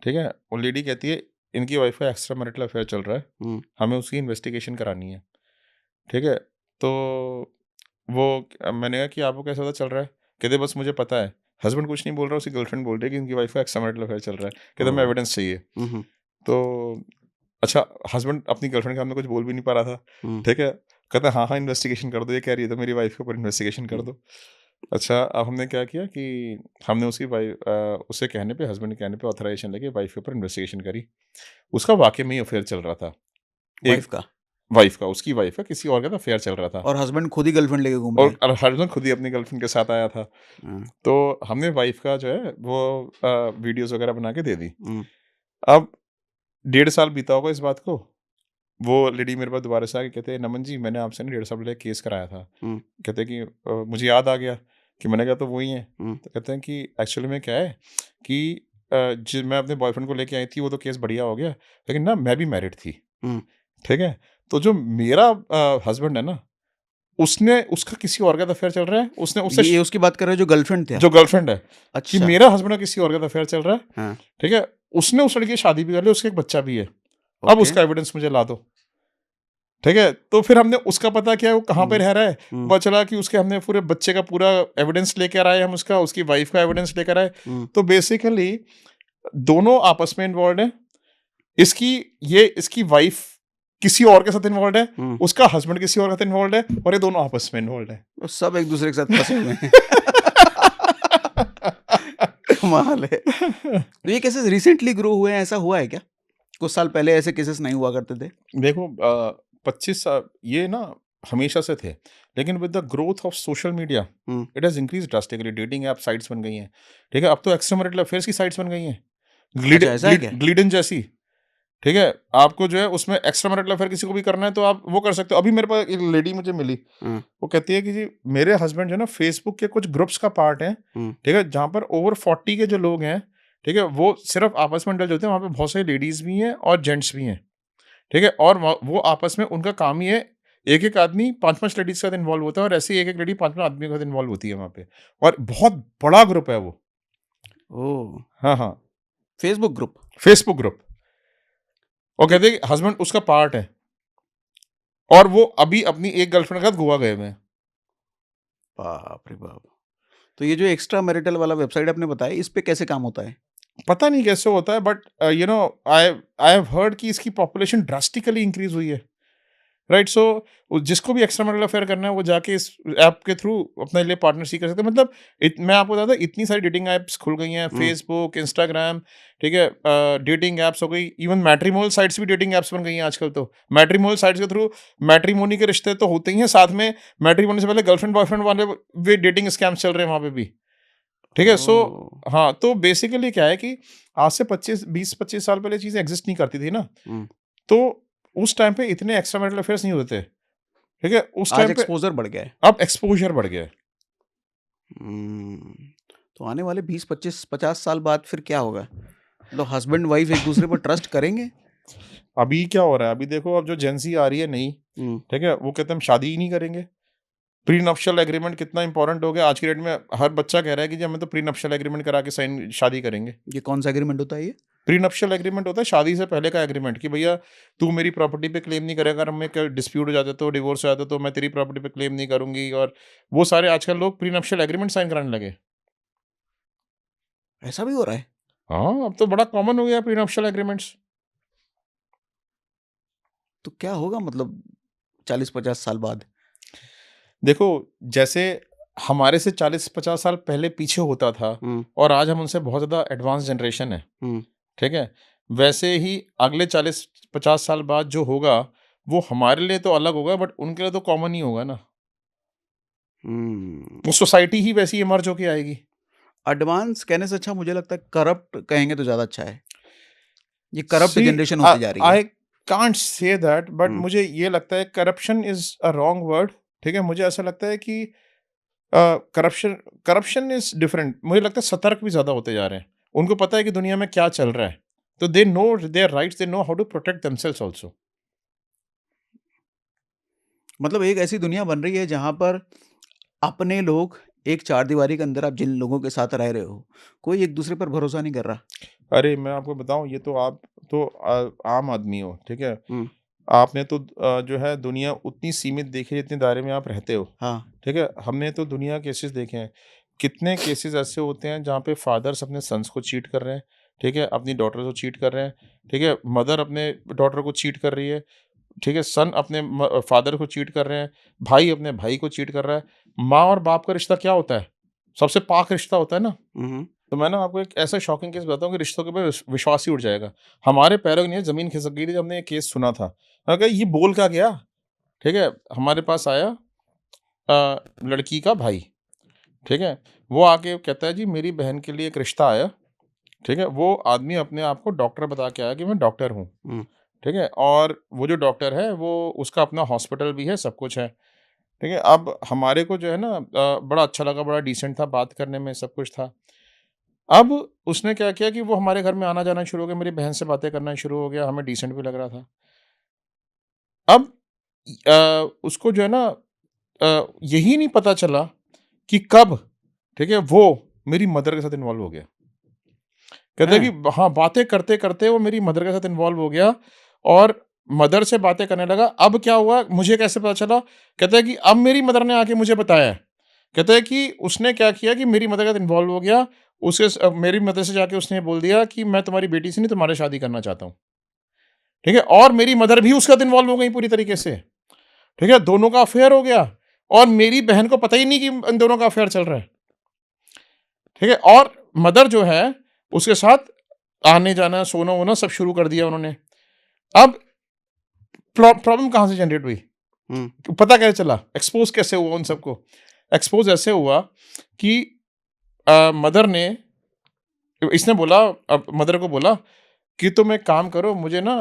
ठीक है। वो लेडी कहती है इनकी वाइफ का एक्स्ट्रा मैरिटल अफेयर चल रहा है, हमें उसकी इन्वेस्टिगेशन करानी है, ठीक है। तो मैंने कहा कि आपको कैसा पता चल रहा है? कहते बस मुझे पता है। हस्बैंड कुछ नहीं बोल रहा, उसकी गर्लफ्रेंड बोल रही है कि इनकी वाइफ का एक्स्ट्रा मैरिटल अफेयर चल रहा है। कहते हमें एविडेंस चाहिए। तो अच्छा, हस्बैंड अपनी गर्लफ्रेंड के सामने कुछ बोल भी नहीं पा रहा था, ठीक है। कहता हाँ हाँ इन्वेस्टिगेशन कर दो, ये कह रही है तो मेरी वाइफ के ऊपर इन्वेस्टिगेशन कर दो। अच्छा, अब हमने क्या किया कि हमने उसकी उसके कहने पे, हस्बैंड के कहने पे ऑथराइजेशन लेके वाइफ के ऊपर इन्वेस्टिगेशन करी। उसका वाकई में ही अफेयर चल रहा था, वाइफ का, उसकी वाइफ का किसी और का अफेयर चल रहा था, और हस्बैंड खुद ही गर्लफ्रेंड लेके घूम रहे और हस्बैंड खुद ही अपनी गर्लफ्रेंड के साथ आया था। तो हमने वाइफ का जो है वो वीडियोस वगैरह बना के दे दी। अब 1.5 साल बीता होगा इस बात को, वो लेडी मेरे पास दोबारा से आके कहते नमन जी मैंने आपसे ना 1.5 साल पहले केस कराया था। कहते कि मुझे याद आ गया कि मैंने कहा तो वही है। तो कहते हैं कि एक्चुअली में क्या है कि मैं अपने बॉयफ्रेंड को लेके आई थी, वो तो केस बढ़िया हो गया, लेकिन ना मैं भी मैरिड थी, ठीक है। तो जो मेरा हस्बैंड है ना, उसका किसी और का अफेयर चल रहा है, उसने उससे ये उसकी बात कर रहे हो जो गर्लफ्रेंड थे? जो गर्लफ्रेंड है, अच्छा। कि मेरा हस्बैंड का किसी और का अफेयर चल रहा है, हाँ। ठीक है। उसने उस लड़की की शादी भी कर ली, उसका एक बच्चा भी है। अब उसका एविडेंस मुझे ला दो, ठीक है। तो फिर हमने उसका पता किया वो कहाँ पे रह रहा है, पता चला कि उसके हमने पूरे बच्चे का पूरा एविडेंस लेकर आए, हम उसकी वाइफ का एविडेंस लेकर आए। तो बेसिकली दोनों आपस में इन्वॉल्व है। इसकी वाइफ किसी और के साथ इन्वॉल्व है, उसका हस्बैंड किसी और के साथ इन्वॉल्व है, और ये दोनों आपस में इन्वॉल्व है। तो सब एक दूसरे के साथ फंसे हुए हैं। कमाल है। तो ये केसेस रिसेंटली ग्रो हुए हैं, ऐसा हुआ है क्या? कुछ साल पहले ऐसे केसेस नहीं हुआ करते थे? देखो 25 साल ये ना हमेशा से थे, लेकिन with the growth of social media it has increase drastically. Dating app sites बन गई हैं, ठीक है। अब तो एक्स्ट्रा मैरिटल अफेयर्स की साइट्स बन गई हैं, ग्लिडन जैसी, ठीक है। आपको जो है उसमें एक्स्ट्रा मैरिटल अफेयर किसी को भी करना है तो आप वो कर सकते हो। अभी मेरे पास एक लेडी मुझे मिली, वो कहती है कि जी मेरे हस्बैंड जो है ना फेसबुक के कुछ ग्रुप्स का पार्ट है, ठीक है, जहाँ पर ओवर 40 के जो लोग हैं, ठीक है, वो सिर्फ आपस में इंडल्ज होते हैं, वहाँ पे बहुत सारी लेडीज भी हैं और जेंट्स भी हैं, ठीक है, और वो आपस में उनका काम ही है, एक एक आदमी 5-5 लेडीज के साथ इन्वॉल्व होता है और ऐसे ही एक एक लेडी 5-5 आदमी के साथ इन्वॉल्व होती है वहाँ पे, और बहुत बड़ा ग्रुप है वो। ओह, हाँ हाँ, फेसबुक ग्रुप। Facebook group. और कहते हैं कि हस्बैंड उसका पार्ट है, और वो अभी अपनी एक गर्लफ्रेंड के साथ गोवा गए हुए हैं। बाप रे बाप। तो ये जो एक्स्ट्रा मैरिटल वाला वेबसाइट आपने बताया, इस पे कैसे काम होता है? पता नहीं कैसे होता है, but you know, I I have heard कि इसकी पॉपुलेशन ड्रास्टिकली इंक्रीज हुई है, राइट? सो जिसको भी एक्स्ट्रा मैरिटल अफेयर करना है वो जाके इस ऐप के थ्रू अपने लिए पार्टनर सीख कर सकते हैं। मतलब मैं आपको बताता हूँ, इतनी सारी डेटिंग एप्स खुल गई हैं, हुँ, फेसबुक, इंस्टाग्राम, ठीक है, डेटिंग एप्स हो गई, इवन मैट्रिमोनियल साइट्स भी डेटिंग एप्स बन गई हैं आजकल। तो मैट्रिमोनियल साइट्स के थ्रू मैट्रिमोनी के रिश्ते तो होते ही हैं, साथ में मैट्रिमोनी से पहले गर्लफ्रेंड बॉयफ्रेंड वाले वे डेटिंग स्कैम्स चल रहे हैं वहाँ पे भी, ठीक है। सो ओह! हाँ, तो बेसिकली क्या है कि आज से 20-25 साल पहले चीज़ें एग्जिस्ट नहीं करती थी ना, हुँ, तो उस टाइम पे इतने एक्स्ट्रा मैरिटल अफेयर्स नहीं होते थे, ठीक है? उस आज टाइम पे एक्सपोज़र बढ़ गया है। अब एक्सपोज़र बढ़ गया है। हुँ, तो आने वाले 20, 25, 50 साल बाद फिर क्या होगा? मतलब हस्बैंड-वाइफ एक-दूसरे पर ट्रस्ट करेंगे? अभी क्या हो रहा है, अभी देखो, अब जो जेन ज़ी आ रही है नई, हुँ, ठीक है? वो कहते हैं हम शादी ही नहीं करेंगे। प्रीनप्शियल एग्रीमेंट कितना इंपॉर्टेंट हो गया आज की डेट में, हर बच्चा कह रहा है कि जी हमें तो प्रीनप्शियल एग्रीमेंट करा के साइन शादी करेंगे। ये कौन-सा एग्रीमेंट होता है ये? प्रीनप्शियल एग्रीमेंट होता है शादी से पहले का एग्रीमेंट, कि भैया तू मेरी प्रॉपर्टी पे क्लेम नहीं करेगा, अगर हमें कोई डिस्प्यूट हो जाता है तो डिवोर्स हो जाता है तो मैं तेरी प्रॉपर्टी पे क्लेम नहीं करूँगी, और वो सारे आजकल लोग प्रीनप्शियल एग्रीमेंट साइन कराने लगे। ऐसा भी हो रहा है? हाँ, अब तो बड़ा कॉमन हो गया प्रीनप्शियल एग्रीमेंट्स। तो क्या होगा मतलब 40-50 साल बाद? देखो, जैसे हमारे से 40-50 साल पहले पीछे होता था, हुँ, और आज हम उनसे बहुत ज़्यादा एडवांस जनरेशन है, हुँ, ठीक है? वैसे ही अगले 40-50 साल बाद जो होगा, वो हमारे लिए तो अलग होगा, बट उनके लिए तो कॉमन ही होगा ना। हुँ। वो सोसाइटी ही वैसी इमर्ज होके आएगी। एडवांस कहने से अच्छा मुझे लगता है करप्ट कहेंगे तो ज़्यादा अच्छा है। ये करप्ट सी जनरेशन होती जा रही है। I can't say that, but हुँ, मुझे ये लगता है corruption is a wrong word, ठीक है? मुझे ऐसा लगता है कि करप्शन करप्शन इज़ डिफरेंट। मुझे लगता है सतर्क भी ज़्यादा होते जा रहे हैं। उनको पता है कि दुनिया में क्या चल रहा है। तो they know their rights, they know how to protect themselves also. मतलब एक ऐसी दुनिया बन रही है जहाँ पर अपने लोग एक चारदीवारी के अंदर आप जिन लोगों के साथ रह रहे हो, कोई एक-दूसरे पर भरोसा नहीं कर रहा। अरे! मैं आपको बताऊँ, ये तो आप तो आम आदमी हो, ठीक है? हुँ, आपने तो जो है दुनिया उतनी सीमित देखी है जितने दायरे में आप रहते हो, हाँ, ठीक है? हमने तो दुनिया केसेस देखे हैं। कितने केसेस ऐसे होते हैं जहाँ पे फादर्स अपने सन्स को चीट कर रहे हैं, ठीक है? अपनी डॉटर को चीट कर रहे हैं, ठीक है? मदर अपने डॉटर को चीट कर रही है, ठीक है? सन अपने फादर को चीट कर रहे हैं, भाई अपने भाई को चीट कर रहा है। माँ और बाप का रिश्ता क्या होता है? सबसे पाक रिश्ता होता है ना? हुँ, हुँ, तो मैं ना आपको एक ऐसा शॉकिंग केस बताता हूँ कि रिश्तों के ऊपर विश्वास ही उठ जाएगा। हमारे पैरों के नीचे ज़मीन खिसक गई थी जब हमने ये केस सुना था। मैंने कहा ये बोल क्या गया? ठीक है? हमारे पास आया लड़की का भाई, ठीक है? वो आके कहता है जी मेरी बहन के लिए एक रिश्ता आया, ठीक है? वो आदमी अपने आप को डॉक्टर बता के आया कि मैं डॉक्टर हूँ, हुँ, ठीक है? और वो जो डॉक्टर है वो उसका अपना हॉस्पिटल भी है, सब कुछ है, ठीक है? अब हमारे को जो है ना बड़ा अच्छा लगा, बड़ा डिसेंट था बात करने में, सब कुछ था। अब उसने क्या किया कि वो हमारे घर में आना-जाना शुरू हो गया, मेरी बहन से बातें करना शुरू हो गया, हमें डिसेंट भी लग रहा था। अब उसको जो है ना यही नहीं पता चला कि कब, ठीक है, वो मेरी मदर के साथ इन्वॉल्व हो गया। कहता है हैं? कि हाँ, बातें करते-करते वो मेरी मदर के साथ इन्वॉल्व हो गया, और मदर से बातें करने लगा। अब क्या हुआ, मुझे कैसे पता चला? कहता है कि अब मेरी मदर ने आके मुझे बताया है। कहता है कि उसने क्या किया कि मेरी मदर के साथ इन्वॉल्व हो गया, मेरी मदर से जाके उसने बोल दिया कि मैं तुम्हारी बेटी से नहीं तुम्हारे शादी करना चाहता हूँ। ठीक है? और मेरी मदर भी उसके साथ इन्वॉल्व हो गई पूरी तरीके से। ठीक है? दोनों का अफेयर हो गया, और मेरी बहन को पता ही नहीं कि इन दोनों का अफेयर चल रहा है। ठीक है? और मदर जो है उसके साथ आने-जाना, सोना-वोना सब शुरू कर दिया उन्होंने। अब प्रॉब्लम कहाँ से जनरेट हुई? हुँ, पता कैसे चला? एक्सपोज़ कैसे हुआ उन सबको? एक्सपोज़ ऐसे हुआ कि मदर ने इसने बोला, मदर को बोला कि तुम एक काम करो, मुझे ना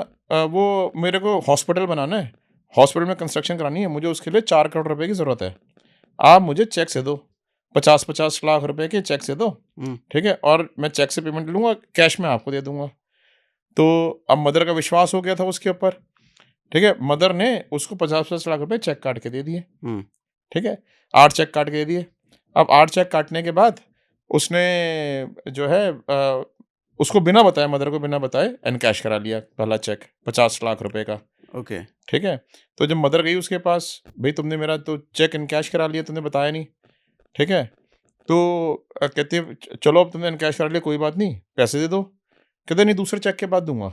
वो मेरे को हॉस्पिटल बनाना है, हॉस्पिटल में कंस्ट्रक्शन करानी है, मुझे उसके लिए 4 करोड़ रुपए की ज़रूरत है। आप मुझे चेक से दो, 50-50 लाख रुपए के चेक से दो, हम्म, ठीक है, और मैं चेक से पेमेंट लूंगा, कैश में आपको दे दूंगा। तो अब मदर का विश्वास हो गया था उसके ऊपर, ठीक है। मदर ने उसको 50-50 लाख रुपए चेक काट के दे दिए, हम्म, ठीक है। 8 चेक काट के दे दिए। अब 8 चेक काटने के बाद उसने जो है उसको बिना बताए, मदर को बिना बताए एनकैश करा लिया पहला चेक 50 लाख रुपए का, ओके, ठीक है। तो जब मदर गई उसके पास, भाई तुमने मेरा तो चेक इनकैश करा लिया, तुमने बताया नहीं, ठीक है। तो कहती है चलो अब तुमने इनकैश करा लिया, कोई बात नहीं, पैसे दे दो। कहते नहीं, दूसरे चेक के बाद दूंगा,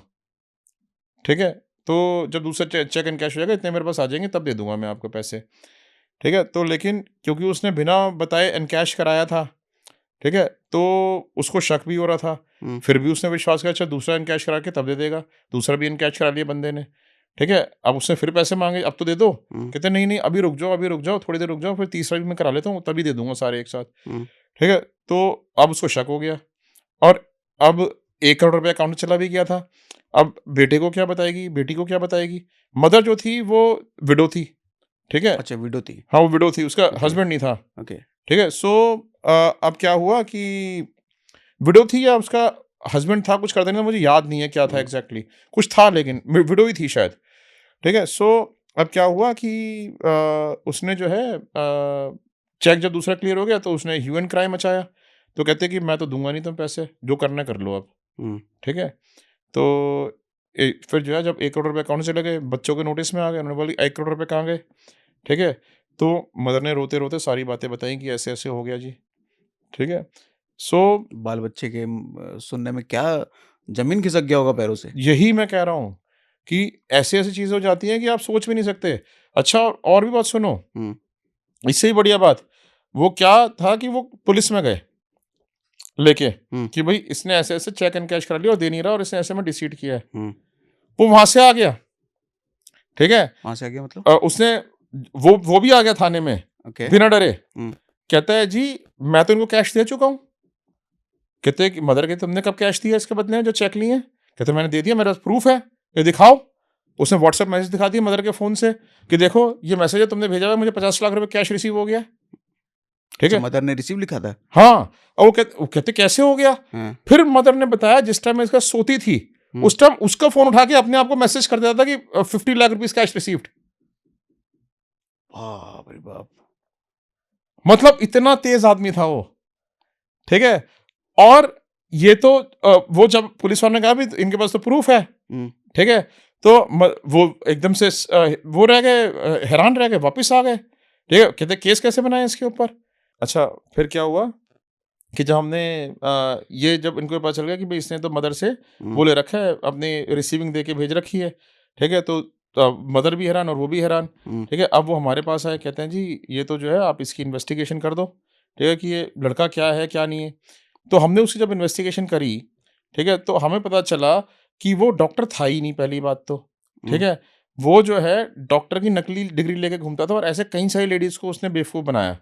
ठीक है। तो जब दूसरा चेक इनकैश हो जाएगा, इतने मेरे पास आ जाएंगे, तब दे दूंगा मैं आपको पैसे, ठीक है। तो लेकिन क्योंकि उसने बिना बताए इनकैश कराया था, ठीक है, तो उसको शक भी हो रहा था। हम्म, फिर भी उसने विश्वास किया, अच्छा दूसरा इनकैश करा के तब दे देगा। दूसरा भी इनकैश करा लिया बंदे ने, ठीक है। अब उसने फिर पैसे मांगे, अब तो दे दो। हम्म, कहते नहीं नहीं, अभी रुक जाओ, अभी रुक जाओ, थोड़ी देर रुक जाओ, फिर तीसरा भी मैं करा लेता हूँ, तभी दे दूंगा सारे एक साथ, हम्म, ठीक है। तो अब उसको शक हो गया, और अब 1 करोड़ रुपया अकाउंट चला भी गया था। अब बेटे को क्या बताएगी, बेटी को क्या बताएगी? मदर जो थी वो विडो थी, ठीक है। अच्छा, विडो थी, हाँ, वो विडो थी, उसका ओके, हस्बैंड नहीं था, ओके, ठीक है। सो अब क्या हुआ कि विडो थी या उसका हस्बैंड था, कुछ करता नहीं था, मुझे याद नहीं है क्या था हम्म, एग्जैक्टली, कुछ था, लेकिन विडो ही थी शायद, ठीक है। सो अब क्या हुआ कि उसने जो है चेक जब दूसरा क्लियर हो गया, तो उसने ह्यू एंड क्राइम मचाया। तो कहते कि मैं तो दूंगा नहीं तुम पैसे, जो करना है कर लो अब, हम्म, ठीक है। तो फिर जो है जब 1 करोड़ रुपये अकाउंट से लगे, बच्चों के नोटिस में आ गए, उन्होंने बोली 1 करोड़ रुपये कहाँ गए, ठीक है। तो मदर ने रोते रोते सारी बातें बताई कि ऐसे ऐसे हो गया जी, ठीक है। सो बाल बच्चे के सुनने में क्या जमीन खिसक गया होगा पैरों से। यही मैं कह रहा हूँ कि ऐसी ऐसी चीज़ें हो जाती हैं कि आप सोच भी नहीं सकते। अच्छा, और भी बात सुनो, हम्म, इससे ही बढ़िया बात, वो क्या था कि वो पुलिस में गए लेके हम्म, कि भाई इसने ऐसे ऐसे चेक एंड कैश करा लिया और दे नहीं रहा, और इसने ऐसे में डिसीट किया है। हम्म, वो वहां से आ गया, ठीक है। वहां से आ गया मतलब, उसने वो भी आ गया थाने में ओके, बिना डरे। हम्म, कहता है जी मैं तो इनको कैश दे चुका हूँ। कहते हैं कि मदर के तुमने कब कैश दिया इसके बदले में जो चेक लिए हैं? कहते मैंने दे दिया, मेरे पास प्रूफ है, ये दिखाओ। उसने व्हाट्सएप मैसेज दिखा दिया मदर के फोन से कि देखो ये मैसेज है, तुमने भेजा हुआ है, मुझे 50 लाख रुपए कैश रिसीव हो गया, ठीक अच्छा, है। मदर ने रिसीव लिखा था, हाँ, और वो कहते कैसे हो गया? हाँ, फिर मदर ने बताया जिस टाइम इसका सोती थी, हम्म, उस टाइम उसका फोन उठा के अपने आप को मैसेज कर देता था कि 50 लाख रुपीज कैश रिसीव्ड। बाप रे बाप, मतलब इतना तेज आदमी था वो, ठीक है। और ये तो वो जब पुलिस वाले ने कहा भी इनके पास तो प्रूफ है, हम्म, ठीक है। तो वो एकदम से वो रह गए, हैरान रह गए, वापस आ गए, ठीक है। कहते केस कैसे बनाए इसके ऊपर? अच्छा, फिर क्या हुआ कि जब हमने ये जब इनको पता चल गया कि भाई इसने तो मदर से हम्म, वो ले रखा है, अपनी रिसीविंग दे के भेज रखी है, ठीक है। तो मदर भी हैरान और वो भी हैरान, हम्म, ठीक है। अब वो हमारे पास आए, कहते हैं जी ये तो जो है आप इसकी इन्वेस्टिगेशन कर दो, ठीक है, कि ये लड़का क्या है क्या नहीं है। तो हमने उसकी जब इन्वेस्टिगेशन करी, ठीक है, तो हमें पता चला कि वो डॉक्टर था ही नहीं, पहली बात तो, ठीक हम्म, है। वो जो है डॉक्टर की नकली डिग्री लेके घूमता था, और ऐसे कई सारी लेडीज को उसने बेवकूफ़ बनाया,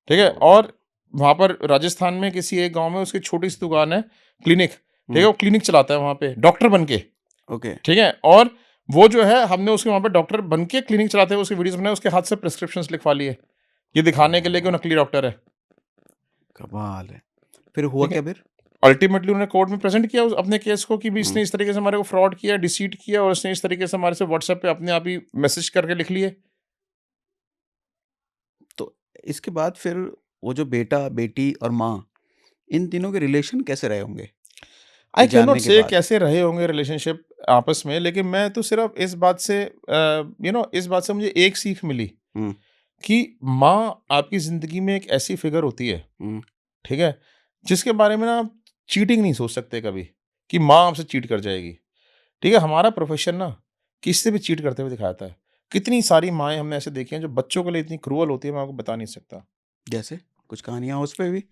ठीक है। ओ, और वहाँ पर राजस्थान में किसी एक गांव में उसकी छोटी सी दुकान है, क्लिनिक, ठीक है। हम्म, वो क्लिनिक चलाता है वहाँ पे डॉक्टर बन के, ओके, ठीक है। और वो जो है हमने उसके वहाँ पे डॉक्टर बन के क्लिनिक चलाते हुए उसकी वीडियोस बनाए, उसके हाथ से प्रिस्क्रिप्शंस लिखवा लिए, ये दिखाने के लिए कि वो ओ, नकली डॉक्टर है, कमाल है, फिर हुआ ठीक है। क्या फिर, अल्टीमेटली उन्होंने कोर्ट में प्रेजेंट किया अपने केस को कि भी हम्म, इसने इस तरीके से हमारे को फ्रॉड किया, डिसीट किया, और इसने इस तरीके से हमारे से व्हाट्सएप पे अपने आप ही मैसेज करके लिख लिए। तो इसके बाद फिर वो जो बेटा बेटी और माँ, इन तीनों के रिलेशन कैसे रहे होंगे आई ये कैन नॉट जानने के से बाद। कैसे रहे होंगे रिलेशनशिप आपस में, लेकिन मैं तो सिर्फ इस बात से इस बात से मुझे एक सीख मिली हम्म, कि माँ आपकी जिंदगी में एक ऐसी फिगर होती है, हम्म, ठीक है, जिसके बारे में ना आप चीटिंग नहीं सोच सकते कभी कि माँ आपसे चीट कर जाएगी, ठीक है। हमारा प्रोफेशन ना किसी से भी चीट करते हुए दिखाता है। कितनी सारी माएँ हमने ऐसे देखी हैं जो बच्चों के लिए इतनी क्रूअल होती है, मैं आपको बता नहीं सकता। जैसे कुछ कहानियां उस पे भी,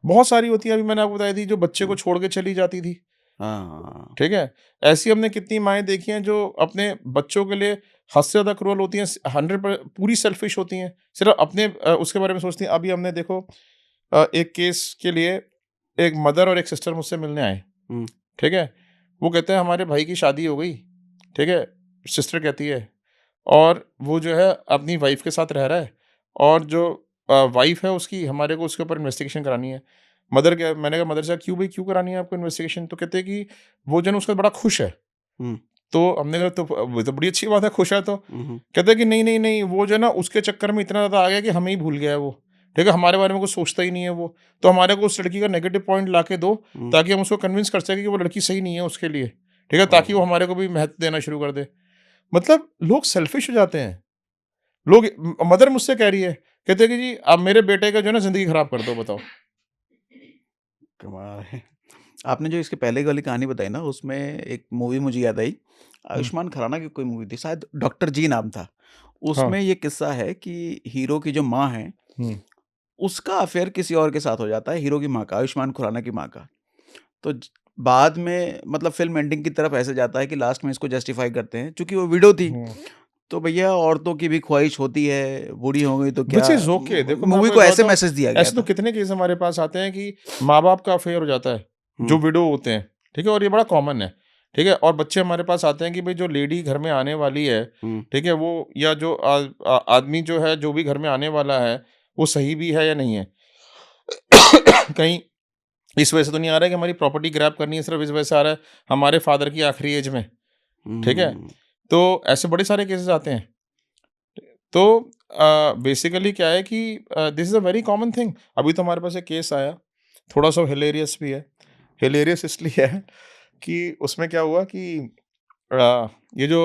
बहुत सारी होती है, अभी मैंने आपको बताई थी, जो बच्चे को हम्म, छोड़ के चली जाती थी, हाँ, ठीक है। ऐसी हमने कितनी माएँ देखी हैं जो अपने बच्चों के लिए हद से ज़्यादा क्रूअल होती हैं, 100 पूरी सेल्फिश होती हैं, सिर्फ़ अपने उसके बारे में सोचती हैं। अभी हमने देखो एक केस के लिए एक मदर और एक सिस्टर मुझसे मिलने आए, हम्म, ठीक है। वो कहते हैं हमारे भाई की शादी हो गई, ठीक है, सिस्टर कहती है, और वो जो है अपनी वाइफ़ के साथ रह रहा है, और जो वाइफ है उसकी, हमारे को उसके ऊपर इन्वेस्टिगेशन करानी है। मदर क्या, मैंने कहा मदर से क्यों भाई, क्यों करानी है आपको इन्वेस्टिगेशन? तो कहते हैं कि वो जो है ना उसका बड़ा खुश है। हुँ, तो हमने कहा तो वो तो बड़ी अच्छी बात है, खुश है तो। हुँ, हुँ, कहते हैं कि नहीं, नहीं, नहीं, वो जो है ना उसके चक्कर में इतना ज़्यादा आ गया कि हमें ही भूल गया है वो। ठीक है? हमारे बारे में कुछ सोचता ही नहीं है वो। तो हमारे को उस लड़की का नेगेटिव पॉइंट लाके दो, हुँ। ताकि हम उसको कन्विंस कर सकें कि वो लड़की सही नहीं है उसके लिए। ठीक है? ताकि वो ओह! हमारे को भी महत्व देना शुरू कर दे। मतलब लोग सेल्फिश हो जाते हैं। लोग मदर मुझसे कह रही है, कहते हैं कि जी आप मेरे बेटे का जो है ना ज़िंदगी खराब कर दो, बताओ। कमाल है। आपने जो इसके पहले वाली कहानी बताई ना, उसमें एक मूवी मुझे याद आई। हुँ, आयुष्मान खुराना की कोई मूवी थी, शायद डॉक्टर जी नाम था। हाँ, उसमें ये किस्सा है कि हीरो की जो माँ है, हुँ, उसका अफ़ेयर किसी और के साथ हो जाता है, हीरो की माँ का, आयुष्मान खुराना की माँ का। तो बाद में मतलब फ़िल्म एंडिंग की तरफ ऐसे जाता है कि लास्ट में इसको जस्टिफ़ाई करते हैं, चूँकि वो विडो थी। हुँ। तो भैया औरतों की भी ख़्वाहिश होती है, बूढ़ी हो गई तो क्या, व्हिच इज़ ओके। देखो मैं मूवी आपको एक को बात ऐसे बताऊँ, मैसेज दिया गया ऐसे तो था। कितने केस हमारे पास आते हैं कि माँ-बाप का अफ़ेयर हो जाता है, हुँ, जो विडो होते हैं, ठीक है? और ये बड़ा कॉमन है, ठीक है? और बच्चे हमारे पास आते हैं कि भई जो लेडी घर में आने वाली है, हुँ, ठीक है? वो या जो आदमी जो है, जो भी घर में आने वाला है, वो सही भी है या नहीं है? कहीं इस वजह से तो नहीं आ रहा है कि हमारी प्रॉपर्टी ग्रैब करनी है, सिर्फ़ इस वजह से आ रहा है हमारे फ़ादर की आखिरी एज में, ठीक है? हुँ, तो ऐसे बड़े सारे केसेज़ आते हैं। तो बेसिकली क्या है कि this is a very common thing. अभी तो हमारे पास एक केस आया, थोड़ा-सा हिलेरियस भी है। हिलेरियस इसलिए है कि उसमें क्या हुआ कि ये जो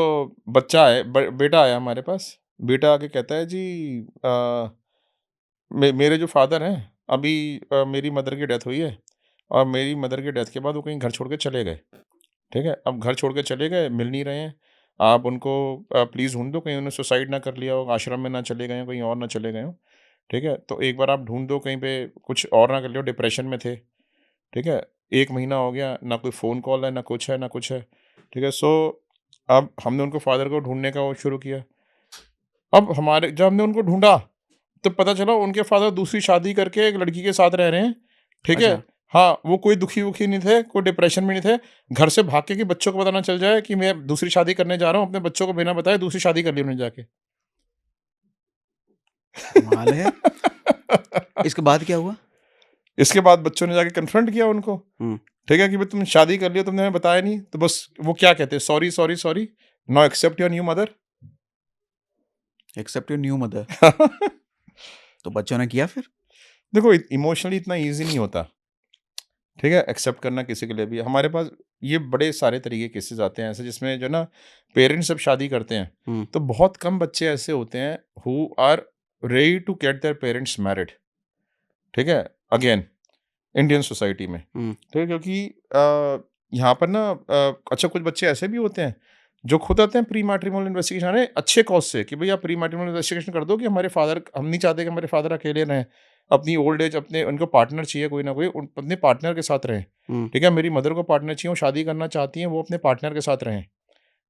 बच्चा है, बेटा आया हमारे पास। बेटा आके कहता है जी मेरे जो फादर हैं, अभी मेरी मदर की डेथ हुई है और मेरी मदर की डेथ के बाद वो कहीं घर छोड़ के चले गए। ठीक है? अब घर छोड़ के चले गए, मिल नहीं रहे हैं। आप उनको प्लीज़ ढूँढ दो, कहीं उन्होंने सुसाइड ना कर लिया हो, आश्रम में ना चले गए हों, कहीं और ना चले गए हों। ठीक है? तो एक बार आप ढूँढ दो कहीं पे, कुछ और ना कर लिया हो, डिप्रेशन में थे। ठीक है? 1 महीना हो गया, ना कोई फ़ोन कॉल है, ना कुछ है, ना कुछ है। ठीक है? सो अब हमने उनको फ़ादर को ढूँढने का वो शुरू किया। अब हमारे जब हमने उनको ढूँढा, तो पता चला उनके फ़ादर दूसरी शादी करके एक लड़की के साथ रह रहे हैं। ठीक है? अच्छा। हाँ, वो कोई दुखी-वुखी नहीं थे, कोई डिप्रेशन में नहीं थे। घर से भाग के कि बच्चों को पता ना चल जाए कि मैं दूसरी शादी करने जा रहा हूँ, अपने बच्चों को बिना बताए दूसरी शादी कर ली उन्होंने जाके। कमाल है! इसके बाद क्या हुआ? इसके बाद बच्चों ने जाके कन्फ्रंट किया उनको। हुँ, ठीक है? कि भई तुमने शादी कर ली है, तुमने हमें बताया नहीं। तो बस वो क्या कहते हैं, sorry, sorry, sorry, now accept your new mother. Accept your new mother. तो बच्चों ने किया फिर? देखो इमोशनली इतना ईज़ी नहीं होता। ठीक है? एक्सेप्ट करना किसी के लिए भी। हमारे पास ये बड़े सारे तरीके के केसेज़ आते हैं ऐसे, जिसमें जो है ना पेरेंट्स जब शादी करते हैं, हुँ, तो बहुत कम बच्चे ऐसे होते हैं who are ready to get their parents married. ठीक है? अगेन इंडियन सोसाइटी में। हुँ, ठीक है? क्योंकि यहाँ पर ना अच्छा कुछ बच्चे ऐसे भी होते हैं जो खुद आते हैं प्री मैट्रिमोनियल इन्वेस्टिगेशन, अरे अच्छे कॉज़ से कि भई आप प्री मैट्रिमोनियल इन्वेस्टिगेशन कर दो कि हमारे फादर, हम नहीं चाहते कि हमारे फादर अकेले रहें। अपनी ओल्ड एज अपने उनको पार्टनर चाहिए कोई ना कोई, अपने पार्टनर के साथ रहें। हुँ, ठीक है? मेरी मदर को पार्टनर चाहिए, वो शादी करना चाहती हैं, वो अपने पार्टनर के साथ रहें।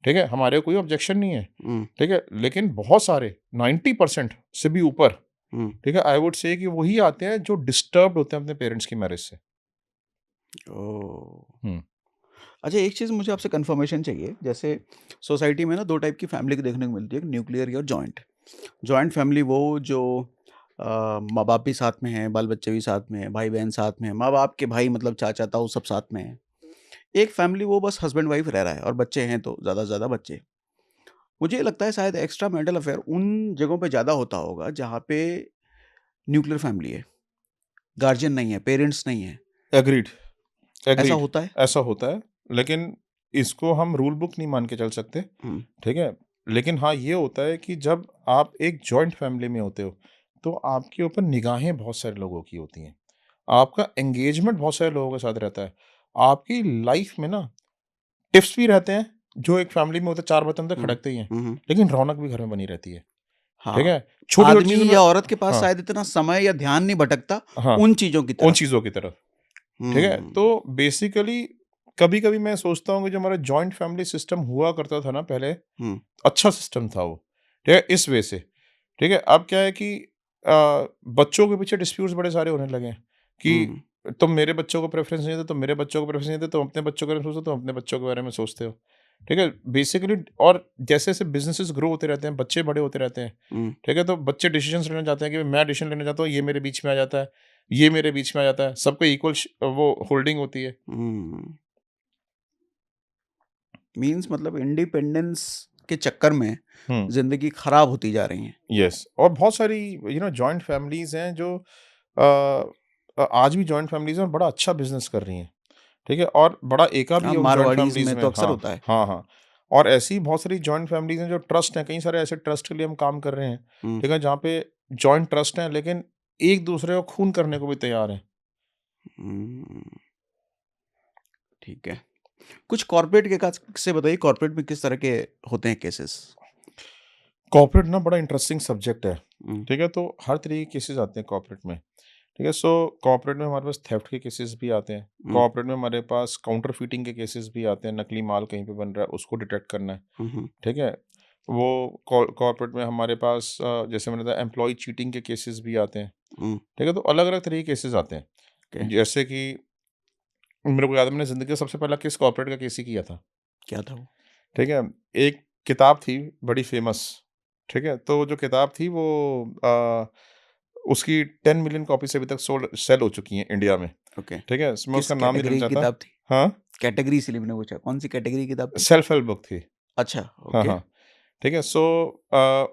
ठीक है? हमारे कोई ऑब्जेक्शन नहीं है। हुँ, ठीक है? लेकिन बहुत सारे 90% से भी ऊपर, हुँ। ठीक है? आई वुड से कि वही आते हैं जो डिस्टर्ब्ड होते हैं अपने पेरेंट्स की मैरिज से। ओह! हुँ, अच्छा, एक चीज़ मुझे आपसे कन्फर्मेशन चाहिए। जैसे सोसाइटी में ना 2 टाइप की फैमिली को देखने को मिलती है, एक न्यूक्लियर और जॉइंट। जॉइंट फैमिली वो जो माँ-बाप भी साथ में हैं, बाल-बच्चे भी साथ में हैं, भाई-बहन साथ में हैं, माँ-बाप के भाई मतलब चाचा-ताऊ सब साथ में हैं। एक फैमिली वो बस हस्बैंड-वाइफ रह रहा है और बच्चे हैं तो ज़्यादा से ज़्यादा बच्चे। मुझे लगता है शायद एक्स्ट्रा मैरिटल अफेयर उन जगहों पे ज़्यादा होता होगा जहाँ पे न्यूक्लियर फैमिली है, गार्जियन नहीं है, पेरेंट्स नहीं है। एग्रीड, ऐसा एग्रीड। होता है? ऐसा होता है, लेकिन इसको हम रूल बुक नहीं मान के चल सकते। हुँ, ठीक है? लेकिन हाँ, ये होता है कि जब आप एक जॉइंट फैमिली में होते हो, तो आपके ऊपर निगाहें बहुत सारे लोगों की होती हैं। आपका एंगेजमेंट बहुत सारे लोगों के साथ रहता है। आपकी लाइफ में ना टिप्स भी रहते हैं, जो एक फैमिली में होते हैं, 4 बर्तन तो हुँ, खड़कते ही हैं, हुँ, हुँ। लेकिन रौनक भी घर में बनी रहती है। ठीक हाँ, है? छोटी-छोटी आदमी चीज़ों में या औरत के पास हाँ, शायद इतना समय या ध्यान नहीं भटकता हाँ, उन चीज़ों की उन तरफ। चीज़ों की तरफ। ठीक है? हुँ, तो बेसिकली कभी-कभी मैं सोचता हूँ कि जो हमारा जॉइंट फैमिली सिस्टम हुआ करता था ना पहले, हुँ, अच्छा सिस्टम था वो। ठीक है? इस वे से। ठीक है? अब क्या है कि बच्चों के पीछे डिस्प्यूट्स बड़े सारे होने लगे हैं कि हुँ, तुम मेरे बच्चों को प्रेफ़रेंस नहीं देते, तुम मेरे बच्चों को प्रेफ़रेंस नहीं देते, तुम अपने बच्चों के बारे में सोचते हो, तुम अपने बच्चों के बारे में सोचते हो। ठीक है? बेसिकली और जैसे-जैसे बिज़नेसेस ग्रो होते रहते हैं, बच्चे बड़े होते रहते हैं, हुँ, ठीक है? तो बच्चे डिसीज़न्स लेना चाहते हैं कि मैं डिसीज़न लेना चाहता हूँ, ये मेरे बीच में आ जाता है, ये मेरे बीच में आ जाता है, सबको इक्वल वो होल्डिंग होती है। हुँ। मीन्स मतलब इंडिपेंडेंस के चक्कर में हुँ, ज़िंदगी खराब होती जा रही है। येस। और बहुत सारी जॉइंट फैमिलीज़ हैं जो अ आज भी जॉइंट फैमिलीज़ हैं और बड़ा अच्छा बिज़नेस कर रही हैं। ठीक है? और बड़ा एका भी हाँ, है उन जॉइंट मारवाड़ीज़ फैमिलीज़ में में। तो अक्सर हाँ, होता है। हाँ, हाँ। और ऐसी बहुत सारी जॉइंट फैमिलीज़ हैं जो ट्रस्ट हैं, कई सारे ऐसे ट्रस्ट के लिए हम काम कर रहे हैं, हुँ, ठीक है? जहाँ पे जॉइंट ट्रस्ट हैं लेकिन एक-दूसरे को खून करने को भी तैयार हैं। हुँ, ठीक है। कुछ कॉर्पोरेट के कास से बताइए, कॉर्पोरेट में किस तरह के होते हैं केसेस? कॉर्पोरेट ना बड़ा इंटरेस्टिंग सब्जेक्ट है, हुँ, ठीक है? तो हर तरह के केसेज़ आते हैं कॉर्पोरेट में, ठीक है? सो कॉर्पोरेट में हमारे पास थेफ्ट के केसेज़ भी आते हैं। हुँ, कॉर्पोरेट में हमारे पास काउंटरफीटिंग के केसेज़ भी आते हैं, नकली माल कहीं पे बन रहा है, उसको डिटेक्ट करना है। हुँ, हुँ, ठीक है? वो कॉर्पोरेट में हमारे पास जैसे मैंने बताया एम्प्लॉयी चीटिंग के केसेस भी आते हैं, हुँ, ठीक है? तो अलग-अलग तरह के केसेस आते ओके। हैं। जैसे कि मेरे को याद है मैंने ज़िंदगी का सबसे पहला केस कॉर्पोरेट का केस ही किया था, क्या था वो? ठीक है? एक किताब थी बड़ी फ़ेमस, ठीक है? तो जो किताब थी वो उसकी 10 मिलियन कॉपीज़ अभी तक सेल हो चुकी हैं इंडिया में, ओके। ठीक है? मैं किस उसका नाम नहीं लेना कैटेगरी की चाहता। किताब थी? हाँ, कैटेगरी इसलिए मैंने पूछा, कौन-सी कैटेगरी की किताब थी? सेल्फ हेल्प बुक थी। अच्छा, हाँ, ओके। हाँ। ठीक है? सो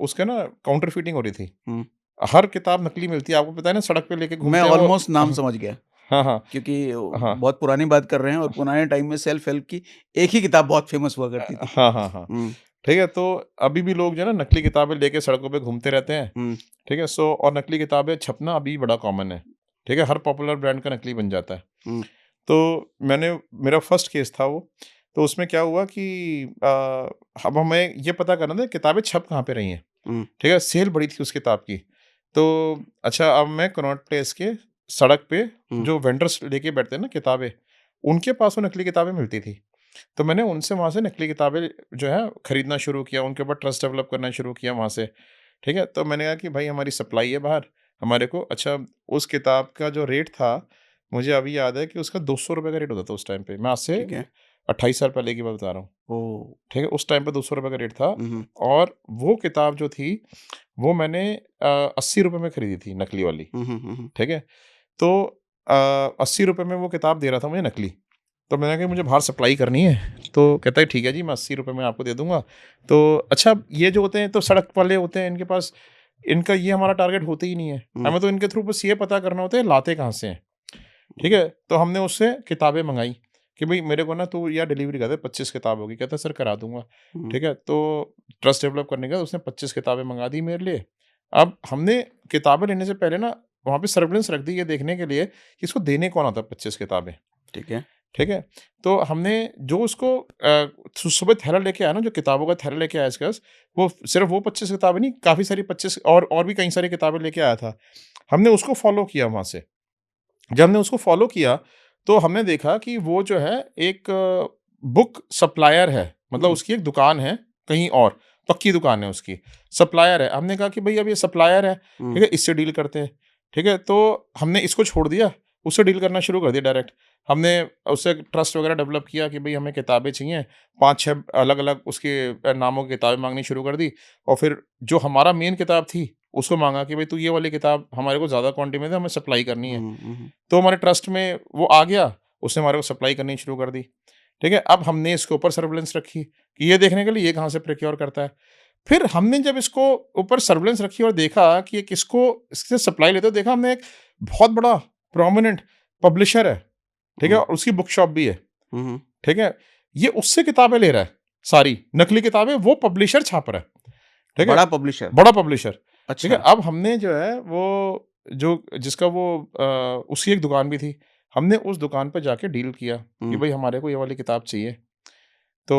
उसका ना काउंटरफीटिंग हो रही थी। हुँ, हर किताब नकली मिलती है, आपको पता है ना सड़क पे लेके मैं घूमते हैं वो। ऑलमोस्ट नाम हाँ, समझ गया, हाँ, हाँ, क्योंकि हाँ, बहुत पुरानी बात कर रहे हैं और पुराने टाइम में सेल्फ हेल्प की एक ही किताब बहुत फेमस हुआ करती थी। हाँ, हाँ, हाँ। हुँ, ठीक है? तो अभी भी लोग जो है ना नकली किताबें लेके सड़कों पे घूमते रहते हैं, हुँ, ठीक है? सो और नकली किताबें छपना अभी बड़ा कॉमन है, ठीक है? हर पॉपुलर ब्रांड का नकली बन जाता है। हुँ, तो मेरा फर्स्ट केस था वो, तो उसमें क्या हुआ कि अब हमें ये पता करना था किताबें छप कहाँ पे रही हैं, हुँ, ठीक है? सेल बड़ी थी उस किताब की। तो अच्छा अब मैं कनॉट प्लेस के सड़क पे हुँ, जो वेंडर्स लेके बैठते हैं ना किताबें, उनके पास वो नकली किताबें मिलती थी। तो मैंने उनसे वहाँ से नकली किताबें जो है खरीदना शुरू किया, उनके ऊपर ट्रस्ट डेवलप करना शुरू किया वहाँ से, ठीक है? तो मैंने कहा कि भाई हमारी सप्लाई है बाहर, हमारे को अच्छा उस किताब का जो रेट था, मुझे अभी याद है कि उसका ₹200 का रेट होता था उस टाइम पे। मैं आज से ठीक है। 28 साल पहले की बात बता रहा हूँ, ओह! ठीक है? उस टाइम पे ₹200 का रेट था हुँ, हुँ, और वो किताब जो थी, वो मैंने ₹80 में खरीदी थी नकली वाली, हुँ, हुँ, हुँ, हुँ, ठीक है? तो ₹80 में वो किताब दे रहा था मुझे नकली। तो मैंने कहा मुझे बाहर सप्लाई करनी है, तो कहता है ठीक है जी मैं ₹80 में आपको दे दूँगा। तो अच्छा ये जो होते हैं तो सड़क वाले होते हैं इनके पास इनका ये हमारा टारगेट होता ही नहीं है। हुँ, हमें तो इनके थ्रू बस ये पता करना होता है लाते कहाँ से हैं, ठीक है? तो हमने उससे किताबें मँगाई कि भई मेरे को ना तू या डिलीवरी कर दे 25 किताब होगी। कहता है सर करा दूँगा, हुँ, ठीक है? तो ट्रस्ट डेवलप करने के बाद उसने 25 किताबें मँगा दी मेरे लिए। अब हमने किताबें लेने से पहले ना वहाँ पे सर्विलेंस रख दी ये देखने के लिए कि इसको देने कौन आता है 25 किताबें। ठीक है। ठीक है? तो हमने जो उसको सुबह थैला लेके आया ना, जो किताबों का थैला लेके आया इसके पास, वो सिर्फ़ वो 25 किताबें नहीं, काफ़ी सारी 25 और भी कई सारी किताबें लेके आया था। हमने उसको फ़ॉलो किया वहाँ से। जब हमने उसको फ़ॉलो किया, तो हमने देखा कि वो जो है एक बुक सप्लायर है। मतलब हुँ, उसकी एक दुकान है कहीं और, पक्की दुकान है उसकी, सप्लायर है। हमने कहा कि भई अब ये सप्लायर है, हुँ, ठीक है? इससे डील करते हैं, ठीक है? तो हमने इसको छोड़ दिया, उससे डील करना शुरू कर दिया डायरेक्ट। हमने उससे ट्रस्ट वगैरह डेवलप किया कि भई हमें किताबें चाहिए, 5-6 अलग-अलग उसके नामों की किताबें माँगनी शुरू कर दी और फिर जो हमारा मेन किताब थी, उसको माँगा कि भई तू ये वाली किताब हमारे को ज़्यादा क्वांटिटी में दे, हमें सप्लाई करनी है। हुँ, हुँ, हुँ, तो हमारे ट्रस्ट में वो आ गया, उसने हमारे को सप्लाई करनी शुरू कर दी, ठीक है? अब हमने इसके ऊपर सर्विलेंस रखी कि ये देखने के लिए ये कहाँ से प्रोक्योर करता है। फिर हमने जब इसको ऊपर सर्विलेंस रखी और देखा कि ये किसको इससे सप्लाई लेते हुए देखा हमने एक बहुत बड़ा प्रोमिनेंट पब्लिशर है, ठीक है? हुँ, और उसकी बुक शॉप भी है, हुँ, हुँ। ठीक है? ये उससे किताबें ले रहा है सारी, नकली किताबें वो पब्लिशर छाप रहा है, ठीक है? बड़ा पब्लिशर। बड़ा पब्लिशर, ठीक है? अच्छा। अब हमने जो है वो जो जिसका वो उसकी एक दुकान भी थी, हमने उस दुकान पे जाके डील किया कि हुँ, भई हमारे को ये वाली किताब चाहिए। तो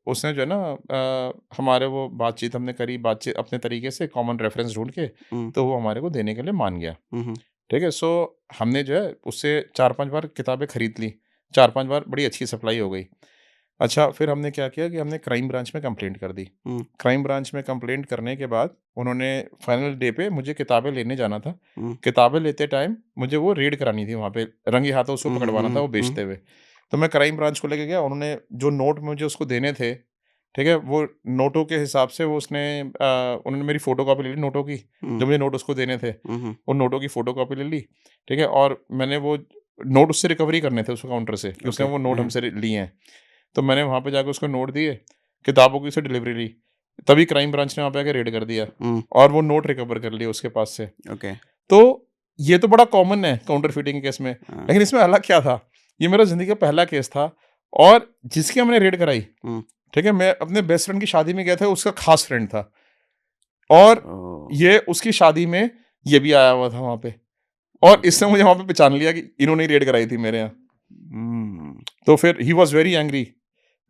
उसने जो है ना हमारे वो बातचीत हमने करी, बातचीत अपने तरीके से कॉमन रेफ़रेंस ढूँढ के, हुँ, तो वो हमारे को देने के लिए मान गया, हुँ, हुँ, ठीक है? सो हमने जो है उससे 4-5 बार किताबें खरीद ली, 4-5 बार बड़ी अच्छी सप्लाई हो गई। अच्छा, फिर हमने क्या किया कि हमने क्राइम ब्रांच में कंप्लेंट कर दी। हुँ, क्राइम ब्रांच में कंप्लेंट करने के बाद उन्होंने फाइनल डे पे मुझे किताबें लेने जाना था। हुँ, किताबें लेते टाइम मुझे वो रेड करानी थी वहाँ पे, रंगे हाथों उसको हुँ, हुँ, पकड़वाना था हुँ, वो हुँ, बेचते हुए। तो मैं क्राइम ब्रांच को लेके गया, उन्होंने जो नोट मुझे उसको देने थे, ठीक है, वो नोटों के हिसाब से वो उन्होंने मेरी फ़ोटोकॉपी ले ली नोटों की, हुँ, जो मुझे नोट उसको देने थे, हुँ, उन नोटों की फ़ोटोकॉपी ले ली, ठीक है, और मैंने वो नोट उससे रिकवरी करने थे उस काउंटर से कि उसने ओके, वो नोट हाँ, हमसे लिए हैं। तो मैंने वहाँ पे जाके उसको नोट दिए, किताबों की उससे डिलीवरी ली, तभी क्राइम ब्रांच ने वहाँ पे आके रेड कर दिया हुँ, और वो नोट रिकवर कर लिए उसके पास से। ओके, तो ये तो बड़ा कॉमन है काउंटरफीटिंग के केस में, हाँ, लेकिन इसमें अलग क्या था, ये मेरा ज़िंदगी का पहला केस था और जिसकी हमने रेड कराई, हुँ, ठीक है, मैं अपने बेस्ट फ्रेंड की शादी में गया था, उसका खास फ्रेंड था और ओह! ये उसकी शादी में ये भी आया हुआ था वहाँ पे और ओके, इसने मुझे वहाँ पे पहचान लिया कि इन्होंने ही रेड कराई थी मेरे यहाँ। हुँ, तो फिर he was very angry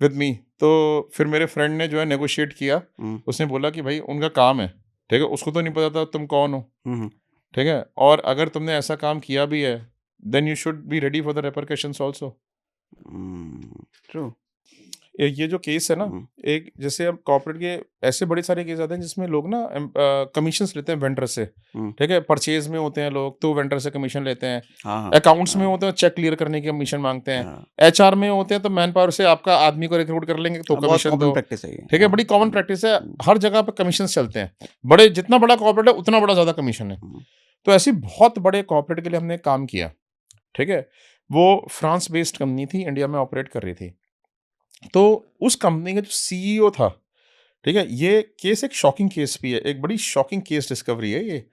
with me, तो फिर मेरे फ्रेंड ने जो है नेगोशिएट किया, हुँ, उसने बोला कि भाई उनका काम है, ठीक है, उसको तो नहीं पता था तुम कौन हो, हुँ, हुँ, ठीक है, और अगर तुमने ऐसा काम किया भी है, then you should be ready for the repercussions also. True, ये जो केस है ना, हुँ, एक जैसे अब कॉर्पोरेट के ऐसे बड़े सारे केस आते हैं जिसमें लोग ना कमीशंस लेते हैं वेंडर से, हुँ, ठीक है, परचेज में होते हैं लोग तो वेंडर से कमीशन लेते हैं, हाँ, हाँ, अकाउंट्स में हाँ, होते हैं चेक क्लियर करने की कमीशन मांगते हैं, हाँ, एचआर में होते हैं तो मैन पावर से आपका आदमी को रिक्रूट कर लेंगे तो हाँ, बहुत कमीशन कॉमन दो, प्रैक्टिस है ये, ठीक है, हाँ, बड़ी कॉमन प्रैक्टिस है, हुँ, हर जगह पे कमीशन चलते हैं, बड़े जितना बड़ा कॉर्पोरेट है उतना बड़ा ज्यादा कमीशन है। हुँ, तो ऐसी बहुत बड़े कॉर्पोरेट के लिए हमने काम किया, ठीक है, वो फ्रांस बेस्ड कंपनी थी, इंडिया में ऑपरेट कर रही थी। तो उस कंपनी का जो सीईओ था, ठीक है, ये केस एक शॉकिंग केस भी है, एक बड़ी शॉकिंग केस डिस्कवरी है ये।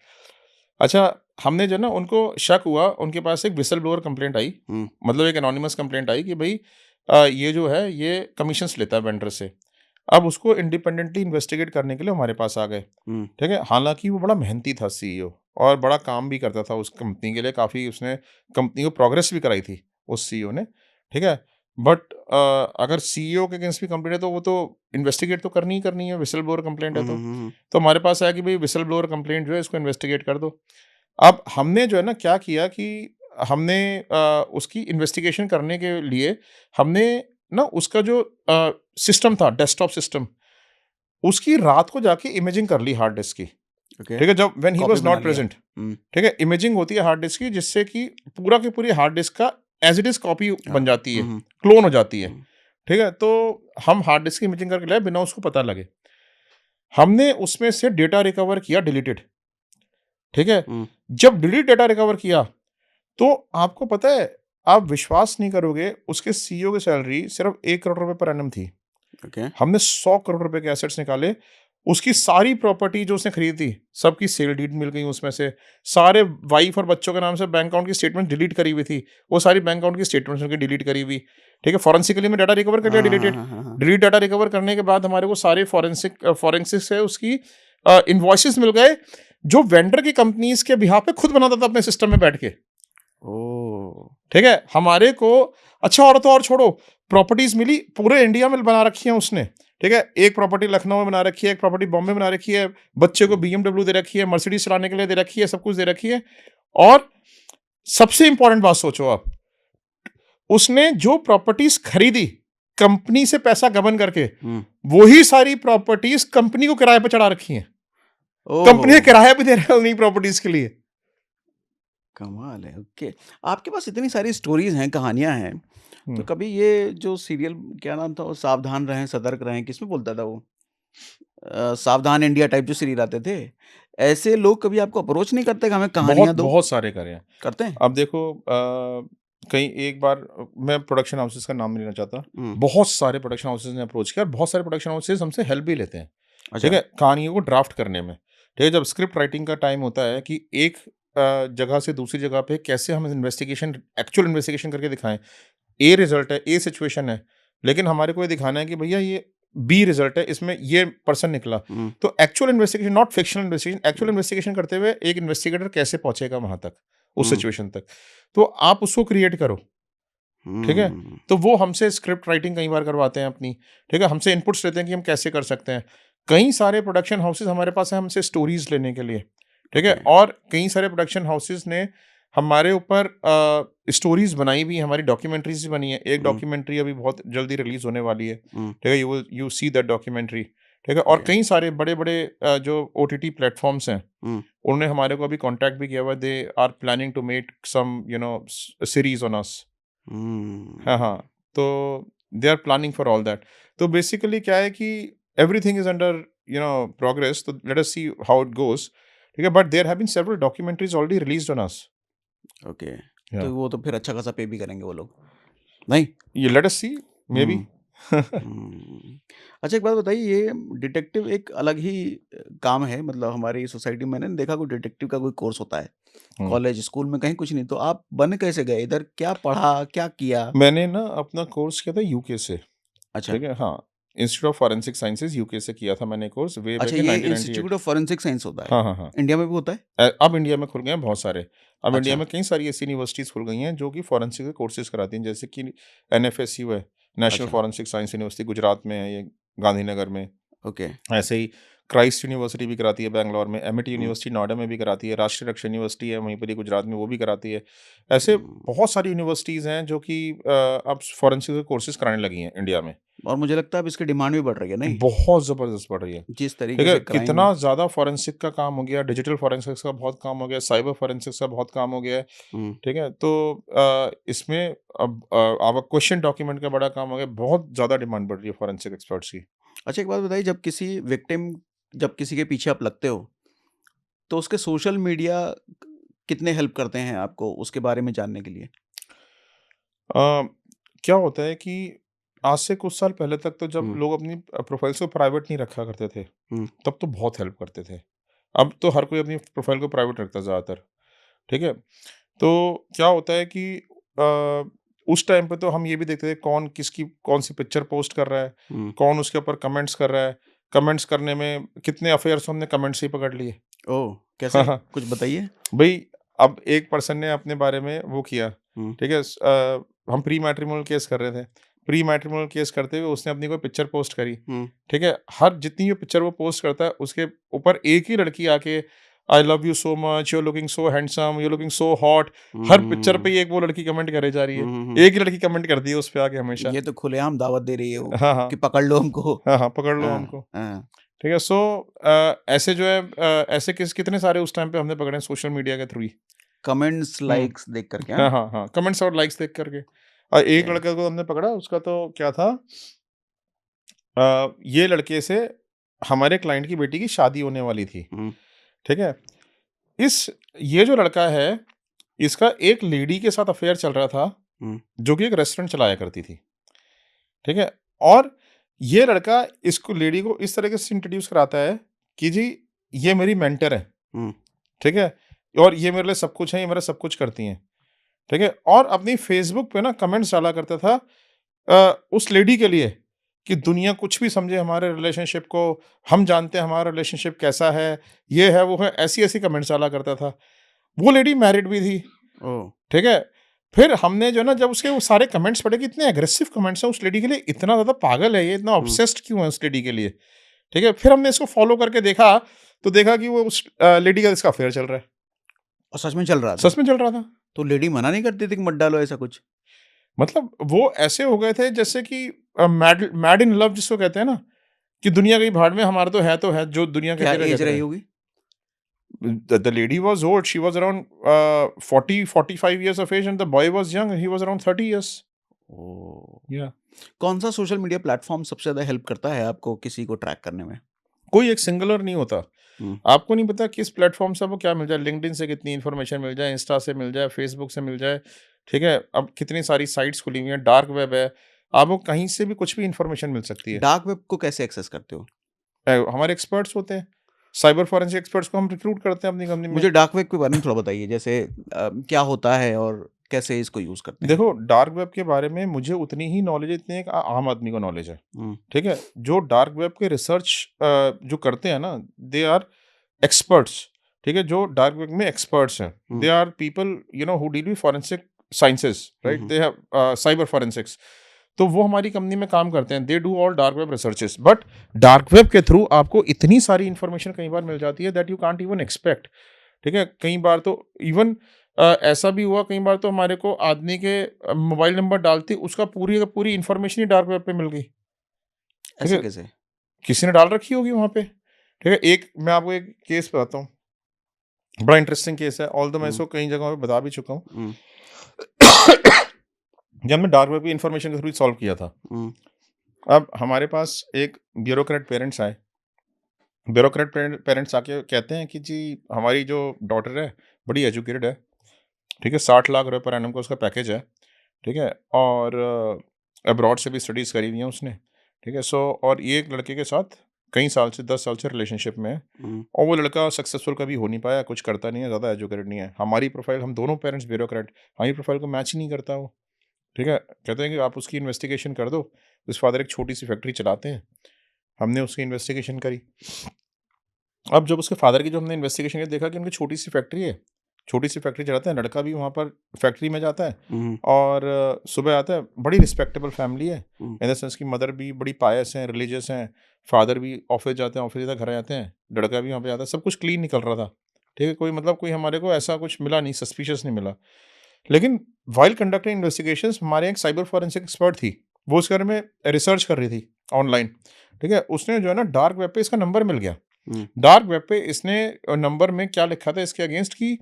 अच्छा, हमने जो ना उनको शक हुआ, उनके पास एक व्हिसल ब्लोअर कंप्लेंट आई, हुँ, मतलब एक एनोनिमस कंप्लेंट आई कि भाई ये जो है ये कमीशंस लेता है वेंडर से। अब उसको इंडिपेंडेंटली इन्वेस्टिगेट करने के लिए हमारे पास आ गए, हुँ, ठीक है, हालांकि वो बड़ा मेहनती था सीईओ और बड़ा काम भी करता था उस कंपनी के लिए, काफ़ी उसने कंपनी को प्रोग्रेस भी कराई थी उस सीईओ ने, ठीक है, बट अगर सीईओ के अगेंस्ट भी कंप्लेंट है तो वो तो इन्वेस्टिगेट तो करनी ही करनी है, व्हिसल ब्लोअर कंप्लेंट है हुँ, हुँ, तो। हुँ, हुँ, तो हमारे पास आया कि भाई व्हिसल ब्लोअर कंप्लेंट जो है इसको इन्वेस्टिगेट कर दो। अब हमने जो है ना क्या किया कि हमने उसकी इन्वेस्टिगेशन करने के लिए हमने ना उसका जो सिस्टम था, डेस्कटॉप सिस्टम, उसकी रात को जाके इमेजिंग कर ली हार्ड डिस्क की, ओके, ठीक है, जब व्हेन ही कॉपी वाज बना नॉट लिया, प्रेजेंट, हुँ, ठीक है, इमेजिंग होती है हार्ड डिस्क की जिससे कि पूरा की पूरी हार्ड डिस्क का एज इट इज कॉपी हाँ, बन जाती है, हुँ, हुँ, क्लोन हो जाती है, हुँ, ठीक है, तो हम हार्ड डिस्क की इमेजिंग करके लाए बिना उसको पता लगे, हमने उसमें से डेटा रिकवर किया डिलीटेड, ठीक है, हुँ, जब डिलीट डेटा रिकवर किया तो आपको पता है, आप विश्वास नहीं करोगे, उसके सीईओ की सैलरी सिर्फ 1 करोड़ रुपए पर एनम थी। ओके, हमने 100 करोड़ रुपए के एसेट्स निकाले, उसकी सारी प्रॉपर्टी जो उसने खरीदी थी, सबकी सेल डीड मिल गई उसमें से, सारे वाइफ और बच्चों के नाम से बैंक अकाउंट की स्टेटमेंट डिलीट करी हुई थी, वो सारी बैंक अकाउंट की स्टेटमेंट्स उनकी डिलीट करी हुई, ठीक है, फॉरेंसिकली में डाटा रिकवर कर लिया हाँ, हाँ, डिलीटेड, हाँ, हाँ, हाँ, डिलीट डाटा रिकवर करने के बाद हमारे को सारे फॉरेंसिक से उसकी इन्वॉइसेस मिल गए, जो वेंडर की कंपनीज के बिहाफ पे खुद बनाता था अपने सिस्टम में बैठ के। ओह! ठीक है, हमारे को अच्छा और तो और छोड़ो, प्रॉपर्टीज मिली पूरे इंडिया में बना रखी है उसने, ठीक है, एक प्रॉपर्टी लखनऊ में बना रखी है, एक प्रॉपर्टी बॉम्बे में बना रखी है, बच्चे को हुँ, बीएमडब्ल्यू दे रखी है, मर्सिडीज चलाने के लिए दे रखी है, सब कुछ दे रखी है। और सबसे इंपॉर्टेंट बात सोचो आप, उसने जो प्रॉपर्टीज खरीदी कंपनी से पैसा गबन करके, हुँ, वही सारी प्रॉपर्टीज कंपनी को किराए पे चढ़ा रखी हैं, ओहो! कंपनी किराया भी दे रहा है उन्हीं प्रॉपर्टीज के लिए। कमाल है, ओके। आपके पास इतनी सारी स्टोरीज़ हैं, कहानियाँ हैं, तो हम्म, कभी ये जो सीरियल क्या नाम था वो सावधान रहें, सतर्क रहें, किसमें बोलता था वो? सावधान इंडिया टाइप जो सीरियल आते थे, ऐसे लोग कभी आपको अप्रोच नहीं करते कि हमें बहुत कहानियाँ दो? बहुत सारे करे हैं। करते हैं? अब देखो कहीं एक बार मैं प्रोडक्शन हाउसेस का नाम नहीं लेना चाहता, हुँ, बहुत सारे प्रोडक्शन हाउसेस ने अप्रोच किया और बहुत सारे प्रोडक्शन हाउसेस हमसे हेल्प भी लेते हैं, ठीक अच्छा। है, कहानियों को ड्राफ्ट करने में, ठीक है, जब स्क्रिप्ट राइटिंग का टाइम होता है कि एक जगह से दूसरी जगह पे कैसे हम इन्वेस्टिगेशन एक्चुअल इन्वेस्टिगेशन करके दिखाएं, ए रिजल्ट है, ए सिचुएशन है, लेकिन हमारे को ये दिखाना है कि भैया ये बी रिजल्ट है, इसमें ये पर्सन निकला, हुँ, तो actual investigation, not fictional investigation, actual investigation करते हुए एक इन्वेस्टिगेटर कैसे पहुंचेगा वहां तक, उस हुँ, सिचुएशन तक, तो आप उसको क्रिएट करो, ठीक है, हुँ, तो वो हमसे स्क्रिप्ट राइटिंग कई बार करवाते हैं अपनी, ठीक है, हमसे इनपुट्स लेते हैं कि हम कैसे कर सकते हैं, कई सारे प्रोडक्शन हाउसेस हमारे पास हैं हमसे स्टोरीज लेने के लिए, ठीक है, ओके। और कई सारे प्रोडक्शन हाउसेस ने हमारे ऊपर स्टोरीज बनाई भी, हमारी डॉक्यूमेंट्रीज भी बनी है, एक हुँ, डॉक्यूमेंट्री अभी बहुत जल्दी रिलीज होने वाली है, हुँ, ठीक है, यू सी दैट डॉक्यूमेंट्री, ठीक है, और ओके। कई सारे बड़े बड़े जो ओटीटी प्लेटफॉर्म्स हैं, हुँ, उन्होंने हमारे को अभी कांटेक्ट भी किया हुआ, they are planning to make some series on us. हुँ, हाँ हाँ, तो they are planning for all that. तो बेसिकली क्या है कि एवरीथिंग इज अंडर प्रोग्रेस, तो let us see how it goes. ठीक है, but there have been several documentaries already released on us. Okay. या तो वो तो फिर अच्छा खासा पे भी करेंगे वो लोग, नहीं? ये late us C, may be. हम्म। अच्छा, एक बात बताइए, ये डिटेक्टिव एक अलग ही काम है, मतलब हमारी सोसाइटी में मैंने देखा कोई डिटेक्टिव का कोई कोर्स होता है, कॉलेज स्कूल में कहीं कुछ नहीं। तो आप बन कैसे गए इधर, क्या पढ़ा, क्या किया? मैंने ना अपना कोर्स किया था यूके से। अच्छा। ठीक है, हाँ, institute of forensic sciences UK से किया था मैंने कोर्स वे अच्छा, बैक इन ये 1998। इंस्टीट्यूट ऑफ फॉरेंसिक साइंस होता है, हाँ, हाँ, हाँ। इंडिया में भी होता है? अब इंडिया में खुल गए हैं बहुत सारे। अब इंडिया अच्छा। में कई सारी ऐसी यूनिवर्सिटीज़ खुल गई हैं जो कि फॉरेंसिक के कोर्सेज़ कराती हैं, जैसे कि एनएफएसयू है, नेशनल अच्छा। फॉरेंसिक साइंस यूनिवर्सिटी, गुजरात में है ये, गांधीनगर में। ओके। ऐसे ही क्राइस्ट यूनिवर्सिटी भी कराती है बैंगलोर में, एमिटी हम्म, यूनिवर्सिटी नोएडा में भी कराती है, राष्ट्रीय रक्षा यूनिवर्सिटी है वहीं पर ही गुजरात में, वो भी कराती है। ऐसे हम्म। बहुत सारी यूनिवर्सिटीज़ हैं जो कि अब फॉरेंसिक के कोर्सेज़ कराने लगी हैं इंडिया में। और मुझे लगता है अब इसकी डिमांड भी बढ़ रही है, नहीं? बहुत ज़बरदस्त बढ़ रही है। जिस ठीक तरीके है, से क्राइम। कितना ज़्यादा फॉरेंसिक का काम हो गया, डिजिटल फॉरेंसिक्स का बहुत काम हो गया, साइबर फॉरेंसिक्स का बहुत काम हो गया है। हम्म। ठीक है, तो इसमें अब आपका क्वेश्चन डॉक्यूमेंट का बड़ा काम हो गया, बहुत ज़्यादा डिमांड बढ़ रही है फॉरेंसिक एक्सपर्ट्स की। अच्छा, एक बात बताइए, जब किसी विक्टिम, जब किसी के पीछे आप लगते हो, तो उसके सोशल मीडिया कितने हेल्प करते हैं आपको उसके बारे में जानने के लिए? अ, क्या होता है कि आज से कुछ साल पहले तक तो जब हम्म। लोग अपनी प्रोफाइल्स को प्राइवेट नहीं रखा करते थे, हम्म। तब तो बहुत हेल्प करते थे। अब तो हर कोई अपनी प्रोफाइल को प्राइवेट रखता है ज़्यादातर। ठीक है? तो क्या होता है कि अ, उस टाइम पे तो हम ये भी देखते थे कौन किसकी कौन-सी पिक्चर पोस्ट कर रहा है, हम्म। कौन उसके ऊपर कमेंट्स कर रहा है, कमेंट्स करने में कितने अफेयर्स हमने कमेंट्स से ही पकड़ लिए। ओह, हाँ, कैसे, हाँ। कुछ बताइए। भई, अब एक पर्सन ने अपने बारे में वो किया, हम्म। ठीक है? हम प्री मैट्रिमोनियल केस कर रहे थे। प्री मैट्रिमोनियल केस करते हुए उसने अपनी कोई पिक्चर पोस्ट करी, हम्म। ठीक है? हर जितनी भी पिक्चर वो पोस्ट करता है, उसके ऊपर एक ही लड़की आके I love you so much, you are looking so handsome, you are looking so hot, हर पिक्चर पे हम्म। ही एक वो लड़की कमेंट करे जा रही है। हम्म। एक ही लड़की कमेंट करती है उस पे आके हमेशा। ये तो खुलेआम दावत दे रही है वो, हाँ, हाँ। कि पकड़ लो हमको। हाँ, हाँ, पकड़ लो हाँ। हमको। हाँ। ठीक है? सो ऐसे जो है ऐसे कितने सारे उस टाइम पे हमने पकड़े हैं सोशल मीडिया के थ्रू ही। कमेंट्स, हुँ। लाइक्स देख करके, हाँ। हाँ, हाँ, हाँ, कमेंट्स और लाइक्स देख कर के। एक ओके। लड़के को हमने पकड़ा, उसका तो क्या था, ये लड़के से हमारे क्लाइंट की बेटी की शादी होने वाली थी, हम्म। ठीक है? इस ये जो लड़का है, इसका एक लेडी के साथ अफ़ेयर चल रहा था, हम्म। जो कि एक रेस्टोरेंट चलाया करती थी, ठीक है? और ये लड़का इसको लेडी को इस तरीके से इंट्रोड्यूस कराता है कि जी, ये मेरी मेंटर है, हम्म। ठीक है? और ये मेरे लिए सब कुछ है, ये मेरा सब कुछ करती हैं, ठीक है? और अपनी फ़ेसबुक पे ना कमेंट्स डाला करता था उस लेडी के लिए कि दुनिया कुछ भी समझे हमारे रिलेशनशिप को, हम जानते हैं हमारा रिलेशनशिप कैसा है, ये है, वो है, ऐसी-ऐसी कमेंट्स डाला करता था। वो लेडी मैरिड भी थी, ओह। ठीक है? फिर हमने जो है ना जब उसके वो सारे कमेंट्स पढ़े कि इतने एग्रेसिव कमेंट्स हैं उस लेडी के लिए, इतना ज़्यादा पागल है ये, इतना हम्म। ऑब्सेस्ड क्यों है उस लेडी के लिए, ठीक है? फिर हमने इसको फ़ॉलो करके देखा, तो देखा कि वो उस लेडी का इसका अफ़ेयर चल रहा है। और सच में चल रहा था? सच में चल रहा था। तो लेडी मना नहीं करती थी कि मत डालो ऐसा कुछ? मतलब वो ऐसे हो गए थे जैसे कि मैड मैड इन लव जिसको कहते हैं ना, कि दुनिया गई भाड़ में, हमारा तो है, जो दुनिया क्या कहती रहे एज कहते रही रहे। होगी? The lady was old, she was around 40-45 years of age and the boy was young, he was around 30 years. Oh. Yeah. कौन सा सोशल मीडिया प्लेटफॉर्म सबसे ज्यादा हेल्प करता है आपको किसी को ट्रैक करने में? कोई एक सिंगुलर नहीं होता। हम्म। आपको नहीं पता किस प्लेटफ़ॉर्म से आपको क्या मिल जाए, लिंक्डइन से कितनी इन्फॉर्मेशन मिल जाए, इंस्टा से मिल जाए, फेसबुक से मिल जाए, ठीक है? अब कितनी सारी साइट्स खुली हुई हैं, डार्क वेब है, आपको कहीं से भी कुछ भी इन्फॉर्मेशन मिल सकती है। डार्क वेब को कैसे एक्सेस करते हो? हमारे एक्सपर्ट्स होते हैं, साइबर फोरेंसिक एक्सपर्ट्स को हम रिक्रूट करते हैं अपनी कंपनी में। मुझे डार्क वेब के बारे में थोड़ा बताइए, जैसे क्या होता है और कैसे इसको यूज करते हैं? देखो, डार्क वेब के बारे में मुझे उतनी ही नॉलेज है जितनी एक आम आदमी को नॉलेज है, हम्म। ठीक है? जो डार्क वेब के रिसर्च जो करते हैं ना, दे आर एक्सपर्ट्स, ठीक है? जो डार्क वेब में एक्सपर्ट्स हैं, they are people who deal with forensic sciences, right? Hmm. They have cyber forensics. तो वो हमारी कंपनी में काम करते हैं, they do all dark web researches, but dark web के थ्रू आपको इतनी सारी इन्फॉर्मेशन कई बार मिल जाती है that you can't even expect, ठीक है? कई बार तो इवन ऐसा भी हुआ, कई बार तो हमारे को आदमी के मोबाइल नंबर डालते उसका पूरी का पूरी इन्फॉर्मेशन ही डार्क वेब पे मिल गई, ठीक ऐसे है? कैसे? किसी ने डाल रखी होगी वहाँ पे, ठीक है? मैं आपको एक केस बताता हूँ, बड़ा इंटरेस्टिंग केस है, ऑल्दो मैं हम्म। इसको कई जगहों पे बता भी चुका हूँ। हम्म। ये हमने डार्क वेब की इन्फॉर्मेशन के थ्रू सॉल्व किया था। हम्म, अब हमारे पास एक ब्यूरोक्रेट पेरेंट्स आए। ब्यूरोक्रेट पेरेंट्स आके कहते हैं कि जी हमारी जो डॉटर है बड़ी एजुकेटेड है, ठीक है, 60 लाख रुपए पर एनम का उसका पैकेज है, ठीक है, और अब्रॉड से भी स्टडीज़ करी हुई हैं उसने, ठीक है, सो और ये एक लड़के के साथ कई साल से 10 साल से रिलेशनशिप में है, हम्म, और वो लड़का सक्सेसफुल कभी हो नहीं पाया, कुछ करता नहीं है, ज़्यादा एजुकेटेड नहीं है। हमारी प्रोफाइल, हम दोनों पेरेंट्स ब्यूरोक्रेट, हमारी प्रोफाइल को मैच ही नहीं करता वो, ठीक है। कहते हैं कि आप उसकी इन्वेस्टिगेशन कर दो। उस फादर एक छोटी सी फैक्ट्री चलाते हैं। हमने उसकी इन्वेस्टिगेशन करी। अब जब उसके फादर की जो हमने इन्वेस्टिगेशन की, देखा कि उनकी छोटी सी फैक्ट्री है, छोटी सी फैक्ट्री चलाते हैं, लड़का भी वहाँ पर फैक्ट्री में जाता है, हम्म, और सुबह आता है। बड़ी रिस्पेक्टेबल फैमिली है, हम्म, इन द सेंस की मदर भी बड़ी पायस हैं, रिलीजियस हैं, फादर भी ऑफिस जाते हैं, ऑफिस से घर आते हैं, लड़का भी वहाँ पे जाता है, सब कुछ क्लीन निकल रहा था, ठीक है, कोई मतलब कोई हमारे को ऐसा कुछ मिला नहीं, सस्पिशियस नहीं मिला। लेकिन वाइल कंडक्टिंग इन्वेस्टिगेशंस, हमारे एक साइबर फॉरेंसिक एक्सपर्ट थी, वो इस बारे में रिसर्च कर रही थी ऑनलाइन, ठीक है, उसने जो है ना डार्क वेब पे इसका नंबर मिल गया। हम्म, डार्क वेब पे इसने नंबर में क्या लिखा था इसके अगेंस्ट कि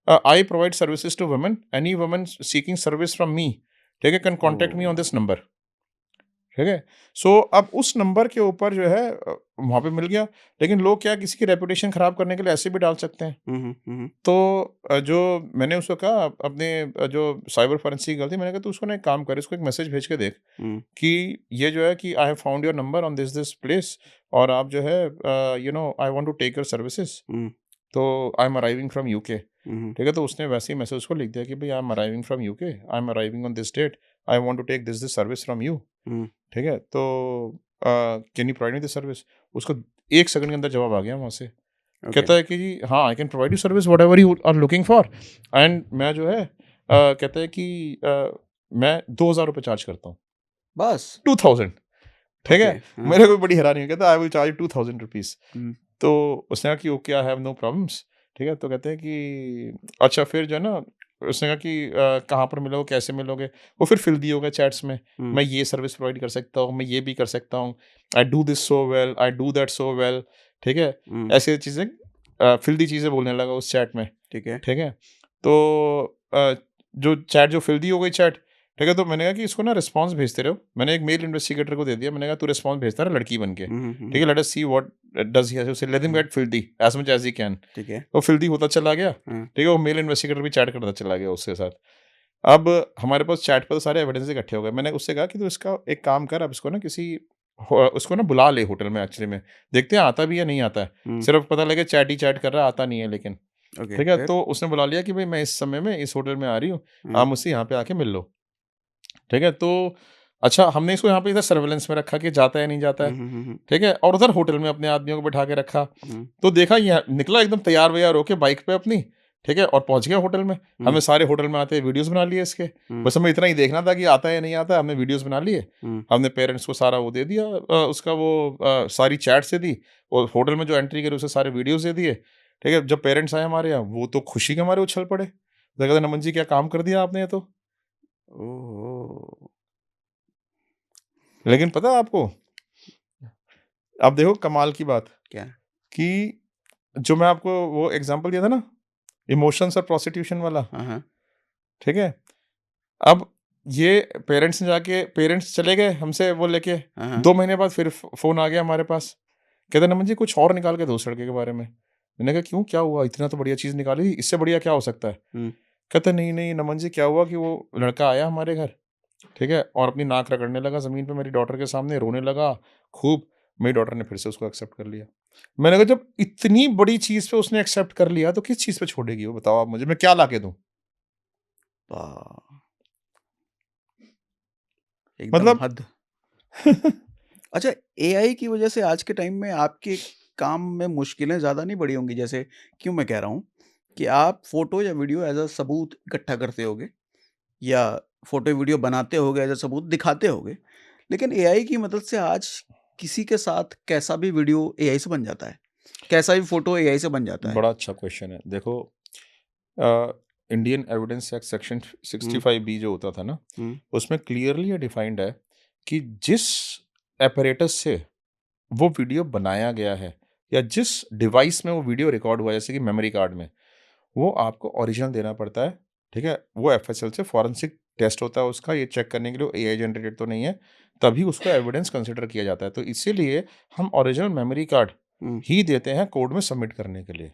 I provide services to women, any woman seeking service from me, ठीक है, can contact me on oh, this number, ठीक है। सो अब उस नंबर के ऊपर जो है वहाँ पे मिल गया। लेकिन लोग क्या किसी की रेपुटेशन खराब करने के लिए ऐसे भी डाल सकते हैं। तो जो मैंने उसको कहा अपने जो साइबर फॉरेंसिक गर्ल थी, मैंने कहा तू उसको ना एक काम कर, इसको एक मैसेज भेज के देख हम्म, कि ये जो है कि I have found your number on this this place, और आप जो है you know I want to take your services, हम्म, तो I am arriving from UK, हम्म, ठीक है। तो उसने वैसे ही मैसेज उसको लिख दिया कि भाई I am arriving from UK, I am arriving on this date, I want to take this this service from you, हम्म, ठीक है। तो can you provide me this service? उसको 1 सेकंड के अंदर जवाब आ गया वहाँ से। ओके, कहता है कि जी हाँ, I can provide you service whatever you are looking for, and मैं जो है कहता है कि मैं 2,000 रुपये चार्ज करता हूँ, बस, 2,000, ठीक ओके, है। हाँ, मेरे को बड़ी हैरानी हुई, कहता I will charge 2,000 rupees. Hmm, तो उसने कहा कि okay I have no problems, ठीक है। तो कहते हैं कि अच्छा फिर जो है ना, उसने कहा कि कहाँ पर मिलोगे, कैसे मिलोगे? वो फिर फिल दिए होगा चैट्स में, हम्म, मैं ये सर्विस प्रोवाइड कर सकता हूँ, मैं ये भी कर सकता हूँ, I do this so well, I do that so well, ठीक है। हम्म, ऐसी चीज़ें फिल दी चीज़ें बोलने लगा उस चैट में, ठीक है, ठीक है। तो जो चैट जो फिल दी हो गई चैट, ठीक है। तो मैंने कहा कि इसको ना रिस्पॉन्स भेजते रहो। मैंने एक मेल इन्वेस्टिगेटर को दे दिया, मैंने कहा तू रिस्पॉन्स भेजता रहा लड़की बन के, ठीक है, let us see what does he have to say, let him hmm, get filthy as much as he can. ठीक है, वो फिल्दी होता चला गया, हाँ, ठीक है, वो मेल इन्वेस्टिगेटर भी चैट करता चला गया उसके साथ। अब हमारे पास चैट पर सारे एविडेंस इकट्ठे हो गए। मैंने उससे कहा कि तू इसका एक काम कर, अब इसको ना किसी उसको ना बुला ले होटल में, एक्चुअली में देखते हैं आता भी या नहीं आता है। हम्म, सिर्फ पता लगे चैट ही चैट कर रहा है, आता नहीं है लेकिन, ओके, ठीक है। फिर, तो उसने बुला लिया कि भाई मैं इस समय में इस होटल में आ रही हूँ, हाँ, आप मुझसे यहाँ पे आके मिल लो, ठीक है। तो अच्छा, हमने इसको यहाँ पे इधर सर्वेलेंस में रखा कि जाता है नहीं जाता है, ठीक है, और उधर होटल में अपने आदमियों को बैठा के रखा। हम्म, तो देखा ये निकला एकदम तैयार वैयार होके बाइक पे अपनी, ठीक है, और पहुंच गया होटल में। हम्म, हमें सारे होटल में आते हैं वीडियोस बना लिए इसके, हम्म, बस हमें इतना ही देखना था कि आता है या नहीं आता है। हमने वीडियोस बना लिए, हम्म, हमने पेरेंट्स को सारा वो दे दिया, उसका वो सारी चैट्स दे दी, और होटल में जो एंट्री करी उसे सारे वीडियोस दे दिए, ठीक है। जब पेरेंट्स आए हमारे यहाँ, वो तो खुशी के मारे उछल पड़े, तो कहते नमन जी क्या काम कर दिया आपने ये तो। ओहो, लेकिन पता है आपको, आप देखो कमाल की बात, क्या, कि जो मैं आपको वो एग्जांपल दिया था ना, इमोशंस और प्रोस्टिट्यूशन वाला, हाँ, हाँ, ठीक है। अब ये पेरेंट्स ने जाके, पेरेंट्स चले गए हमसे वो लेके, हाँ, हाँ, 2 महीने बाद फिर फोन आ गया हमारे पास, कहते नमन जी कुछ और निकाल के दो उस लड़के के बारे में। मैंने कहा क्यों, क्या हुआ, इतना तो बढ़िया चीज निकाली थी, इससे बढ़िया क्या हो सकता है? हम्म, कहते नहीं नहीं नमन जी, क्या हुआ कि वो लड़का आया हमारे घर, ठीक है, और अपनी नाक रगड़ने लगा जमीन पे मेरी डॉटर के सामने, रोने लगा खूब। मेरी डॉटर ने फिर से उसको एक्सेप्ट कर लिया। मैंने कहा जब इतनी बड़ी चीज पे उसने एक्सेप्ट कर लिया, तो किस चीज पे छोड़ेगी वो, बताओ आप मुझे, मैं क्या ला के दूं? वाह, एकदम मतलब हद। अच्छा, एआई की वजह से आज के टाइम में आपके काम में मुश्किलें ज़्यादा नहीं बढ़ी होंगी? जैसे क्यों मैं कह रहा हूँ कि आप फ़ोटो या वीडियो एज़ अ सबूत इकट्ठा करते होगे या फ़ोटो वीडियो बनाते होगे एज़ अ सबूत दिखाते होगे। लेकिन एआई की मदद से आज किसी के साथ कैसा भी वीडियो एआई से बन जाता है, कैसा भी फ़ोटो एआई से बन जाता है। बड़ा अच्छा क्वेश्चन है। देखो इंडियन एविडेंस एक्ट सेक्शन हुँ, 65B जो होता था ना, हुँ, उसमें क्लियरली ये डिफाइंड है कि जिस एपरेटस से वो वीडियो बनाया गया है, या जिस डिवाइस में वो वीडियो रिकॉर्ड हुआ है, जैसे कि मेमोरी कार्ड में, वो आपको ओरिजिनल देना पड़ता है, ठीक है? वो एफएसएल से फॉरेंसिक टेस्ट होता है उसका, ये चेक करने के लिए एआई जनरेटेड तो नहीं है, तभी उसको एविडेंस कंसिडर किया जाता है। तो इसीलिए हम ओरिजिनल मेमोरी कार्ड हुँ। ही देते हैं कोर्ट में सबमिट करने के लिए।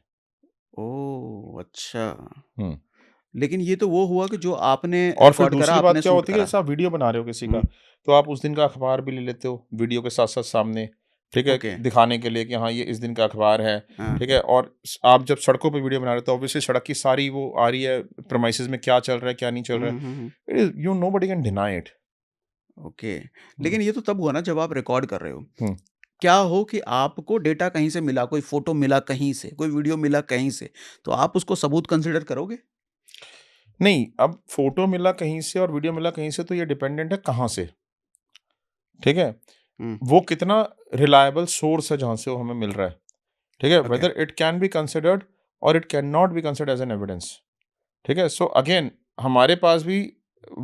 ओह! अच्छा। हुँ। लेकिन ये तो वो हुआ कि जो आपने और फिर रिकॉर्ड करा, दूसरी बात आपने क्या शूट होती है कि करा। जैसे आप वीडियो बना रहे हो किसी का, हुँ, तो आप उस दिन का अखबार भी ले लेते हो, वीडियो के साथ-साथ सामने, ठीक है? ओके। दिखाने के लिए कि हाँ, ये इस दिन का अखबार है, हाँ। ठीक है? और आप जब सड़कों पे वीडियो बना रहे हो, तो ऑब्वियसली सड़क की सारी वो आ रही है, प्रेमाइसेस में क्या चल रहा है, क्या नहीं चल हुँ, रहा हुँ, हुँ, हुँ। है। It is you nobody can deny it. Okay. हुँ, लेकिन ये तो तब हुआ ना जब आप रिकॉर्ड कर रहे हो। हुँ। क्या हो कि आपको डेटा कहीं से मिला, कोई फ़ोटो मिला कहीं से, कोई वीडियो मिला कहीं से, तो आप उसको सबूत कंसिडर करोगे? नहीं, अब फ़ोटो मिला कहीं से और वीडियो मिला कहीं से, तो ये डिपेंडेंट है कहाँ से, ठीक है? हुँ, वो कितना रिलायबल सोर्स है जहाँ से वो हमें मिल रहा है, ठीक है? Okay. Whether it can be considered और it can not be considered as an evidence, ठीक है? सो अगेन हमारे पास भी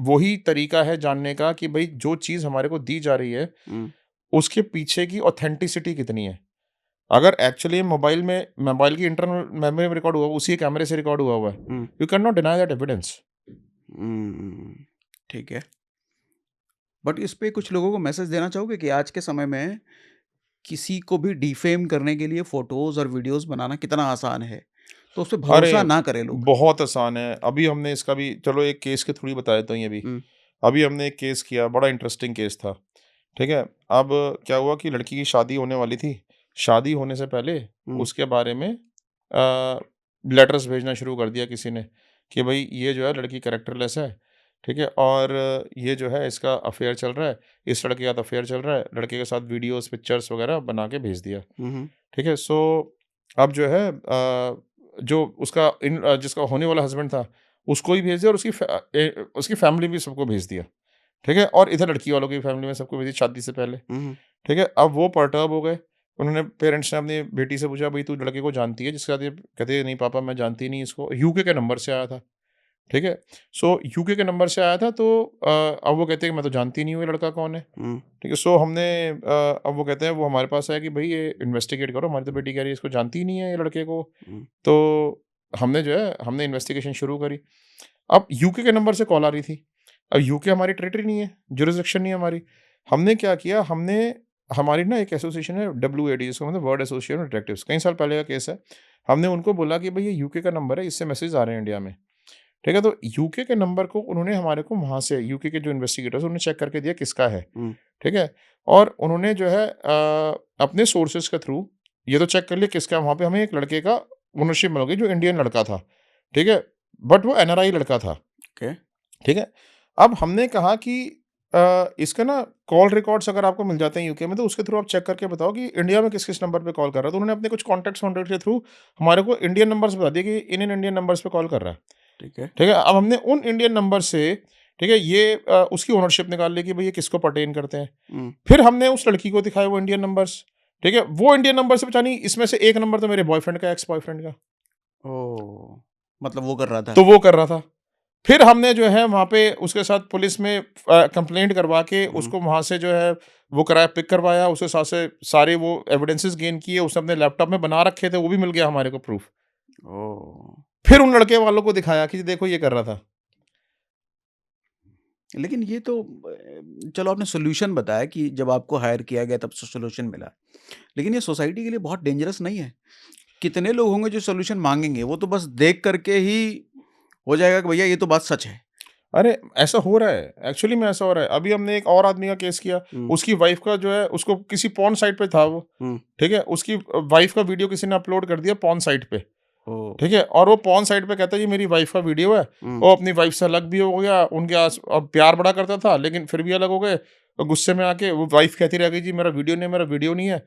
वही तरीका है जानने का कि भई जो चीज़ हमारे को दी जा रही है, हुँ, उसके पीछे की ऑथेंटिसिटी कितनी है? अगर एक्चुअली मोबाइल की इंटरनल मेमोरी में रिकॉर्ड हुआ, उसी कैमरे से रिकॉर्ड हुआ है, हुँ, you can not deny that evidence. हुँ, ठीक है। बट इस पे कुछ लोगों को मैसेज देना चाहोगे कि आज के समय में किसी को भी डिफेम करने के लिए फ़ोटोज़ और वीडियोज़ बनाना कितना आसान है, तो उस पे भरोसा अरे! ना करें लोग? बहुत आसान है। अभी हमने इसका भी चलो एक केस के थ्रू ही बता देता हूँ ये भी। हुँ, अभी हमने एक केस किया, बड़ा इंटरेस्टिंग केस था, ठीक है? अब क्या हुआ कि लड़की की शादी होने वाली थी। शादी होने से पहले हुँ, उसके बारे में लेटर्स भेजना शुरू कर दिया किसी ने कि भई ये जो है लड़की कैरेक्टरलेस है, ठीक है? और ये जो है इसका अफ़ेयर चल रहा है, इस लड़के के साथ अफ़ेयर चल रहा है, लड़के के साथ वीडियोज़, पिक्चर्स वगैरह बना के भेज दिया, हुँ, हुँ, ठीक है? सो अब जो है जो उसका जिसका होने वाला हस्बैंड था, उसको ही भेज दिया और उसकी फैमिली भी सबको भेज दिया, ठीक है? और इधर लड़की वालों की फैमिली में सबको भेज दिया शादी से पहले, हुँ, हुँ, ठीक है? अब वो पर्टर्ब हो गए। उन्होंने पेरेंट्स ने अपनी बेटी से पूछा, "भई तू लड़के को जानती है जिसके साथ ये" कहती है, "नहीं पापा मैं जानती नहीं इसको।" यूके के नंबर से आया था, ठीक है? सो यूके के नंबर से आया था तो अब वो कहते हैं कि मैं तो जानती नहीं हूँ ये लड़का कौन है, हुँ, ठीक है? सो हमने अब वो कहते हैं वो हमारे पास आया कि भई ये इन्वेस्टिगेट करो, हमारी तो बेटी कह रही है इसको जानती ही नहीं है ये लड़के को। हुँ, तो हमने जो है हमने इन्वेस्टिगेशन शुरू करी। अब यूके के नंबर से कॉल आ रही थी। अब यूके हमारी टेरिटरी नहीं है, ज्यूरिसडिक्शन नहीं है हमारी। हमने क्या किया, हमने हमारी ना एक एसोसिएशन है डब्ल्यूएडी जिसको मतलब वर्ल्ड एसोसिएशन ऑफ डिटेक्टिव्स, कई साल पहले का केस है। हमने उनको बोला कि भई ये यूके का नंबर है, इससे मैसेज आ रहे हैं इंडिया में। ठीक है? तो यूके के नंबर को उन्होंने हमारे को वहाँ से यूके के जो इन्वेस्टिगेटर्स हैं उन्होंने चेक करके दिया किसका है। हुँ, ठीक है? और उन्होंने जो है अपने सोर्सेज़ के थ्रू ये तो चेक कर लिया किसका है, वहाँ पे हमें एक लड़के का ओनरशिप मिल गई जो इंडियन लड़का था। ठीक है? बट वो एनआरआई लड़का था। ओके। ठीक है? अब हमने कहा कि इसका ना कॉल रिकॉर्ड्स अगर आपको मिल जाते हैं यूके में तो उसके थ्रू आप चेक करके बताओ कि इंडिया में किस-किस नंबर पे कॉल कर रहा है। तो उन्होंने अपने कुछ कॉन्टैक्ट्स वॉन्टैक्ट्स के थ्रू हमारे को इंडियन नंबर्स बता दिए कि इन इंडियन नंबर्स पे कॉल कर रहा है। ठीक है। ठीक है? अब हमने उन इंडियन नंबर से ठीक है ये उसकी ओनरशिप निकाल ली कि भई ये किसको पर्टेन करते हैं। हुँ, फिर हमने उस लड़की को दिखाए वो इंडियन नंबर्स। ठीक है? वो इंडियन नंबर से पता नहीं इसमें से एक नंबर तो मेरे बॉयफ्रेंड का, एक्स बॉयफ्रेंड का। ओह! मतलब वो कर रहा था। तो वो कर रहा था। फिर हमने जो है वहाँ पे उसके साथ पुलिस में कंप्लेंट करवा के हुँ, उसको वहाँ से जो है वो कराया पिक करवाया, उसके साथ से सारे वो एविडेंसेस गेन किए, उसने अपने लैपटॉप में बना रखे थे, वो भी मिल गया हमारे को प्रूफ। ओह! फिर उन लड़के वालों को दिखाया कि देखो ये कर रहा था। लेकिन ये तो चलो आपने सॉल्यूशन बताया कि जब आपको हायर किया गया तब सॉल्यूशन मिला। लेकिन ये सोसाइटी के लिए बहुत डेंजरस नहीं है? कितने लोग होंगे जो सॉल्यूशन माँगेंगे? वो तो बस देख कर के ही हो जाएगा कि भैया ये तो बात सच है। अरे! ऐसा हो रहा है, एक्चुअली में ऐसा हो रहा है। अभी हमने एक और आदमी का केस किया, हुँ, उसकी वाइफ़ का जो है उसको किसी पॉर्न साइट पे था वो, हुँ, ठीक है? उसकी वाइफ़ का वीडियो किसी ने अपलोड कर दिया पॉर्न साइट पे। ओह! ठीक है? और वो पॉर्न साइट पे कहता है ये मेरी वाइफ़ का वीडियो है। हुँ, वो अपनी वाइफ़ से अलग भी हो गया, उनके अब प्यार बड़ा करता था लेकिन फिर भी अलग हो गए। और गुस्से में आके वो वाइफ़ कहती रह गई जी मेरा वीडियो नहीं है।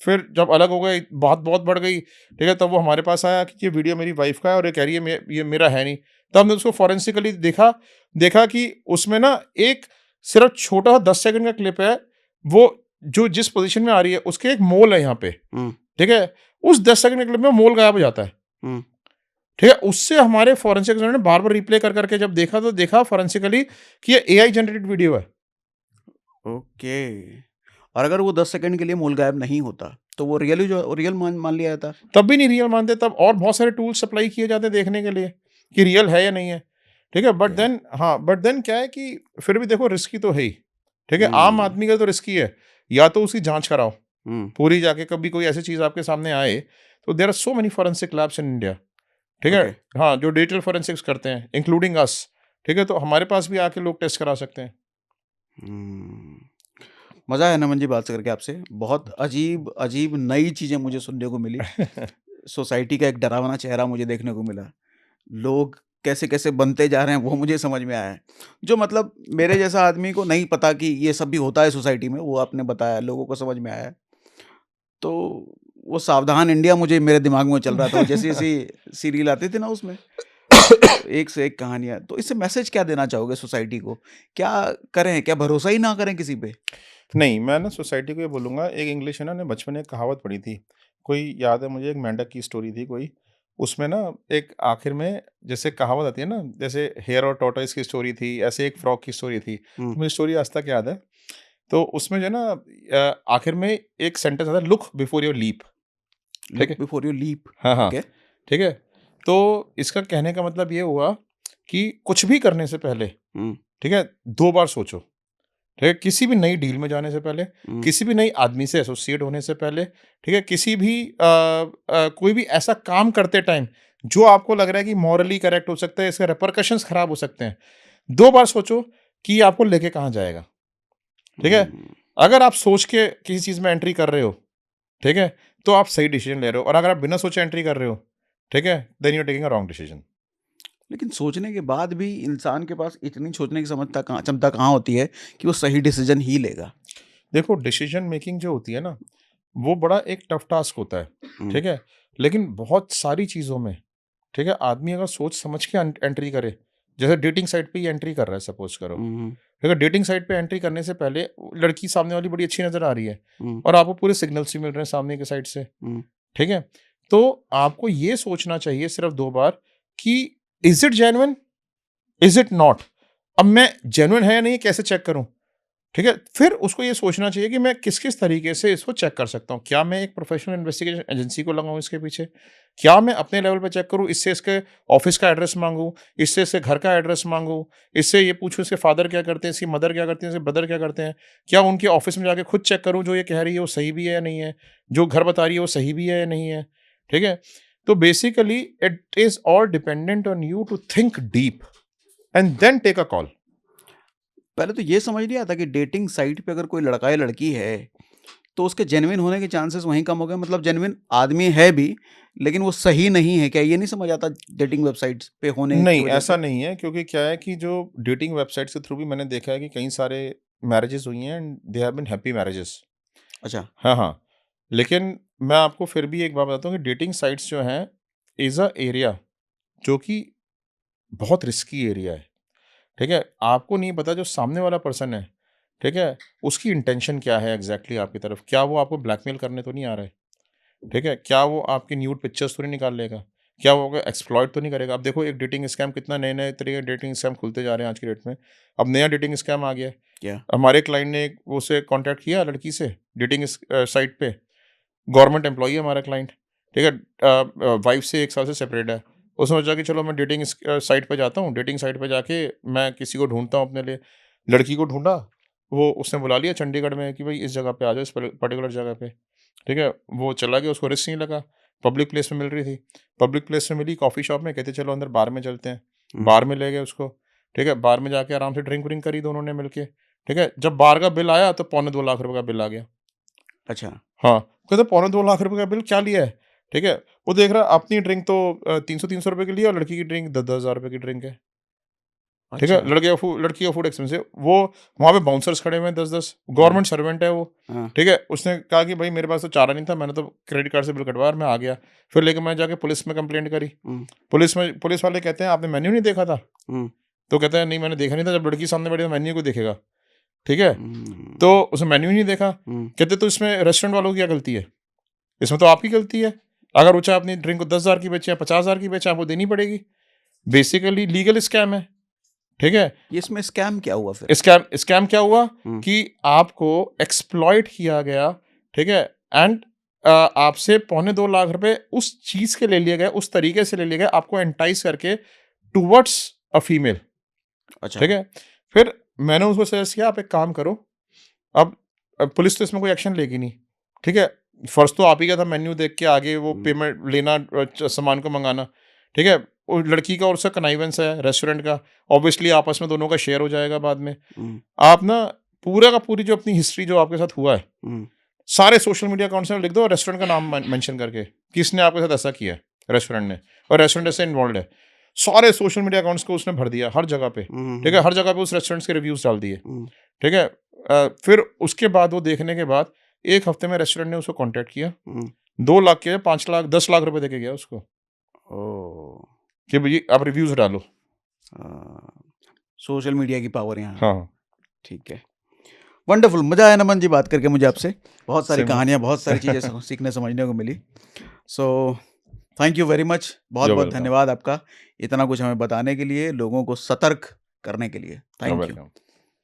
फिर जब अलग हो गए बात बहुत बढ़ गई, ठीक है? तब वो हमारे पास आया कि ये वीडियो मेरी वाइफ़ का है और ये कह रही है ये मेरा है नहीं। तब हमने उसको फॉरेंसिकली देखा, देखा कि उसमें ना एक सिर्फ़ छोटा 10 सेकंड का क्लिप है, वो जो जिस पोज़ीशन में आ रही है उसके एक मोल है यहाँ पे, हुँ, ठीक है? उस 10 सेकंड के क्लिप में मोल गायब हो जाता है। हुँ, ठीक है? उससे हमारे फोरेंसिक ने बार-बार रिप्ले कर करके जब देखा तो देखा फोरेंसिकली कि ये एआई जनरेटेड वीडियो है। ओके। और अगर वो 10 सेकंड के लिए मूल गायब नहीं होता, तो वो रियल मान मान लिया जाता? तब भी नहीं रियल मानते, तब और बहुत सारे टूल्स सप्लाई किए जाते हैं देखने के लिए कि रियल है या नहीं है। ठीक है, बट ओके। देन हाँ, बट देन क्या है कि फिर भी देखो रिस्की तो है ही, ठीक है? आम हुँ, आदमी का तो रिस्की है, या तो उसकी जाँच कराओ, हुँ, पूरी जाके कभी कोई ऐसी चीज़ आपके सामने आए, तो there are so many forensic labs in India, ठीक है? ओके। हाँ, जो डिजिटल फोरेंसिक्स करते हैं, इंक्लूडिंग अस, ठीक है? तो हमारे पास भी आके लोग टेस्ट करा सकते हैं। हुँ। मज़ा आया नमन जी बात करके आपसे। बहुत अजीब अजीब नई चीज़ें मुझे सुनने को मिली। सोसाइटी का एक डरावना चेहरा मुझे देखने को मिला। लोग कैसे-कैसे बनते जा रहे हैं वो मुझे समझ में आया है। जो मतलब मेरे जैसा आदमी को नहीं पता कि ये सब भी होता है सोसाइटी में, वो आपने बताया, लोगों को समझ में आया है। तो वो सावधान इंडिया मुझे मेरे दिमाग में चल रहा था, वो जैसी-जैसी सीरियल आती थी ना उसमें, एक से एक कहानियाँ। तो इससे मैसेज क्या देना चाहोगे सोसाइटी को? क्या करें? क्या भरोसा ही ना करें किसी पे? नहीं, मैं ना सोसाइटी को ये बोलूँगा, एक इंग्लिश है ना, मैंने बचपन में एक कहावत पढ़ी थी। कोई याद है मुझे, एक मेंढक की स्टोरी थी कोई। उसमें ना एक आखिर में जैसे कहावत आती है ना, जैसे हेयर और टॉर्टोइस की स्टोरी थी, ऐसे एक फ्रॉग की स्टोरी थी। हुँ, तो मुझे स्टोरी आज तक याद है। तो उसमें जो है ना आखिर में एक सेंटेंस आता है, लुक बिफोर योर लीप, ठीक लुक है? Before you leap. हाँ, हाँ, ओके। ठीक है? तो इसका कहने का मतलब ये हुआ कि कुछ भी करने से पहले, हुँ, ठीक है, 2 बार सोचो। ठीक है? किसी भी नई डील में जाने से पहले, हुँ, किसी भी नई आदमी से एसोसिएट होने से पहले, ठीक है? किसी भी कोई भी ऐसा काम करते टाइम जो आपको लग रहा है कि मॉरली करेक्ट हो सकता है, इसके रिपरकशंस खराब हो सकते हैं। 2 बार सोचो कि ये आपको लेके कहाँ जाएगा, ठीक है? हुँ। अगर आप सोच के किसी चीज़ में एंट्री कर रहे हो, ठीक है? तो आप सही डिसीज़न ले रहे हो, और अगर आप बिना सोचे एंट्री कर रहे हो, ठीक है? Then you are taking a wrong decision. लेकिन सोचने के बाद भी इंसान के पास इतनी सोचने की क्षमता कहाँ होती है कि वो सही डिसीज़न ही लेगा? देखो, डिसीज़न मेकिंग जो होती है ना, वो बड़ा एक टफ टास्क होता है, हुँ, ठीक है? लेकिन बहुत सारी चीज़ों में, ठीक है, आदमी अगर सोच समझ के एंट्री करे, जैसे डेटिंग साइट पे ही एंट्री कर रहा है, सपोज करो, हुँ, हुँ, ठीक है? डेटिंग साइट पे एंट्री करने से पहले लड़की सामने वाली बड़ी अच्छी नजर आ रही है, हुँ, और आपको पूरे सिग्नल्स भी मिल रहे हैं सामने की साइड से, हुँ, ठीक है? तो आपको ये सोचना चाहिए सिर्फ 2 बार कि is it genuine, is it not. अब मैं जेन्युइन है या नहीं कैसे चेक करूं, ठीक है? फिर उसको ये सोचना चाहिए कि मैं किस-किस तरीके से इसको चेक कर सकता हूँ। क्या मैं एक प्रोफेशनल इन्वेस्टिगेशन एजेंसी को लगाऊँ इसके पीछे? क्या मैं अपने लेवल पे चेक करूँ, इससे इसके ऑफ़िस का एड्रेस माँगूँ, इससे इसके घर का एड्रेस माँगूँ, इससे ये पूछूँ इसके फादर क्या करते हैं, इसकी मदर क्या करती है, इसके ब्रदर क्या करते हैं? क्या उनके ऑफ़िस में जाके खुद चेक करूँ जो ये कह रही है वो सही भी है या नहीं है? जो घर बता रही है वो सही भी है या नहीं है? ठीक है? तो basically it is all dependent on you to think deep and then take a call. पहले तो ये समझ नहीं आता कि डेटिंग साइट पे अगर कोई लड़का या लड़की है, तो उसके जेन्युइन होने के चांसेस वहीं कम हो गए, मतलब जेन्युइन आदमी है भी, लेकिन वो सही नहीं है। क्या ये नहीं समझ आता डेटिंग वेबसाइट्स पे होने की नहीं, वजह ऐसा से? नहीं है, क्योंकि क्या है कि जो डेटिंग वेबसाइट्स के थ्रू भी मैंने देखा है कि कई सारे मैरेजेस हुई हैं and they have been happy marriages. अच्छा। हाँ, हाँ। लेकिन मैं आपको फिर भी एक बात बताता हूँ कि डेटिंग साइट्स जो हैं इज़ अ एरिया जो कि बहुत रिस्की एरिया है, ठीक है? आपको नहीं पता जो सामने वाला पर्सन है, ठीक है? उसकी इंटेंशन क्या है एग्ज़ैक्टली आपकी तरफ? क्या वो आपको ब्लैकमेल करने तो नहीं आ रहा है? ठीक है? क्या वो आपकी न्यूड पिक्चर्स तो नहीं निकाल लेगा? क्या वो आपको एक्सप्लॉइट तो नहीं करेगा? अब देखो, एक डेटिंग स्कैम, कितना नए-नए तरीके के डेटिंग स्कैम खुलते जा रहे हैं आज की डेट में। अब नया डेटिंग स्कैम आ गया है। क्या? हमारे क्लाइंट ने एक उससे कॉन्टैक्ट किया लड़की से डेटिंग साइट पे। गवर्नमेंट एम्प्लॉयी है हमारा क्लाइंट, ठीक है? वाइफ से 1 साल से सेपरेट है। उसने सोचा कि चलो मैं डेटिंग साइट पे जाता हूँ, डेटिंग साइट पे जाके मैं किसी को ढूँढता हूँ अपने लिए। लड़की को ढूँढा, वो उसने बुला लिया चंडीगढ़ में कि भई इस जगह पे आ जाओ, इस पर्टिकुलर जगह पे। ठीक है? वो चला गया, उसको रिस्क नहीं लगा, पब्लिक प्लेस में मिल रही थी। पब्लिक प्लेस में मिली, कॉफ़ी शॉप में, कहते चलो अंदर बार में चलते हैं। हुँ, बार में ले गए उसको, ठीक है? बार में जाके आराम से ड्रिंक-व्रिंक करी दोनों ने मिलके, ठीक है? जब बार का बिल आया तो पौने 2 लाख रुपए का बिल आ गया। अच्छा, हाँ, कहते पौने 2 लाख रुपए का बिल क्या लिया है? ठीक है? वो देख रहा है अपनी ड्रिंक तो 300-300 रुपए की ली है, और लड़की की ड्रिंक 10-10 हज़ार रुपए की ड्रिंक है। ठीक है? अच्छा। लड़की का फूड एक्सपेंसिव। वो वहाँ पे बाउंसर्स खड़े हुए हैं 10-10, हाँ, गवर्नमेंट सर्वेंट है वो। हाँ, ठीक है? उसने कहा कि भाई मेरे पास तो चारा नहीं था, मैंने तो क्रेडिट कार्ड से बिल कटवाया और मैं आ गया। फिर लेके मैं जाके पुलिस में कंप्लेंट करी। हुँ, पुलिस वाले कहते हैं आपने मेन्यू नहीं देखा था? हुँ, तो कहता है नहीं मैंने देखा नहीं था, जब लड़की सामने बैठी तो मेन्यू क्यों देखेगा? ठीक है? हुँ, तो उसने मेन्यू ही नहीं देखा। हुँ, कहते तो इसमें रेस्टोरेंट वालों की क्या गलती है? इसमें तो आपकी गलती है। अगर वो चाहे अपनी ड्रिंक को 10,000 की बेचे या 50,000 की बेचे, आपको देनी पड़ेगी। बेसिकली लीगल स्कैम है, ठीक है? ये इसमें स्कैम क्या हुआ फिर? स्कैम स्कैम क्या हुआ हुँ, कि आपको एक्सप्लॉइट किया गया, ठीक है? एंड आपसे पौने 2 लाख रुपए उस चीज़ के ले लिए गए, उस तरीके से ले लिए गए, आपको एंटाइज़ करके टुवर्ड्स अ फीमेल, अच्छा। ठीक है? फिर मैंने उसको सजेस्ट किया, आप एक काम करो, अब पुलिस तो इसमें कोई एक्शन लेगी नहीं, ठीक है? फर्स्ट तो आप ही का था मेन्यू देख के आगे वो हुँ, पेमेंट लेना, सामान को मंगाना, ठीक है? वो लड़की का और उसका कनाइवेंस है रेस्टोरेंट का, ऑब्वियसली आपस में दोनों का शेयर हो जाएगा बाद में। हुँ, आप ना पूरा का पूरी जो अपनी हिस्ट्री जो आपके साथ हुआ है, हुँ, सारे सोशल मीडिया अकाउंट्स में लिख दो, रेस्टोरेंट का नाम मेंशन करके, किसने आपके साथ ऐसा किया है, रेस्टोरेंट ने, और रेस्टोरेंट ऐसे इन्वॉल्व है। सारे सोशल मीडिया अकाउंट्स को उसने भर दिया हर जगह पे, हुँ, ठीक है? हुँ, हर जगह पे उस रेस्टोरेंट्स के रिव्यूज़ डाल दिए, हुँ, ठीक है? फिर उसके बाद वो देखने के बाद 1 हफ्ते में रेस्टोरेंट ने उसको कॉन्टैक्ट किया, हुँ। 2 लाख के 5 लाख 10 लाख रुपए देके गया उसको ओह! कि भई आप रिव्यूज़ डालो। सोशल मीडिया की पावर यहाँ, हाँ, ठीक है। वंडरफुल, मज़ा आया नमन जी बात करके मुझे आपसे। बहुत सारी सेम कहानियाँ, बहुत सारी चीज़ें हियर। सीखने समझने को मिली। So thank you very much. You are बहुत-बहुत वेलकम, धन्यवाद आपका, इतना कुछ हमें बताने के लिए, लोगों को सतर्क करने के लिए। You are thank you. Welcome.